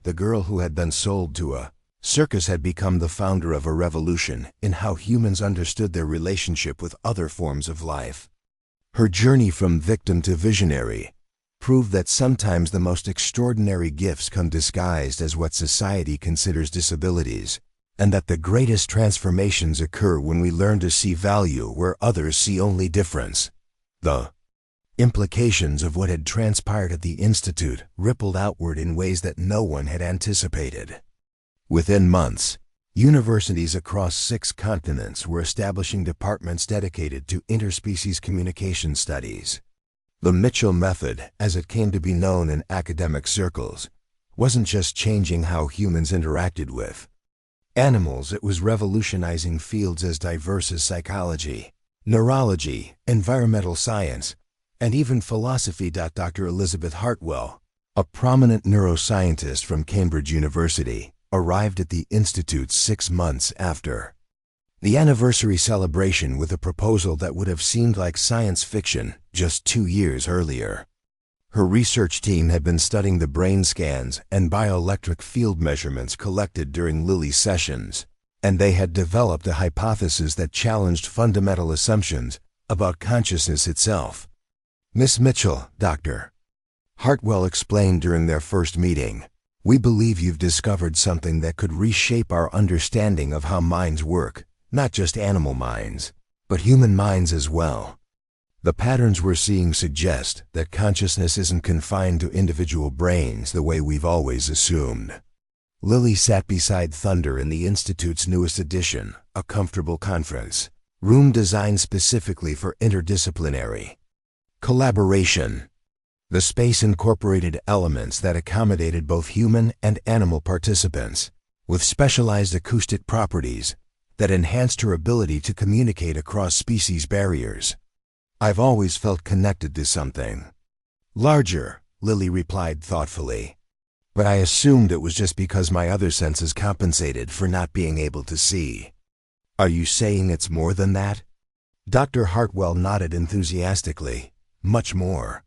The girl who had been sold to a circus had become the founder of a revolution in how humans understood their relationship with other forms of life. Her journey from victim to visionary proved that sometimes the most extraordinary gifts come disguised as what society considers disabilities, and that the greatest transformations occur when we learn to see value where others see only difference. The implications of what had transpired at the Institute rippled outward in ways that no one had anticipated. Within months, universities across 6 continents were establishing departments dedicated to interspecies communication studies. The Mitchell method, as it came to be known in academic circles, wasn't just changing how humans interacted with animals, it was revolutionizing fields as diverse as psychology, neurology, environmental science, and even philosophy. Dr. Elizabeth Hartwell, a prominent neuroscientist from Cambridge University, arrived at the Institute 6 months after the anniversary celebration with a proposal that would have seemed like science fiction just 2 years earlier. Her research team had been studying the brain scans and bioelectric field measurements collected during Lily's sessions, and they had developed a hypothesis that challenged fundamental assumptions about consciousness itself. "Miss Mitchell, Dr. Hartwell explained during their first meeting, "We believe you've discovered something that could reshape our understanding of how minds work, not just animal minds, but human minds as well. The patterns we're seeing suggest that consciousness isn't confined to individual brains the way we've always assumed." Lily sat beside Thunder in the Institute's newest edition, a comfortable conference room designed specifically for interdisciplinary collaboration. The space incorporated elements that accommodated both human and animal participants, with specialized acoustic properties that enhanced her ability to communicate across species barriers. I've always felt connected to something larger, Lily replied thoughtfully. But I assumed it was just because my other senses compensated for not being able to see. Are you saying it's more than that? Dr. Hartwell nodded enthusiastically. Much more.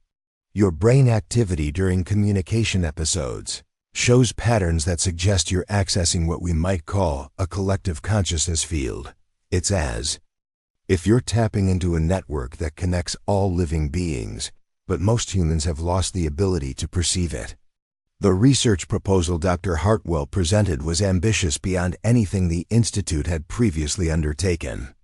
Your brain activity during communication episodes shows patterns that suggest you're accessing what we might call a collective consciousness field. It's as if you're tapping into a network that connects all living beings, but most humans have lost the ability to perceive it. The research proposal Dr. Hartwell presented was ambitious beyond anything the Institute had previously undertaken.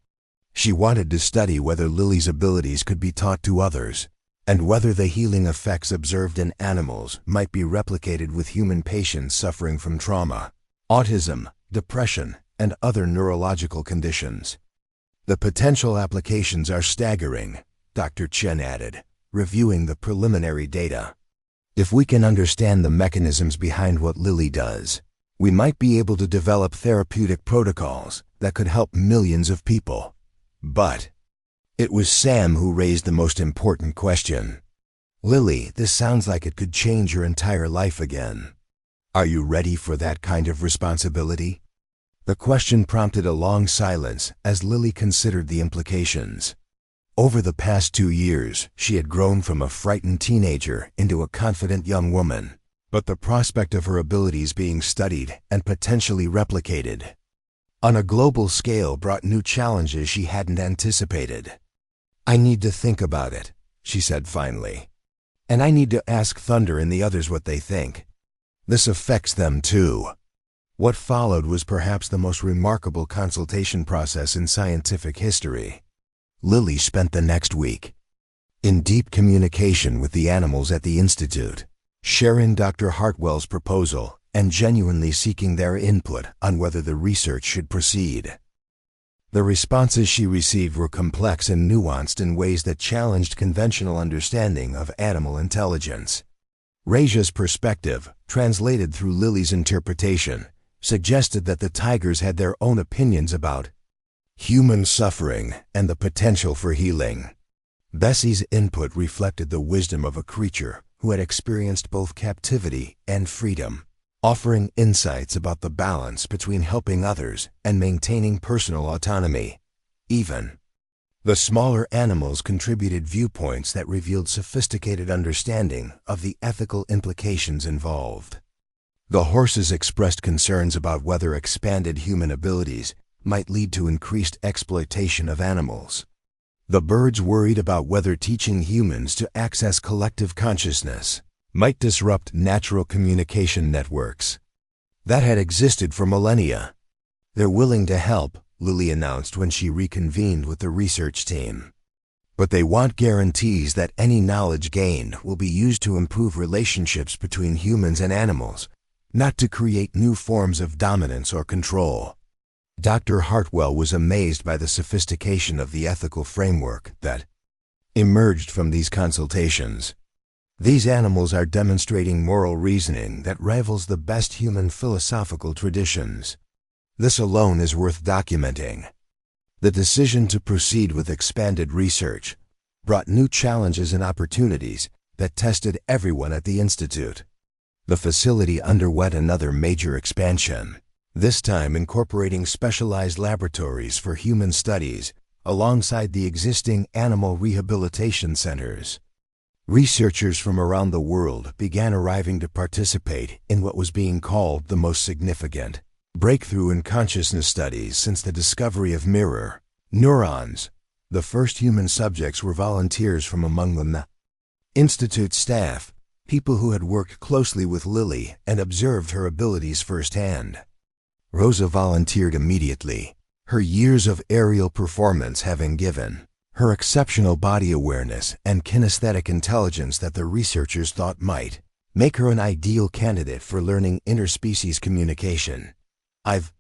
She wanted to study whether Lily's abilities could be taught to others, and whether the healing effects observed in animals might be replicated with human patients suffering from trauma, autism, depression, and other neurological conditions. The potential applications are staggering, Dr. Chen added, reviewing the preliminary data. If we can understand the mechanisms behind what Lily does, we might be able to develop therapeutic protocols that could help millions of people. But it was Sam who raised the most important question. Lily, this sounds like it could change your entire life again. Are you ready for that kind of responsibility? The question prompted a long silence as Lily considered the implications. Over the past 2 years, she had grown from a frightened teenager into a confident young woman, but the prospect of her abilities being studied and potentially replicated on a global scale brought new challenges she hadn't anticipated. I need to think about it, she said finally. And I need to ask Thunder and the others what they think. This affects them too. What followed was perhaps the most remarkable consultation process in scientific history. Lily spent the next week in deep communication with the animals at the Institute, sharing Dr. Hartwell's proposal and genuinely seeking their input on whether the research should proceed. The responses she received were complex and nuanced in ways that challenged conventional understanding of animal intelligence. Raja's perspective, translated through Lily's interpretation, suggested that the tigers had their own opinions about human suffering and the potential for healing. Bessie's input reflected the wisdom of a creature who had experienced both captivity and freedom, offering insights about the balance between helping others and maintaining personal autonomy. Even the smaller animals contributed viewpoints that revealed sophisticated understanding of the ethical implications involved. The horses expressed concerns about whether expanded human abilities might lead to increased exploitation of animals. The birds worried about whether teaching humans to access collective consciousness might disrupt natural communication networks that had existed for millennia. They're willing to help, Lily announced when she reconvened with the research team. But they want guarantees that any knowledge gained will be used to improve relationships between humans and animals, not to create new forms of dominance or control. Dr. Hartwell was amazed by the sophistication of the ethical framework that emerged from these consultations. These animals are demonstrating moral reasoning that rivals the best human philosophical traditions. This alone is worth documenting. The decision to proceed with expanded research brought new challenges and opportunities that tested everyone at the Institute. The facility underwent another major expansion, this time incorporating specialized laboratories for human studies alongside the existing animal rehabilitation centers. Researchers from around the world began arriving to participate in what was being called the most significant breakthrough in consciousness studies since the discovery of mirror neurons. The first human subjects were volunteers from among the Institute staff, people who had worked closely with Lily and observed her abilities firsthand. Rosa volunteered immediately, her years of aerial performance having given her exceptional body awareness and kinesthetic intelligence that the researchers thought might make her an ideal candidate for learning interspecies communication. I've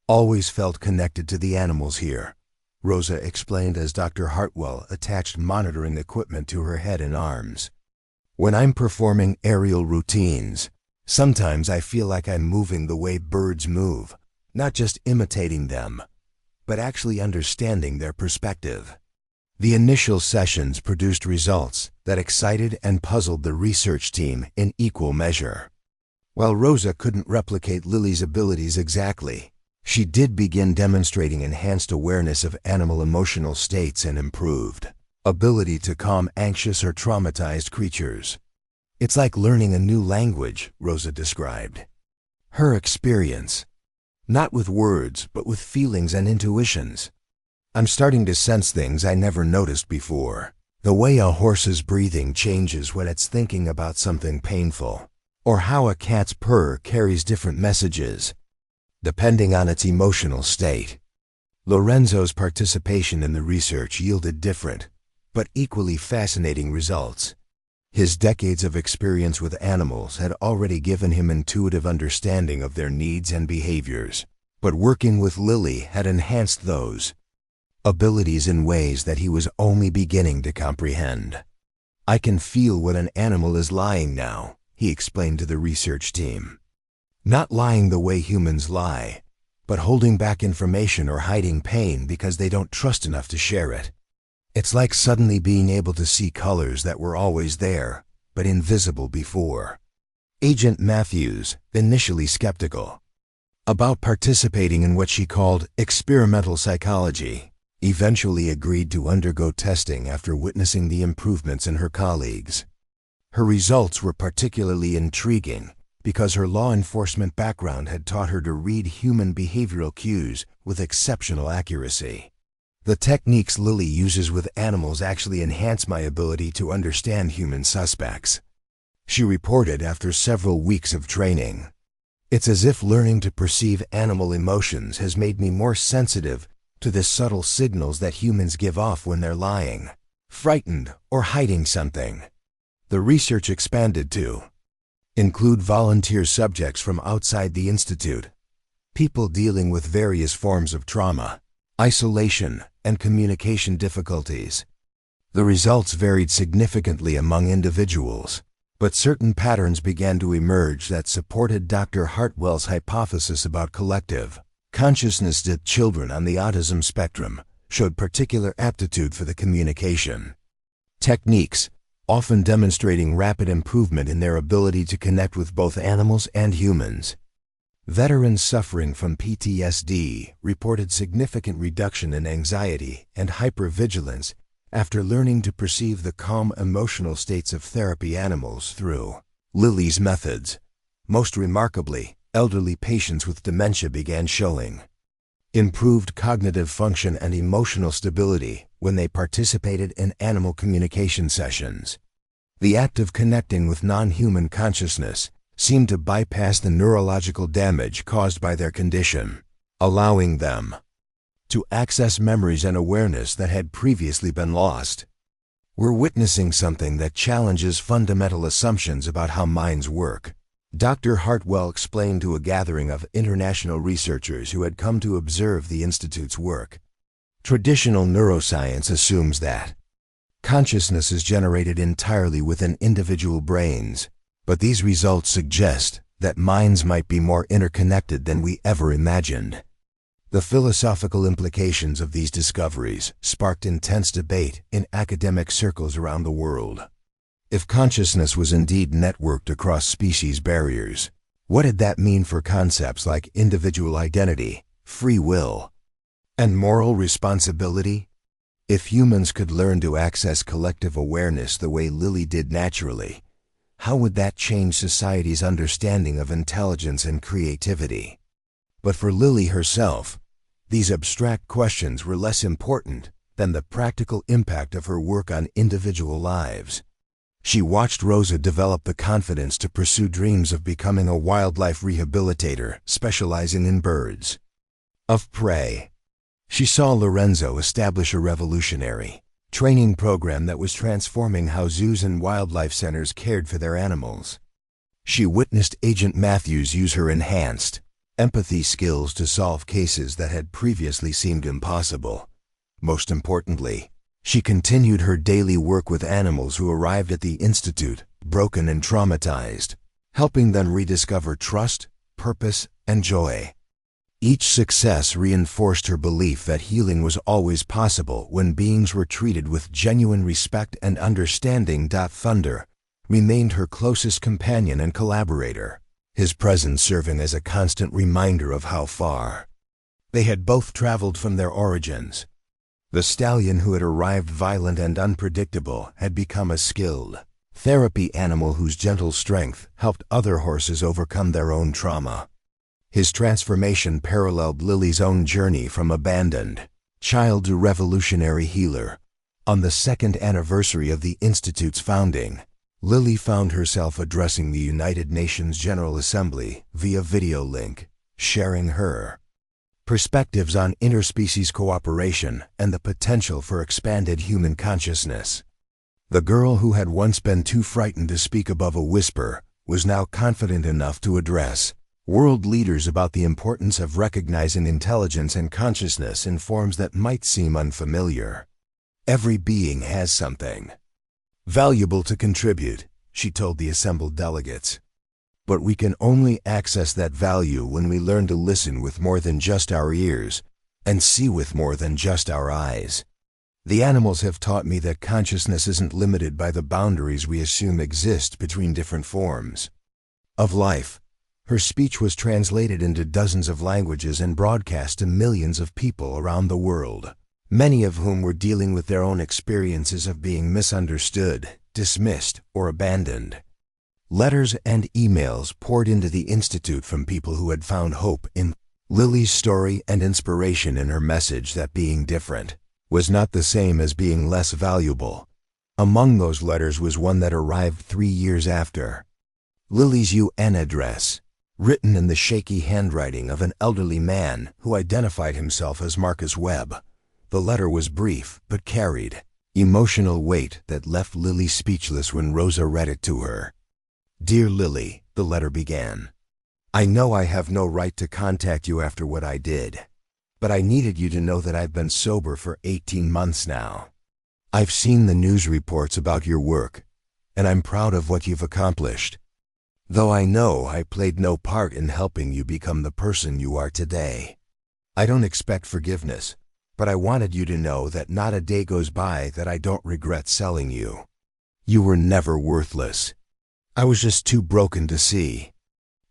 always felt connected to the animals here, Rosa explained as Dr. Hartwell attached monitoring equipment to her head and arms. When I'm performing aerial routines, sometimes I feel like I'm moving the way birds move, not just imitating them, but actually understanding their perspective. The initial sessions produced results that excited and puzzled the research team in equal measure. While Rosa couldn't replicate Lily's abilities exactly, she did begin demonstrating enhanced awareness of animal emotional states and improved ability to calm anxious or traumatized creatures. It's like learning a new language, Rosa described. Her experience, not with words, but with feelings and intuitions. I'm starting to sense things I never noticed before. The way a horse's breathing changes when it's thinking about something painful, or how a cat's purr carries different messages, depending on its emotional state. Lorenzo's participation in the research yielded different, but equally fascinating results. His decades of experience with animals had already given him intuitive understanding of their needs and behaviors, but working with Lily had enhanced those abilities in ways that he was only beginning to comprehend. I can feel when an animal is lying now, he explained to the research team. Not lying the way humans lie, but holding back information or hiding pain because they don't trust enough to share it. It's like suddenly being able to see colors that were always there, but invisible before. Agent Matthews, initially skeptical about participating in what she called experimental psychology, eventually agreed to undergo testing after witnessing the improvements in her colleagues. Her results were particularly intriguing because her law enforcement background had taught her to read human behavioral cues with exceptional accuracy. The techniques Lily uses with animals actually enhance my ability to understand human suspects, she reported after several weeks of training. It's as if learning to perceive animal emotions has made me more sensitive to the subtle signals that humans give off when they're lying, frightened, or hiding something. The research expanded to include volunteer subjects from outside the institute, people dealing with various forms of trauma, isolation, and communication difficulties. The results varied significantly among individuals, but certain patterns began to emerge that supported Dr. Hartwell's hypothesis about collective consciousness. That children on the autism spectrum showed particular aptitude for the communication techniques, often demonstrating rapid improvement in their ability to connect with both animals and humans. Veterans suffering from PTSD reported significant reduction in anxiety and hypervigilance after learning to perceive the calm emotional states of therapy animals through Lily's methods. Most remarkably, elderly patients with dementia began showing improved cognitive function and emotional stability when they participated in animal communication sessions. The act of connecting with non-human consciousness seemed to bypass the neurological damage caused by their condition, allowing them to access memories and awareness that had previously been lost. We're witnessing something that challenges fundamental assumptions about how minds work, Dr. Hartwell explained to a gathering of international researchers who had come to observe the Institute's work. Traditional neuroscience assumes that consciousness is generated entirely within individual brains, but these results suggest that minds might be more interconnected than we ever imagined. The philosophical implications of these discoveries sparked intense debate in academic circles around the world. If consciousness was indeed networked across species barriers, what did that mean for concepts like individual identity, free will, and moral responsibility? If humans could learn to access collective awareness the way Lily did naturally, how would that change society's understanding of intelligence and creativity? But for Lily herself, these abstract questions were less important than the practical impact of her work on individual lives. She watched Rosa develop the confidence to pursue dreams of becoming a wildlife rehabilitator specializing in birds of prey. She saw Lorenzo establish a revolutionary training program that was transforming how zoos and wildlife centers cared for their animals. She witnessed Agent Matthews use her enhanced empathy skills to solve cases that had previously seemed impossible. Most importantly, she continued her daily work with animals who arrived at the Institute broken and traumatized, helping them rediscover trust, purpose, and joy. Each success reinforced her belief that healing was always possible when beings were treated with genuine respect and understanding. Thunder remained her closest companion and collaborator, his presence serving as a constant reminder of how far they had both traveled from their origins. The stallion who had arrived violent and unpredictable had become a skilled therapy animal whose gentle strength helped other horses overcome their own trauma. His transformation paralleled Lily's own journey from abandoned child to revolutionary healer. On the second anniversary of the Institute's founding, Lily found herself addressing the United Nations General Assembly via video link, sharing her perspectives on interspecies cooperation and the potential for expanded human consciousness. The girl who had once been too frightened to speak above a whisper was now confident enough to address world leaders about the importance of recognizing intelligence and consciousness in forms that might seem unfamiliar. Every being has something valuable to contribute, she told the assembled delegates. But we can only access that value when we learn to listen with more than just our ears and see with more than just our eyes. The animals have taught me that consciousness isn't limited by the boundaries we assume exist between different forms of life. Her speech was translated into dozens of languages and broadcast to millions of people around the world, many of whom were dealing with their own experiences of being misunderstood, dismissed, or abandoned. Letters and emails poured into the Institute from people who had found hope in Lily's story and inspiration in her message that being different was not the same as being less valuable. Among those letters was one that arrived 3 years after Lily's UN address, written in the shaky handwriting of an elderly man who identified himself as Marcus Webb. The letter was brief but carried emotional weight that left Lily speechless when Rosa read it to her. "Dear Lily," the letter began, "I know I have no right to contact you after what I did, but I needed you to know that I've been sober for 18 months now. I've seen the news reports about your work, and I'm proud of what you've accomplished. Though I know I played no part in helping you become the person you are today. I don't expect forgiveness, but I wanted you to know that not a day goes by that I don't regret selling you. You were never worthless. I was just too broken to see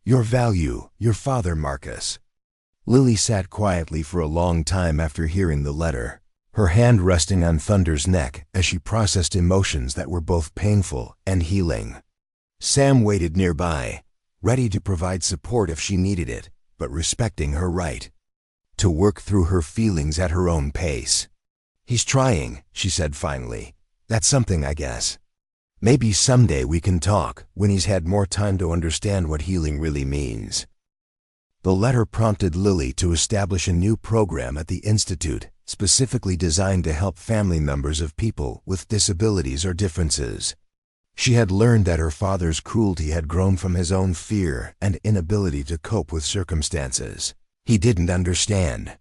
your value, your father, Marcus." Lily sat quietly for a long time after hearing the letter, her hand resting on Thunder's neck as she processed emotions that were both painful and healing. Sam waited nearby, ready to provide support if she needed it, but respecting her right to work through her feelings at her own pace. "He's trying," she said finally. "That's something, I guess. Maybe someday we can talk when he's had more time to understand what healing really means." The letter prompted Lily to establish a new program at the Institute specifically designed to help family members of people with disabilities or differences. She had learned that her father's cruelty had grown from his own fear and inability to cope with circumstances he didn't understand.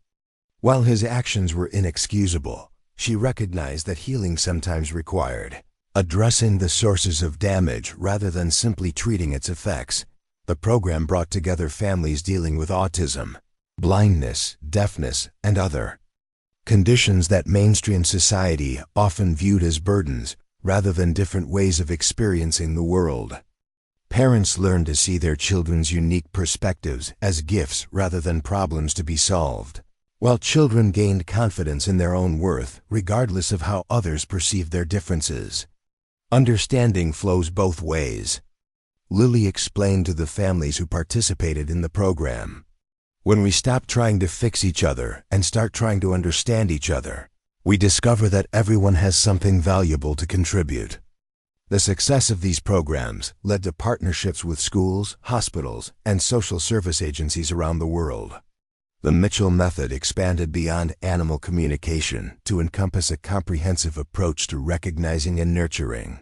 While his actions were inexcusable, she recognized that healing sometimes required addressing the sources of damage rather than simply treating its effects. The program brought together families dealing with autism, blindness, deafness, and other conditions that mainstream society often viewed as burdens rather than different ways of experiencing the world. Parents learned to see their children's unique perspectives as gifts rather than problems to be solved, while children gained confidence in their own worth regardless of how others perceived their differences. Understanding flows both ways, Lily explained to the families who participated in the program. When we stop trying to fix each other and start trying to understand each other, we discover that everyone has something valuable to contribute. The success of these programs led to partnerships with schools, hospitals, and social service agencies around the world. The Mitchell method expanded beyond animal communication to encompass a comprehensive approach to recognizing and nurturing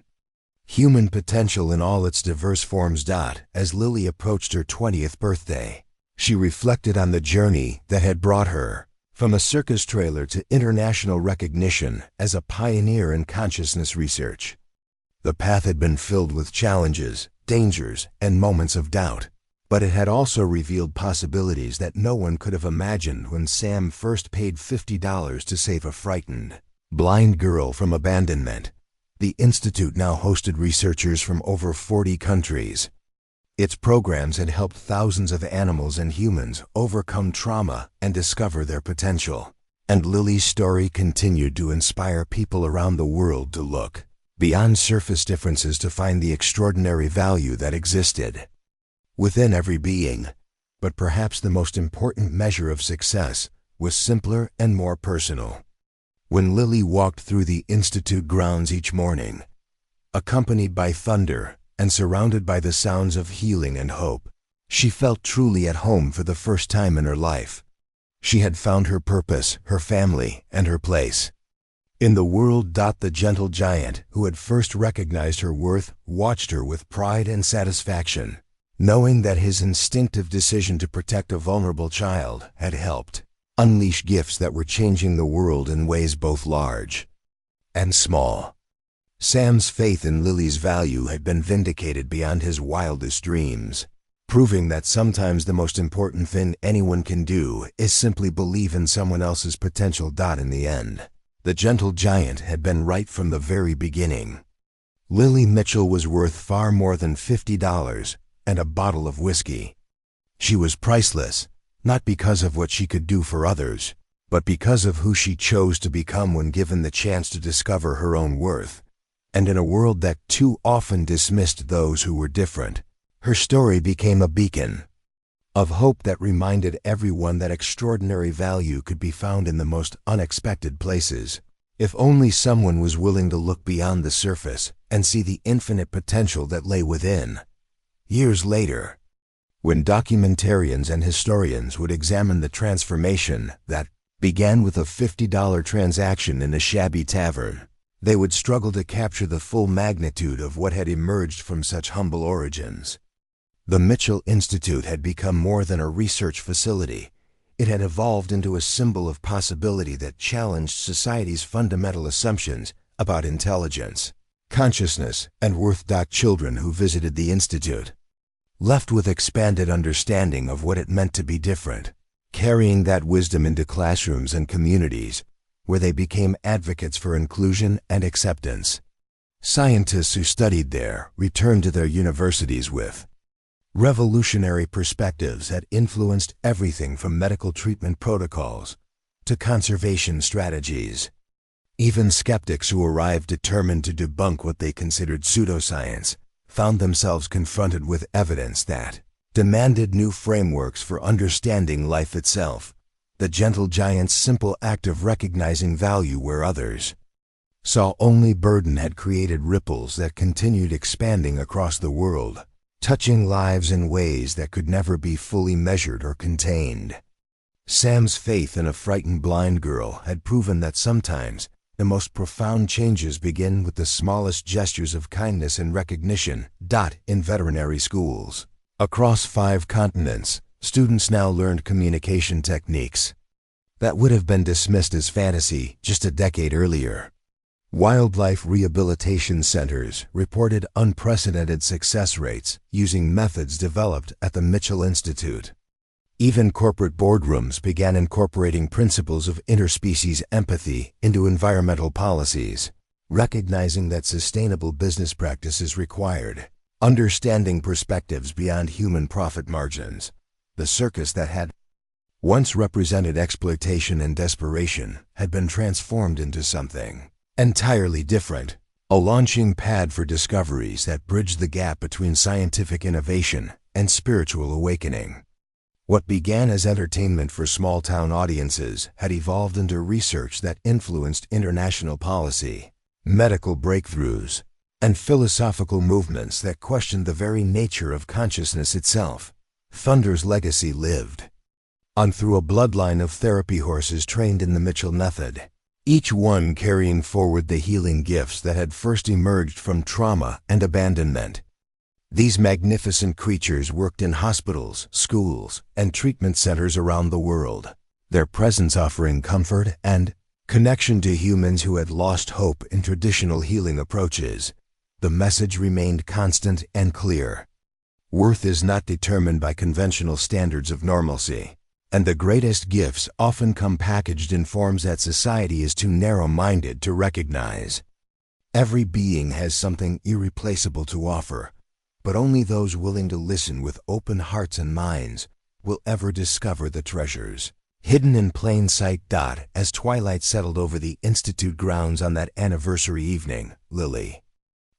human potential in all its diverse forms. As Lily approached her 20th birthday, she reflected on the journey that had brought her from a circus trailer to international recognition as a pioneer in consciousness research. The path had been filled with challenges, dangers, and moments of doubt, but it had also revealed possibilities that no one could have imagined when Sam first paid $50 to save a frightened, blind girl from abandonment. The institute now hosted researchers from over 40 countries. Its programs had helped thousands of animals and humans overcome trauma and discover their potential. And Lily's story continued to inspire people around the world to look beyond surface differences to find the extraordinary value that existed within every being. But perhaps the most important measure of success was simpler and more personal. When Lily walked through the institute grounds each morning, accompanied by thunder and surrounded by the sounds of healing and hope, she felt truly at home for the first time in her life. She had found her purpose, her family, and her place in the world. The gentle giant, who had first recognized her worth, watched her with pride and satisfaction, knowing that his instinctive decision to protect a vulnerable child had helped unleash gifts that were changing the world in ways both large and small. Sam's faith in Lily's value had been vindicated beyond his wildest dreams, proving that sometimes the most important thing anyone can do is simply believe in someone else's potential. In the end, the gentle giant had been right from the very beginning. Lily Mitchell was worth far more than $50 and a bottle of whiskey. She was priceless, not because of what she could do for others, but because of who she chose to become when given the chance to discover her own worth. And in a world that too often dismissed those who were different, her story became a beacon of hope that reminded everyone that extraordinary value could be found in the most unexpected places, if only someone was willing to look beyond the surface and see the infinite potential that lay within. Years later, when documentarians and historians would examine the transformation that began with a $50 transaction in a shabby tavern, they would struggle to capture the full magnitude of what had emerged from such humble origins. The Mitchell Institute had become more than a research facility. It had evolved into a symbol of possibility that challenged society's fundamental assumptions about intelligence, consciousness, and worth. Children who visited the institute left with expanded understanding of what it meant to be different, carrying that wisdom into classrooms and communities, where they became advocates for inclusion and acceptance. Scientists who studied there returned to their universities with revolutionary perspectives that influenced everything from medical treatment protocols to conservation strategies. Even skeptics who arrived determined to debunk what they considered pseudoscience found themselves confronted with evidence that demanded new frameworks for understanding life itself. The gentle giant's simple act of recognizing value where others saw only burden had created ripples that continued expanding across the world, touching lives in ways that could never be fully measured or contained. Sam's faith in a frightened blind girl had proven that sometimes the most profound changes begin with the smallest gestures of kindness and recognition. In veterinary schools across 5 continents, students now learned communication techniques that would have been dismissed as fantasy just a decade earlier. Wildlife rehabilitation centers reported unprecedented success rates using methods developed at the Mitchell Institute. Even corporate boardrooms began incorporating principles of interspecies empathy into environmental policies, recognizing that sustainable business practices required understanding perspectives beyond human profit margins. The circus that had once represented exploitation and desperation had been transformed into something entirely different, a launching pad for discoveries that bridged the gap between scientific innovation and spiritual awakening. What began as entertainment for small-town audiences had evolved into research that influenced international policy, medical breakthroughs, and philosophical movements that questioned the very nature of consciousness itself. Thunder's legacy lived on through a bloodline of therapy horses trained in the Mitchell method, each one carrying forward the healing gifts that had first emerged from trauma and abandonment. These magnificent creatures worked in hospitals, schools, and treatment centers around the world, their presence offering comfort and connection to humans who had lost hope in traditional healing approaches. the message remained constant and clear. Worth is not determined by conventional standards of normalcy, and the greatest gifts often come packaged in forms that society is too narrow-minded to recognize. Every being has something irreplaceable to offer, but only those willing to listen with open hearts and minds will ever discover the treasures hidden in plain sight. As twilight settled over the Institute grounds on that anniversary evening, Lily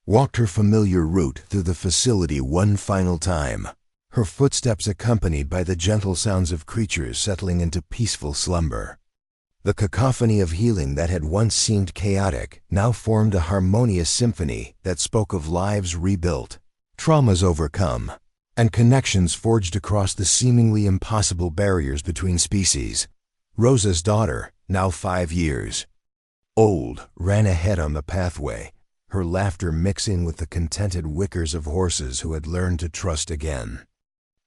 walked her familiar route through the facility one final time, her footsteps accompanied by the gentle sounds of creatures settling into peaceful slumber. The cacophony of healing that had once seemed chaotic now formed a harmonious symphony that spoke of lives rebuilt, traumas overcome, and connections forged across the seemingly impossible barriers between species. Rosa's daughter, now 5 years old, ran ahead on the pathway, her laughter mixing with the contented whickers of horses who had learned to trust again.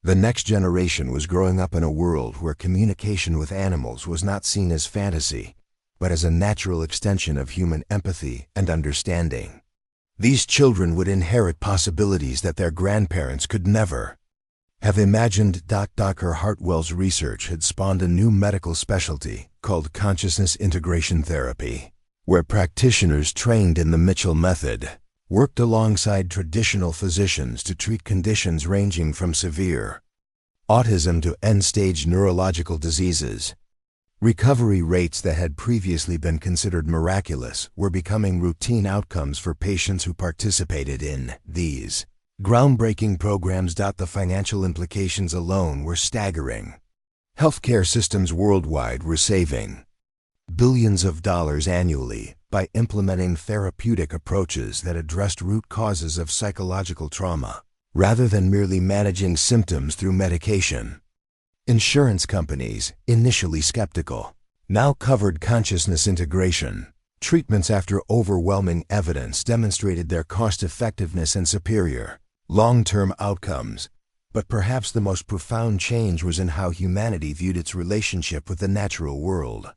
The next generation was growing up in a world where communication with animals was not seen as fantasy, but as a natural extension of human empathy and understanding. These children would inherit possibilities that their grandparents could never have imagined. Dr. Hartwell's research had spawned a new medical specialty called consciousness integration therapy, where practitioners trained in the Mitchell method worked alongside traditional physicians to treat conditions ranging from severe autism to end-stage neurological diseases. Recovery rates that had previously been considered miraculous were becoming routine outcomes for patients who participated in these groundbreaking programs. The financial implications alone were staggering. Healthcare systems worldwide were saving billions of dollars annually by implementing therapeutic approaches that addressed root causes of psychological trauma, rather than merely managing symptoms through medication. Insurance companies, initially skeptical, now covered consciousness integration. Treatments after overwhelming evidence demonstrated their cost-effectiveness and superior long-term outcomes. But perhaps the most profound change was in how humanity viewed its relationship with the natural world.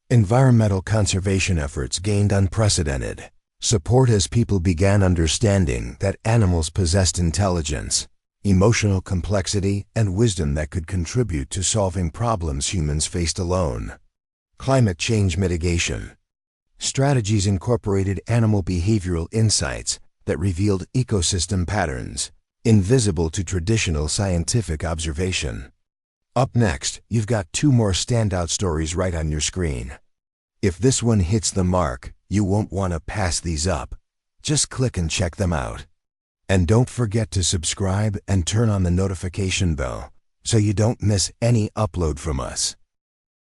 Environmental conservation efforts gained unprecedented support as people began understanding that animals possessed intelligence, emotional complexity, and wisdom that could contribute to solving problems humans faced alone. Climate change mitigation strategies incorporated animal behavioral insights that revealed ecosystem patterns invisible to traditional scientific observation. Up next, you've got 2 more standout stories right on your screen. If this one hits the mark, you won't want to pass these up. Just click and check them out. And don't forget to subscribe and turn on the notification bell so you don't miss any upload from us.